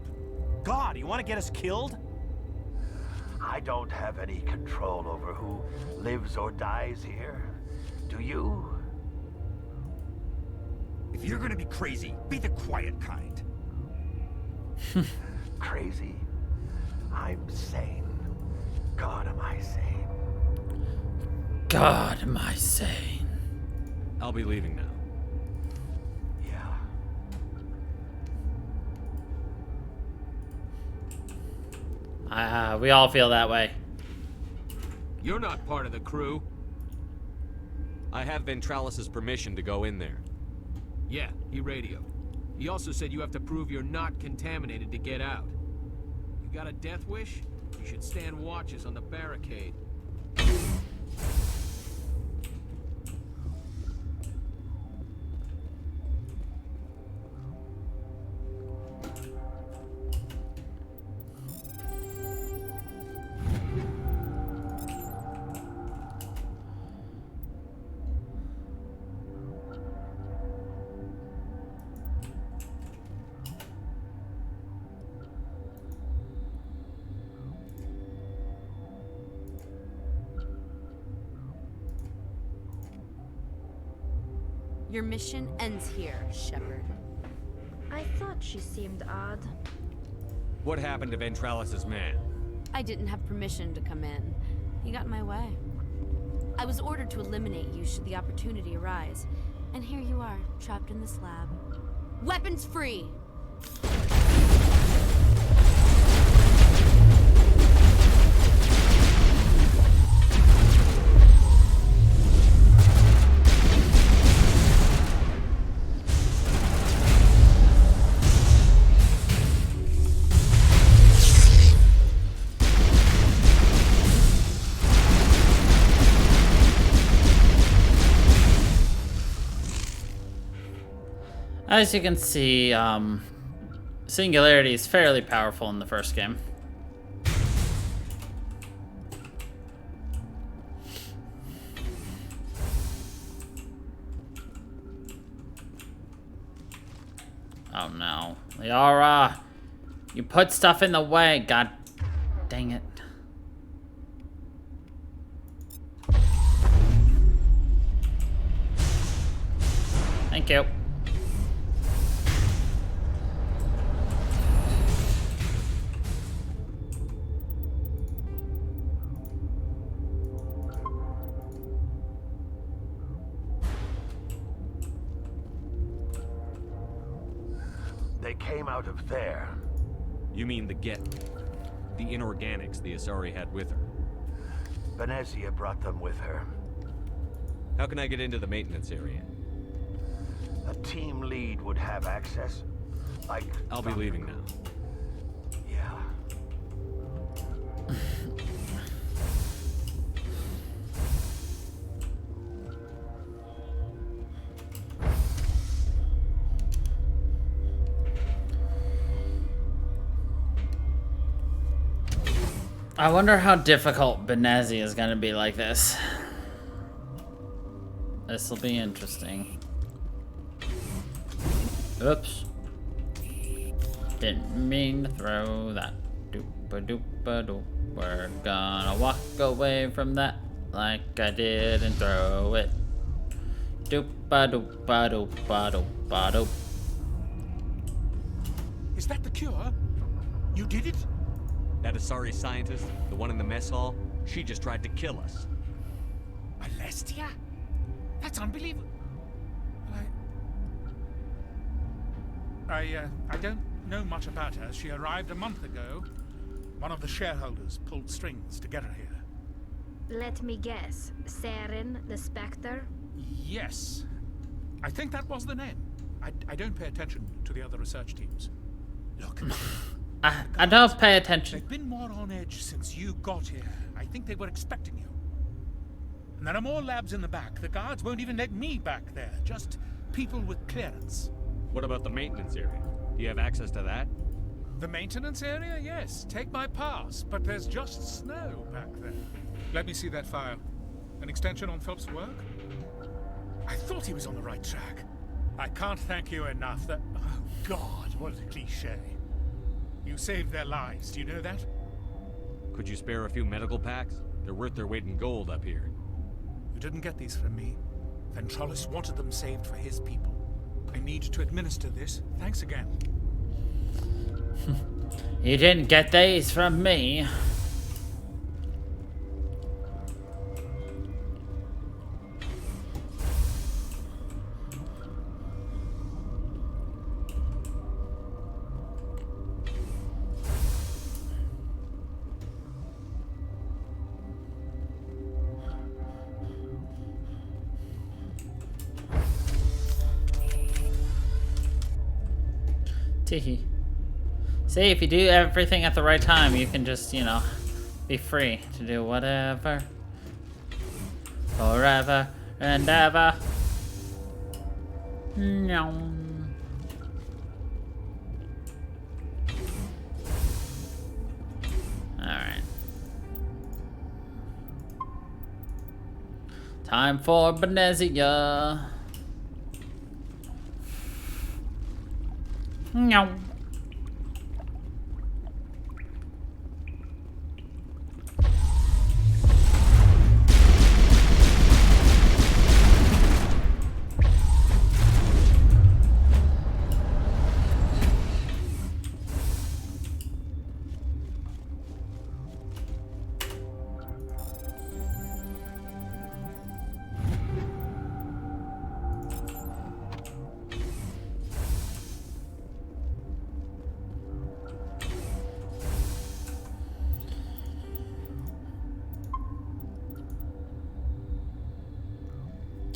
God, you want to get us killed? I don't have any control over who lives or dies here. Do you? If you're gonna be crazy, be the quiet kind. Crazy? I'm sane. God, am I sane? God, am I sane? I'll be leaving now. Yeah. We all feel that way. You're not part of the crew. I have Ventralis's permission to go in there. Yeah, he radioed. He also said you have to prove you're not contaminated to get out. You got a death wish? You should stand watches on the barricade. Your mission ends here, Shepard. I thought she seemed odd. What happened to Ventralis's man? I didn't have permission to come in. He got in my way. I was ordered to eliminate you should the opportunity arise. And here you are, trapped in this lab. Weapons free! As you can see, Singularity is fairly powerful in the first game. Oh no. Liara! You put stuff in the way, god dang it. Thank you. They came out of there. You mean the inorganics the Asari had with her? Venezia brought them with her. How can I get into the maintenance area? A team lead would have access. Like... I'll be leaving now. Yeah. I wonder how difficult Benezi is going to be like this. This will be interesting. Oops. Didn't mean to throw that. Doopa-doopa-doop. We're gonna walk away from that like I didn't throw it. Doopa-doopa-doopa-doopa-doop. Is that the cure? You did it? That Asari scientist, the one in the mess hall, she just tried to kill us. Alestia? That's unbelievable. I don't know much about her. She arrived a month ago. One of the shareholders pulled strings to get her here. Let me guess. Saren, the Spectre? Yes. I think that was the name. I don't pay attention to the other research teams. Look. I don't pay attention. They've been more on edge since you got here. I think they were expecting you. And there are more labs in the back. The guards won't even let me back there. Just people with clearance. What about the maintenance area? Do you have access to that? The maintenance area? Yes. Take my pass. But there's just snow back there. Let me see that file. An extension on Phelps' work? I thought he was on the right track. I can't thank you enough. That... Oh, God, what a cliche. You saved their lives. Do you know that? Could you spare a few medical packs? They're worth their weight in gold up here. You didn't get these from me. Ventrollis wanted them saved for his people. I need to administer this. Thanks again. You didn't get these from me. Teehee. See, if you do everything at the right time, you can just, you know, be free to do whatever. Forever and ever. No. Alright. Time for Benezia. No.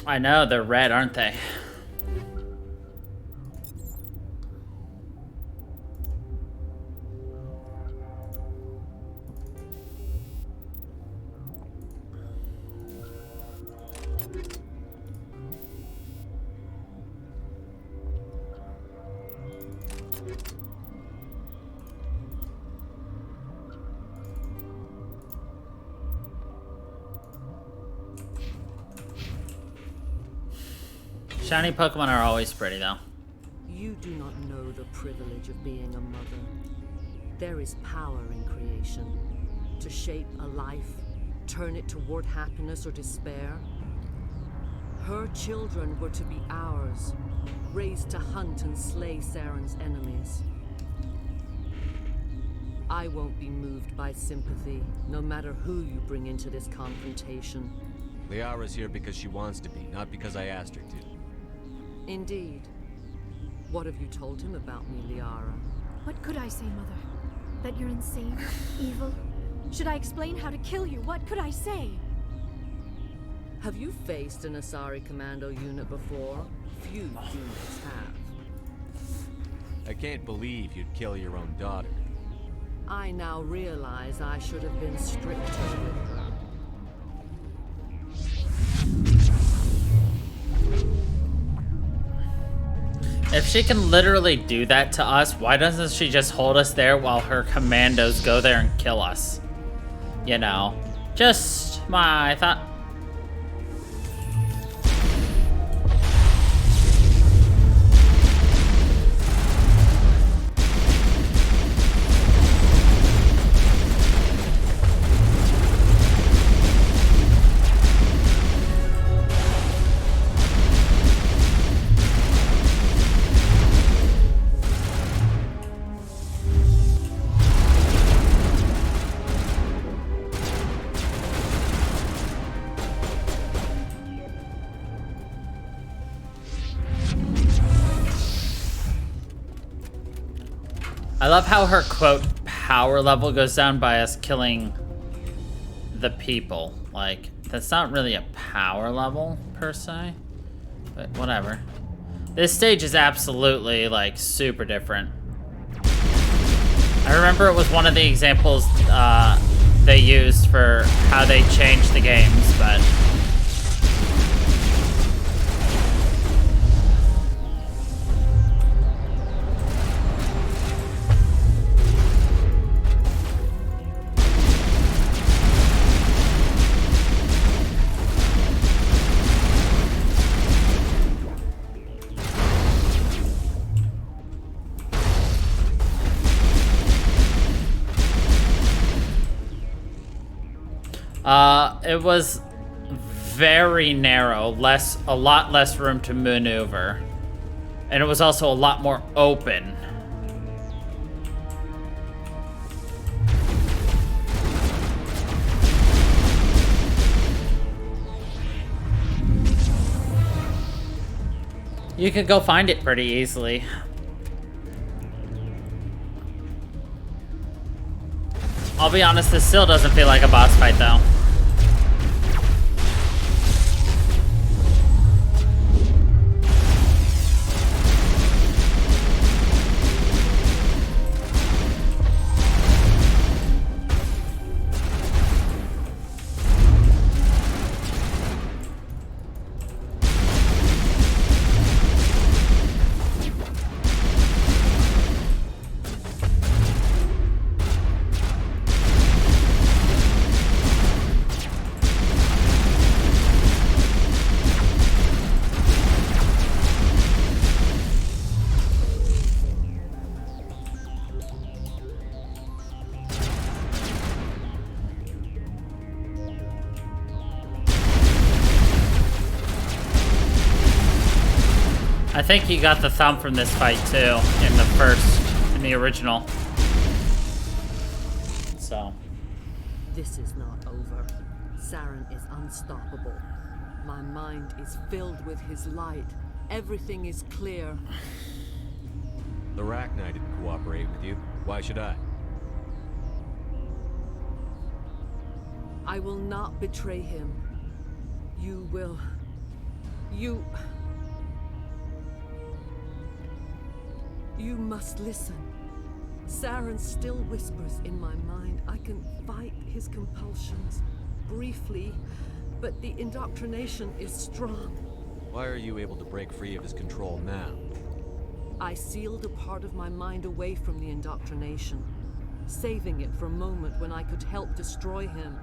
I know, they're red, aren't they? Shiny Pokemon are always pretty, though. You do not know the privilege of being a mother. There is power in creation. To shape a life, turn it toward happiness or despair. Her children were to be ours, raised to hunt and slay Saren's enemies. I won't be moved by sympathy, no matter who you bring into this confrontation. Liara's here because she wants to be, not because I asked her to. Indeed. What have you told him about me, Liara? What could I say, Mother? That you're insane? Evil? Should I explain how to kill you? What could I say? Have you faced an Asari commando unit before? Few units have. I can't believe you'd kill your own daughter. I now realize I should have been stricter with her. If she can literally do that to us, why doesn't she just hold us there while her commandos go there and kill us? You know, just my thought. I love how her, quote, power level goes down by us killing the people. Like, that's not really a power level, per se. But whatever. This stage is absolutely, like, super different. I remember it was one of the examples they used for how they changed the games, but... it was very narrow, a lot less room to maneuver. And it was also a lot more open. You could go find it pretty easily. I'll be honest, this still doesn't feel like a boss fight, though. I think you got the thumb from this fight too, in the original. So. This is not over. Saren is unstoppable. My mind is filled with his light. Everything is clear. The Rachni didn't cooperate with you. Why should I? I will not betray him. You will. You must listen. Saren still whispers in my mind. I can fight his compulsions briefly, but the indoctrination is strong. Why are you able to break free of his control now? I sealed a part of my mind away from the indoctrination, saving it for a moment when I could help destroy him.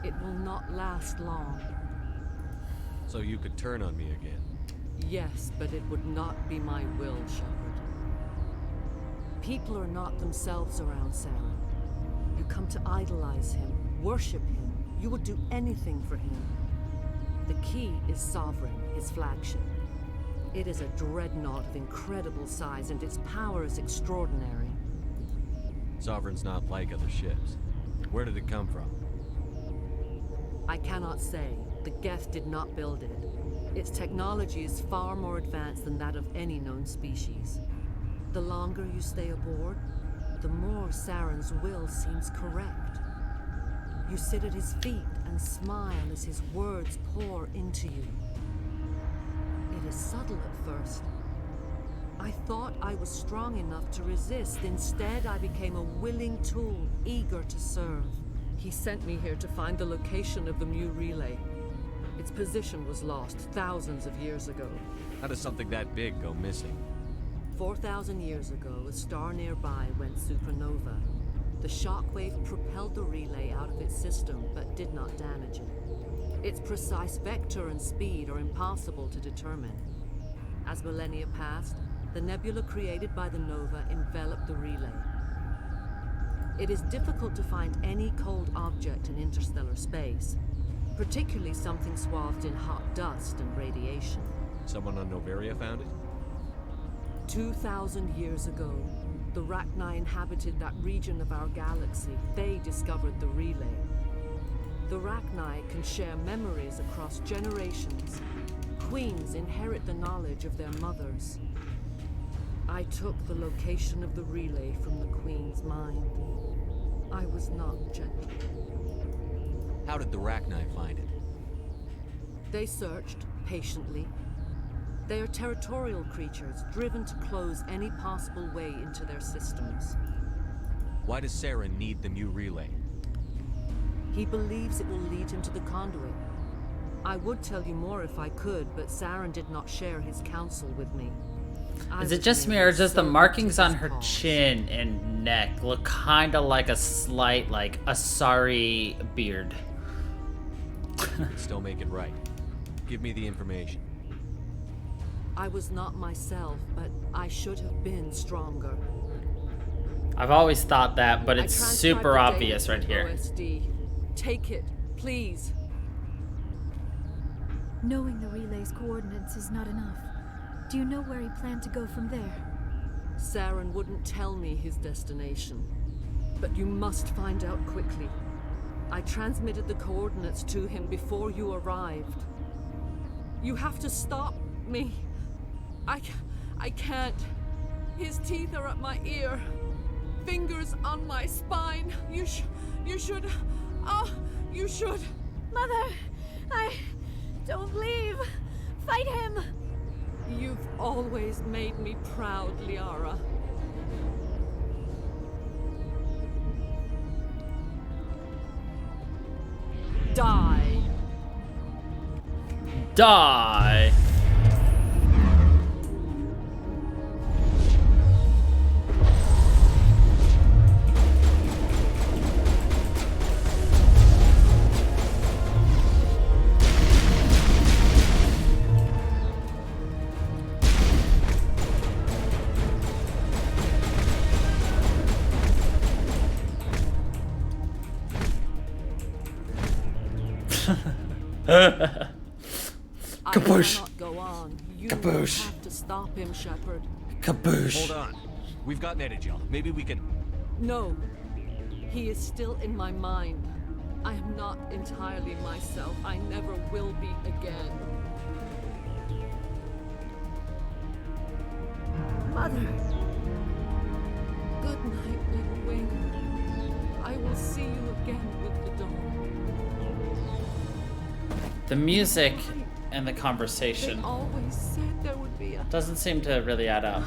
It will not last long. So you could turn on me again? Yes, but it would not be my will, Shepard. People are not themselves around Saren. You come to idolize him, worship him. You would do anything for him. The key is Sovereign, his flagship. It is a dreadnought of incredible size, and its power is extraordinary. Sovereign's not like other ships. Where did it come from? I cannot say. The Geth did not build it. Its technology is far more advanced than that of any known species. The longer you stay aboard, the more Saren's will seems correct. You sit at his feet and smile as his words pour into you. It is subtle at first. I thought I was strong enough to resist. Instead, I became a willing tool, eager to serve. He sent me here to find the location of the Mu relay. Its position was lost thousands of years ago. How does something that big go missing? 4,000 years ago, a star nearby went supernova. The shockwave propelled the relay out of its system, but did not damage it. Its precise vector and speed are impossible to determine. As millennia passed, the nebula created by the nova enveloped the relay. It is difficult to find any cold object in interstellar space, particularly something swathed in hot dust and radiation. Someone on Noveria found it? 2,000 years ago, the Rachni inhabited that region of our galaxy. They discovered the relay. The Rachni can share memories across generations. Queens inherit the knowledge of their mothers. I took the location of the relay from the Queen's mind. I was not gentle. How did the Rachni find it? They searched patiently. They are territorial creatures, driven to close any possible way into their systems. Why does Saren need the Mu relay? He believes it will lead him to the conduit. I would tell you more if I could, but Saren did not share his counsel with me. Is it just me, or does the markings on her chin and neck look kind of like a slight, like, Asari beard? Still make it right. Give me the information. I was not myself, but I should have been stronger. I've always thought that, but it's super obvious right here. OSD. Take it, please. Knowing the relay's coordinates is not enough. Do you know where he planned to go from there? Saren wouldn't tell me his destination. But you must find out quickly. I transmitted the coordinates to him before you arrived. You have to stop me. I can't. His teeth are at my ear. Fingers on my spine. You should. Oh, you should. Mother, don't leave. Fight him. You've always made me proud, Liara. Die. Die. Kaboosh! Go on. You Kaboosh! have to stop him, Shepard. Kaboosh! Hold on. We've got Netagel. Maybe we can... No. He is still in my mind. I am not entirely myself. I never will be again. Mother. Good night, little wing. I will see you again with the dawn. The music and the conversation They always said there would be a... doesn't seem to really add up.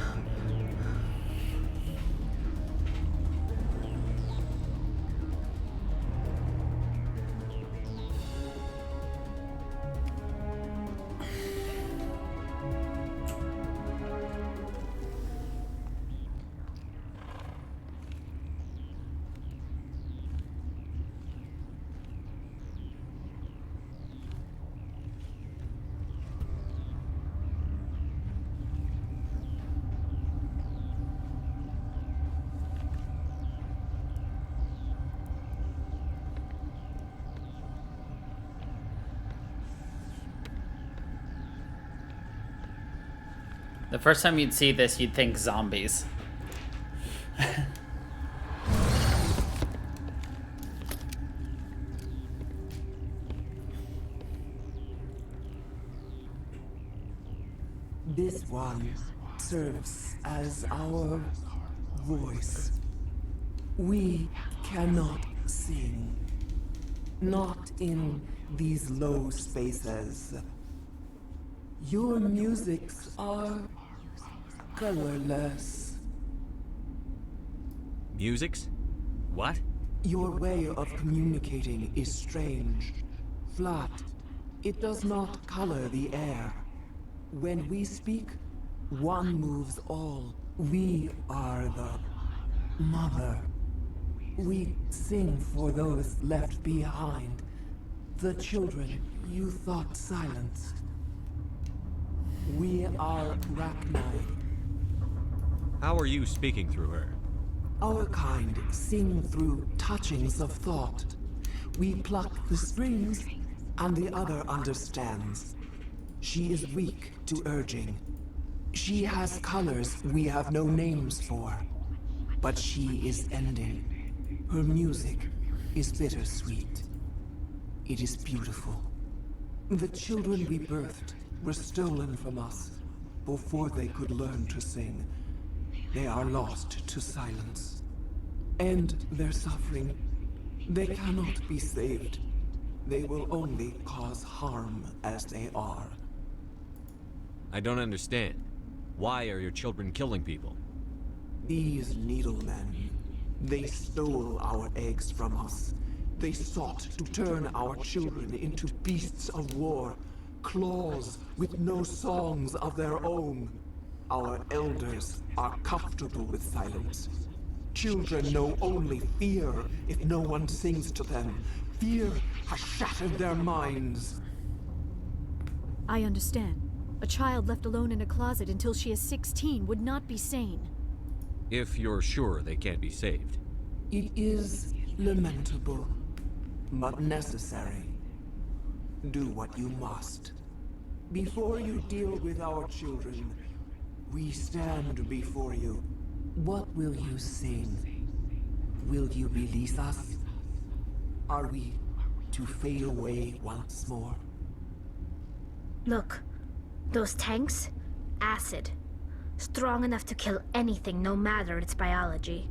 The first time you'd see this, you'd think zombies. This one serves as our voice. We cannot sing. Not in these low spaces. Your musics are colorless. Musics? What? Your way of communicating is strange. Flat. It does not color the air. When we speak, one moves all. We are the mother. We sing for those left behind. The children you thought silenced. We are Rachni. How are you speaking through her? Our kind sing through touchings of thought. We pluck the strings, and the other understands. She is weak to urging. She has colors we have no names for. But she is ending. Her music is bittersweet. It is beautiful. The children we birthed were stolen from us before they could learn to sing. They are lost to silence. And their suffering, they cannot be saved. They will only cause harm as they are. I don't understand. Why are your children killing people? These needlemen, they stole our eggs from us. They sought to turn our children into beasts of war, claws with no songs of their own. Our elders are comfortable with silence. Children know only fear if no one sings to them. Fear has shattered their minds. I understand. A child left alone in a closet until she is 16 would not be sane. If you're sure they can't be saved. It is lamentable, but necessary. Do what you must. Before you deal with our children, we stand before you. What will you sing? Will you release us? Are we to fade away once more? Look, those tanks? Acid. Strong enough to kill anything, no matter its biology.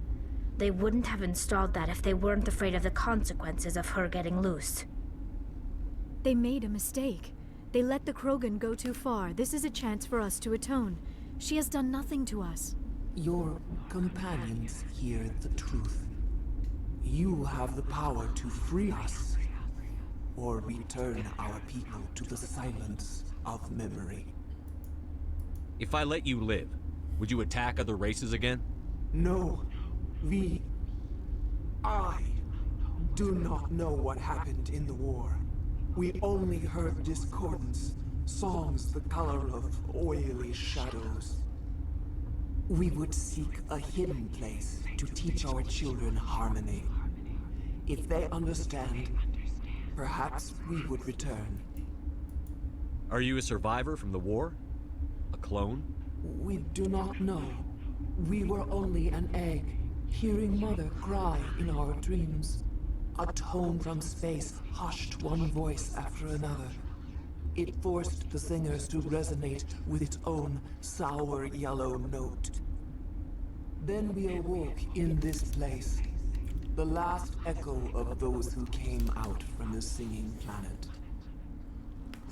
They wouldn't have installed that if they weren't afraid of the consequences of her getting loose. They made a mistake. They let the Krogan go too far. This is a chance for us to atone. She has done nothing to us. Your companions hear the truth. You have the power to free us, or return our people to the silence of memory. If I let you live, would you attack other races again? No. I do not know what happened in the war. We only heard discordance, songs the color of oily shadows. We would seek a hidden place to teach our children harmony. If they understand, perhaps we would return. Are you a survivor from the war? A clone? We do not know. We were only an egg, hearing Mother cry in our dreams. A tone from space hushed one voice after another. It forced the singers to resonate with its own sour yellow note. Then we awoke in this place, the last echo of those who came out from the singing planet.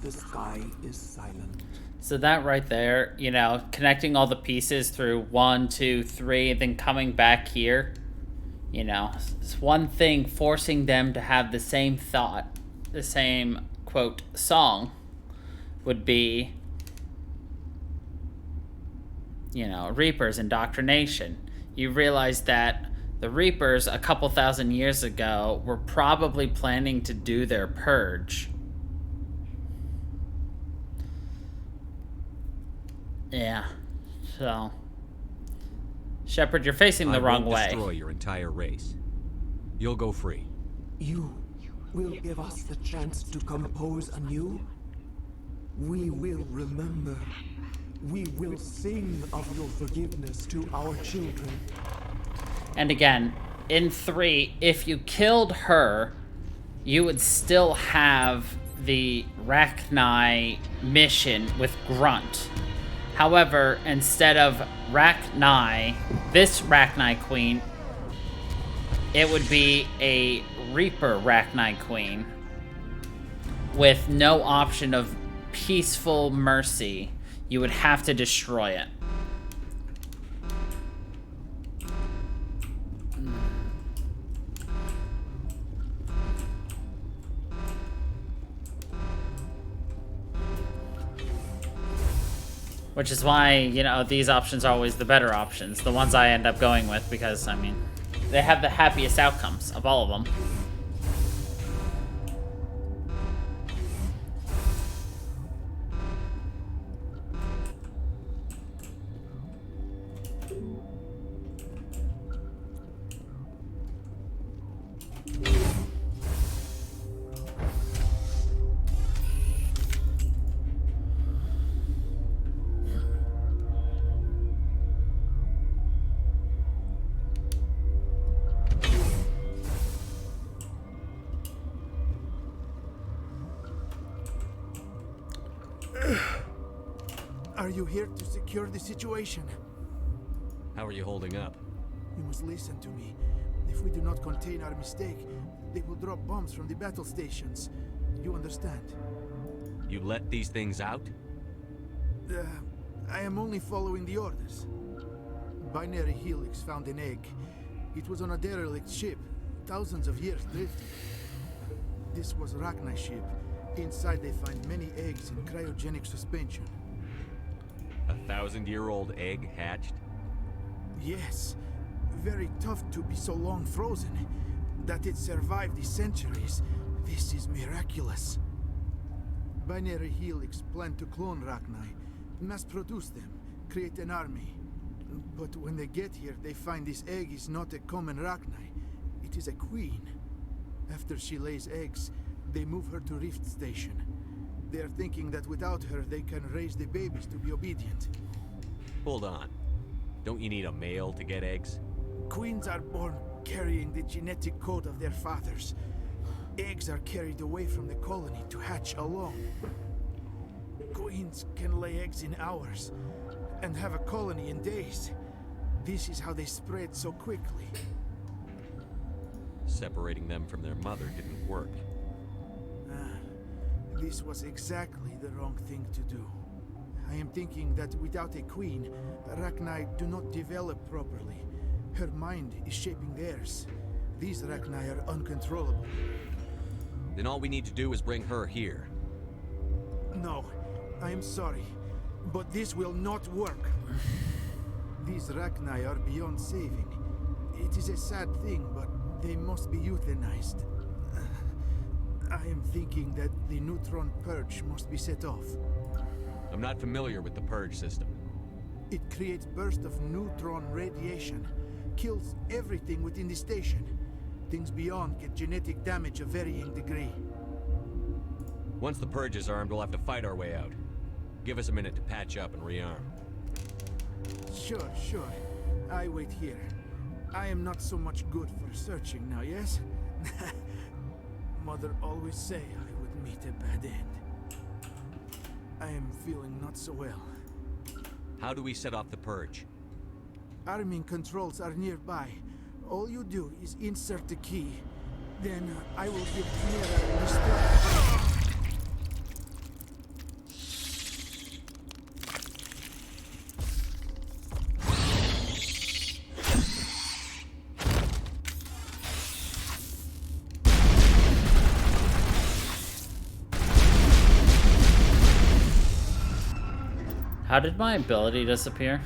The sky is silent. So that right there, you know, connecting all the pieces through 1, 2, 3, and then coming back here, you know, it's one thing forcing them to have the same thought, the same, quote, song would be, you know, Reaper's indoctrination. You realize that the Reapers a couple thousand years ago were probably planning to do their purge. Yeah, so Shepard, you're facing the wrong way. Destroy your entire race. You'll go free. You will give us the chance to compose anew? We will remember. We will sing of your forgiveness to our children. And again, in 3, if you killed her, you would still have the Rachni mission with Grunt. However, instead of Rachni, this Rachni Queen, it would be a Reaper Rachni Queen with no option of peaceful mercy. You would have to destroy it. Which is why, you know, these options are always the better options. The ones I end up going with because, I mean, they have the happiest outcomes of all of them. Are you here to secure the situation? How are you holding up? You must listen to me. If we do not contain our mistake, they will drop bombs from the battle stations. You understand? You let these things out? I am only following the orders. Binary Helix found an egg. It was on a derelict ship, thousands of years drifting. This was Rachni's ship. Inside they find many eggs in cryogenic suspension. A 1,000-year-old egg hatched? Yes. Very tough to be so long frozen. That it survived the centuries. This is miraculous. Binary Helix planned to clone Rachni, mass-produce them, create an army. But when they get here, they find this egg is not a common Rachni. It is a queen. After she lays eggs, they move her to Rift Station. They are thinking that without her, they can raise the babies to be obedient. Hold on. Don't you need a male to get eggs? Queens are born carrying the genetic code of their fathers. Eggs are carried away from the colony to hatch alone. Queens can lay eggs in hours and have a colony in days. This is how they spread so quickly. Separating them from their mother didn't work. This was exactly the wrong thing to do. I am thinking that without a queen, Rachni do not develop properly. Her mind is shaping theirs. These Rachni are uncontrollable. Then all we need to do is bring her here. No, I am sorry, but this will not work. These Rachni are beyond saving. It is a sad thing, but they must be euthanized. I am thinking that the neutron purge must be set off. I'm not familiar with the purge system. It creates bursts of neutron radiation, kills everything within the station. Things beyond get genetic damage of varying degree. Once the purge is armed, we'll have to fight our way out. Give us a minute to patch up and rearm. Sure. I wait here. I am not so much good for searching now, yes? Mother always say I would meet a bad end. I am feeling not so well. How do we set off the purge? Arming controls are nearby. All you do is insert the key. Then I will give Kira the start. How did my ability disappear?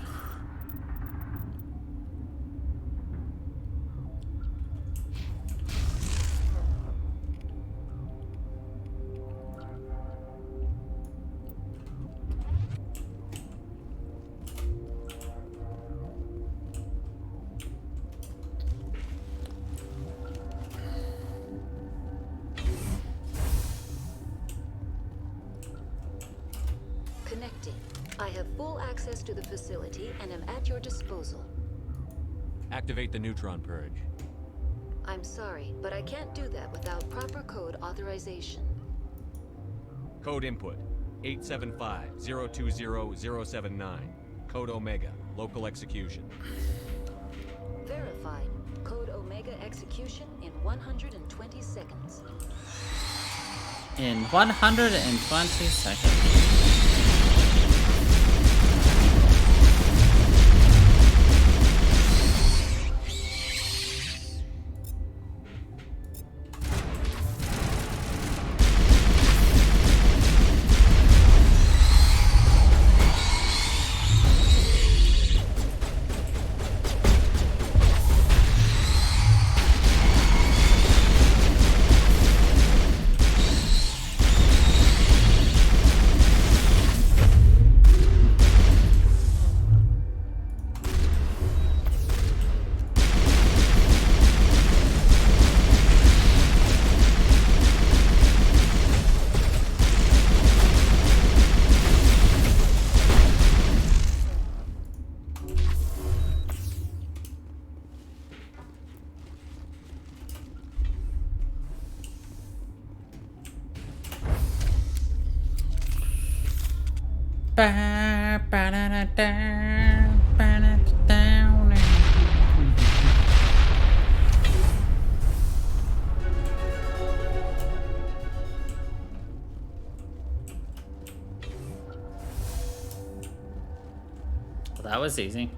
Connecting. I have full access to the facility and am at your disposal. Activate the neutron purge. I'm sorry, but I can't do that without proper code authorization. Code input. 875-020-079. Code Omega. Local execution. Verified. Code Omega execution in 120 seconds. In 120 seconds. Well, that was easy.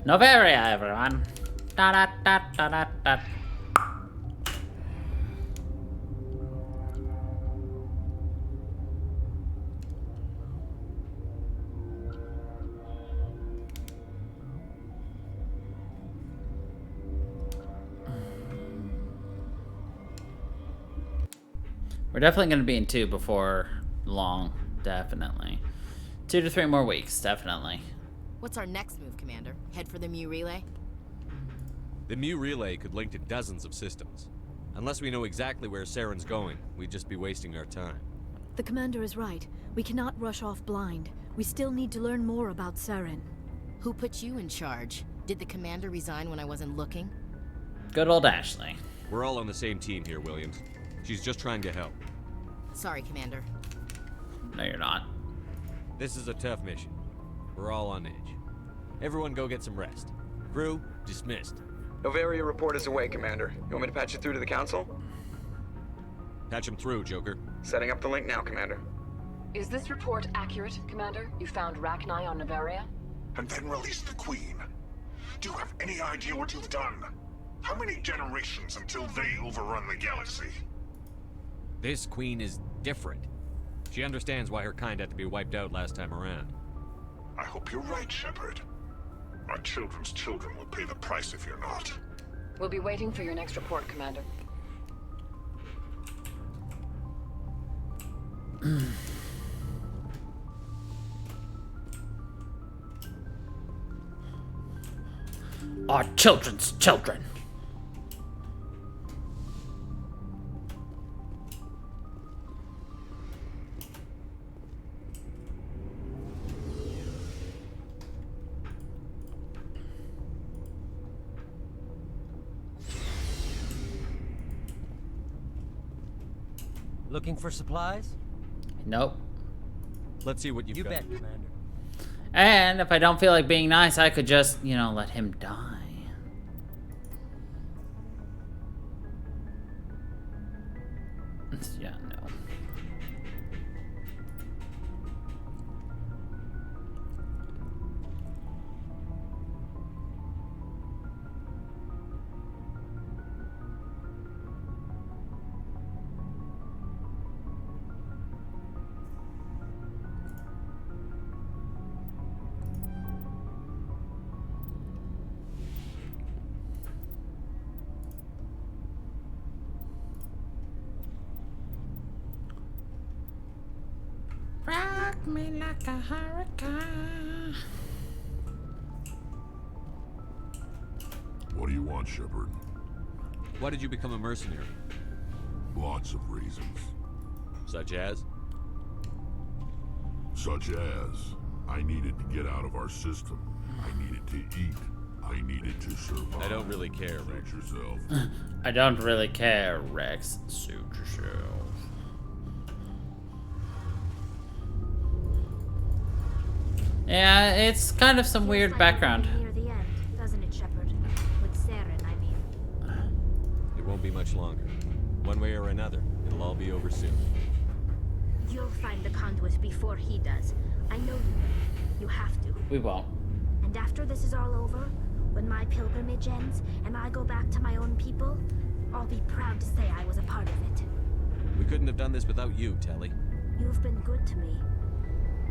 Novaria, everyone. Da da da da da da. We're definitely going to be in 2 before long. Definitely. 2 to 3 more weeks, definitely. What's our next move, Commander? Head for the Mu Relay? The Mu Relay could link to dozens of systems. Unless we know exactly where Saren's going, we'd just be wasting our time. The Commander is right. We cannot rush off blind. We still need to learn more about Saren. Who put you in charge? Did the Commander resign when I wasn't looking? Good old Ashley. We're all on the same team here, Williams. She's just trying to help. Sorry, Commander. No, you're not. This is a tough mission. We're all on edge. Everyone go get some rest. Crew, dismissed. Novaria report is away, Commander. You want me to patch you through to the Council? Patch him through, Joker. Setting up the link now, Commander. Is this report accurate, Commander? You found Rachni on Novaria? And then released the Queen. Do you have any idea what you've done? How many generations until they overrun the galaxy? This Queen is different. She understands why her kind had to be wiped out last time around. I hope you're right, Shepard. My children's children will pay the price if you're not. We'll be waiting for your next report, Commander. Our children's children. Looking for supplies? Nope. Let's see what you've got. You bet, Commander. And if I don't feel like being nice, I could just, you know, let him die. Yeah, no. Rock me like a hurricane. What do you want, Shepard? Why did you become a mercenary? Lots of reasons. Such as? Such as, I needed to get out of our system. I needed to eat. I needed to survive. I don't really care, Rex. Yourself. I don't really care, Rex. Suit yourself. Yeah, it's kind of some weird background. Near the end, doesn't it, Shepard? With Saren, I mean. It won't be much longer. One way or another, it'll all be over soon. You'll find the conduit before he does. I know you will. You have to. We won't. And after this is all over, when my pilgrimage ends and I go back to my own people, I'll be proud to say I was a part of it. We couldn't have done this without you, Telly. You've been good to me.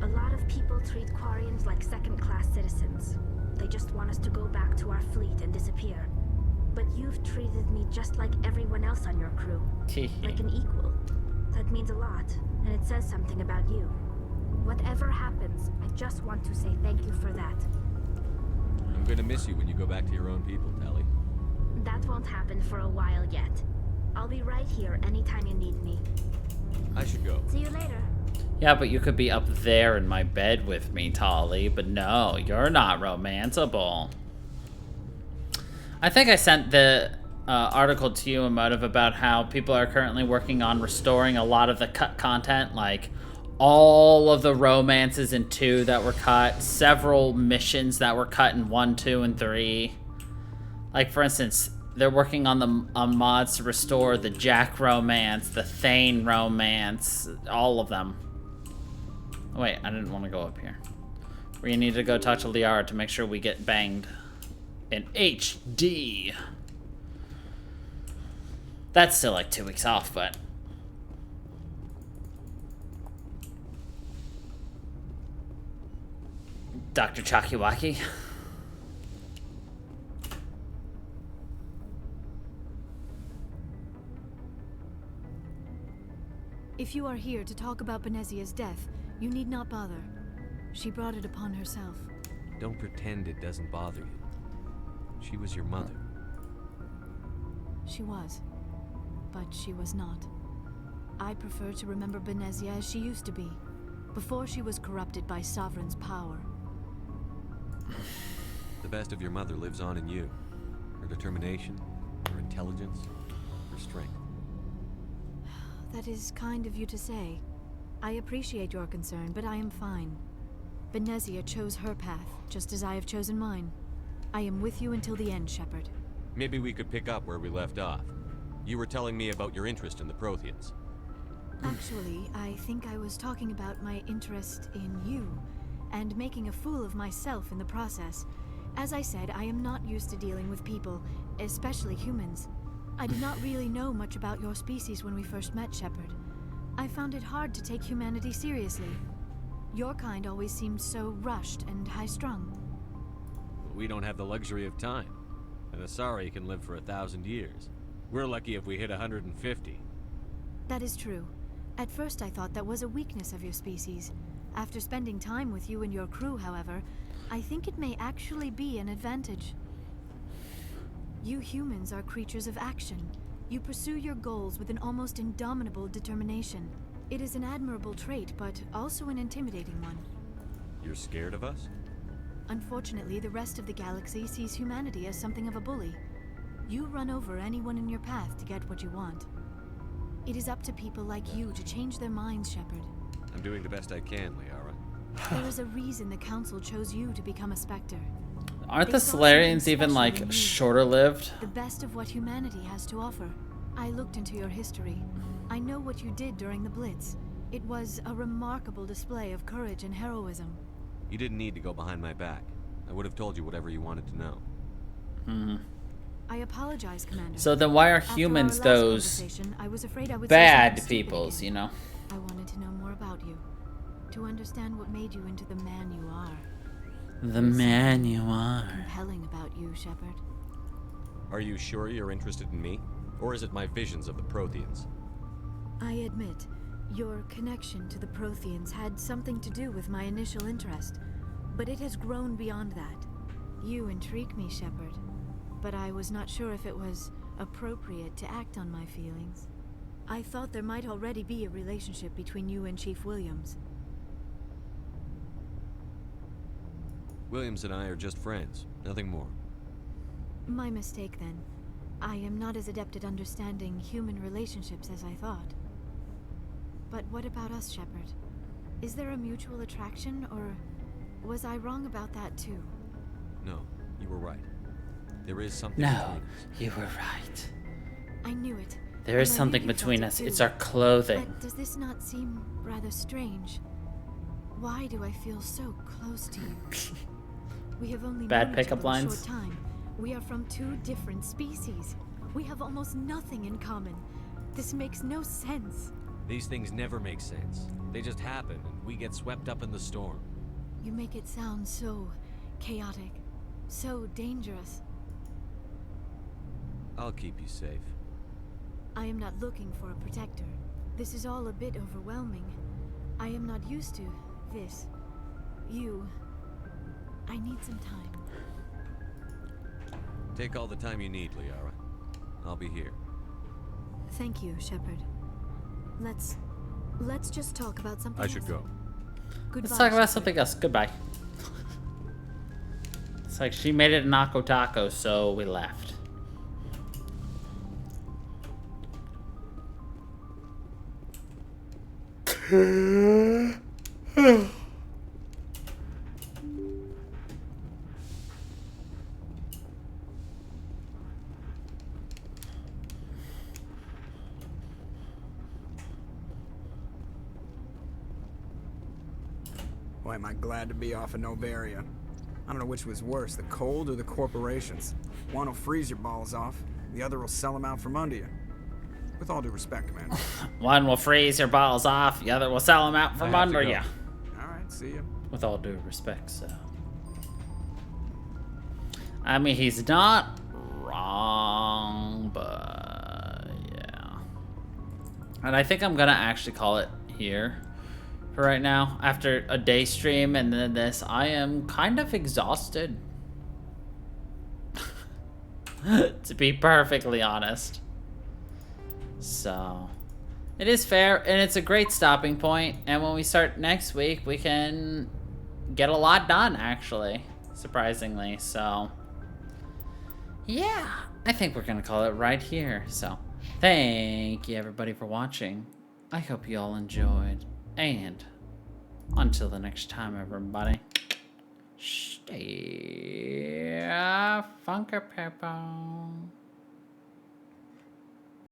A lot of people treat Quarians like second-class citizens. They just want us to go back to our fleet and disappear. But you've treated me just like everyone else on your crew. Like an equal. That means a lot, and it says something about you. Whatever happens, I just want to say thank you for that. I'm gonna miss you when you go back to your own people, Telly. That won't happen for a while yet. I'll be right here anytime you need me. I should go. See you later. Yeah, but you could be up there in my bed with me, Tali. But no, you're not romanceable. I think I sent the article to you, Emotive, about how people are currently working on restoring a lot of the cut content, like all of the romances in 2 that were cut, several missions that were cut in 1, 2, and 3. Like, for instance, they're working on mods to restore the Jack romance, the Thane romance, all of them. Oh, wait, I didn't want to go up here. We need to go talk to Liara to make sure we get banged in HD. That's still like 2 weeks off, but... Dr. Chakiwaki? If you are here to talk about Benezia's death, you need not bother. She brought it upon herself. Don't pretend it doesn't bother you. She was your mother. She was. But she was not. I prefer to remember Benezia as she used to be, before she was corrupted by Sovereign's power. The best of your mother lives on in you. Her determination, her intelligence, her strength. That is kind of you to say. I appreciate your concern, but I am fine. Benezia chose her path, just as I have chosen mine. I am with you until the end, Shepard. Maybe we could pick up where we left off. You were telling me about your interest in the Protheans. Actually, I think I was talking about my interest in you, and making a fool of myself in the process. As I said, I am not used to dealing with people, especially humans. I did not really know much about your species when we first met, Shepard. I found it hard to take humanity seriously. Your kind always seemed so rushed and high-strung. We don't have the luxury of time. An Asari can live for 1,000 years. We're lucky if we hit 150. That is true. At first I thought that was a weakness of your species. After spending time with you and your crew, however, I think it may actually be an advantage. You humans are creatures of action. You pursue your goals with an almost indomitable determination. It is an admirable trait, but also an intimidating one. You're scared of us? Unfortunately, the rest of the galaxy sees humanity as something of a bully. You run over anyone in your path to get what you want. It is up to people like you to change their minds, Shepard. I'm doing the best I can, Liara. There is a reason the Council chose you to become a Spectre. Aren't the Solarians even, like, shorter-lived? The best of what humanity has to offer. I looked into your history. I know what you did during the Blitz. It was a remarkable display of courage and heroism. You didn't need to go behind my back. I would have told you whatever you wanted to know. I apologize, Commander. So then why are After humans our last those conversation, I was afraid I would say bad something stupid peoples, again. you know? I wanted to know more about you. To understand what made you into the man you are. The man you are. Compelling about you, Shepard. Are you sure you're interested in me? Or is it my visions of the Protheans? I admit, your connection to the Protheans had something to do with my initial interest, but it has grown beyond that. You intrigue me, Shepard, but I was not sure if it was appropriate to act on my feelings. I thought there might already be a relationship between you and Chief Williams. Williams and I are just friends, nothing more. My mistake then. I am not as adept at understanding human relationships as I thought. But what about us, Shepard? Is there a mutual attraction, or was I wrong about that too? No, you were right. There is something No, between us. you were right. I knew it. There is and I knew something you between felt it us. too. It's our clothing. But does this not seem rather strange? Why do I feel so close to you? We have only Bad known each pickup other a lines. short time. We are from two different species. We have almost nothing in common. This makes no sense. These things never make sense. They just happen, and we get swept up in the storm. You make it sound so chaotic, so dangerous. I'll keep you safe. I am not looking for a protector. This is all a bit overwhelming. I am not used to this. I need some time. Take all the time you need, Liara. I'll be here. Thank you, Shepard. Let's just talk about something I should else. go. Goodbye, Let's talk about Shepard. something else. Goodbye. It's like she made it a Nako Taco, so we left. Boy, am I glad to be off of Novaria. I don't know which was worse, the cold or the corporations. One will freeze your balls off, the other will sell them out from under you. With all due respect, Commander. One will freeze your balls off, the other will sell them out from under you. Alright, see ya. With all due respect, so. I mean, he's not wrong, but yeah. And I think I'm gonna actually call it here for right now. After a day stream and then this, I am kind of exhausted. To be perfectly honest. So, it is fair, and it's a great stopping point. And when we start next week, we can get a lot done, actually, surprisingly. So, yeah, I think we're gonna call it right here. So, thank you everybody for watching. I hope you all enjoyed, and until the next time, everybody, stay funky people.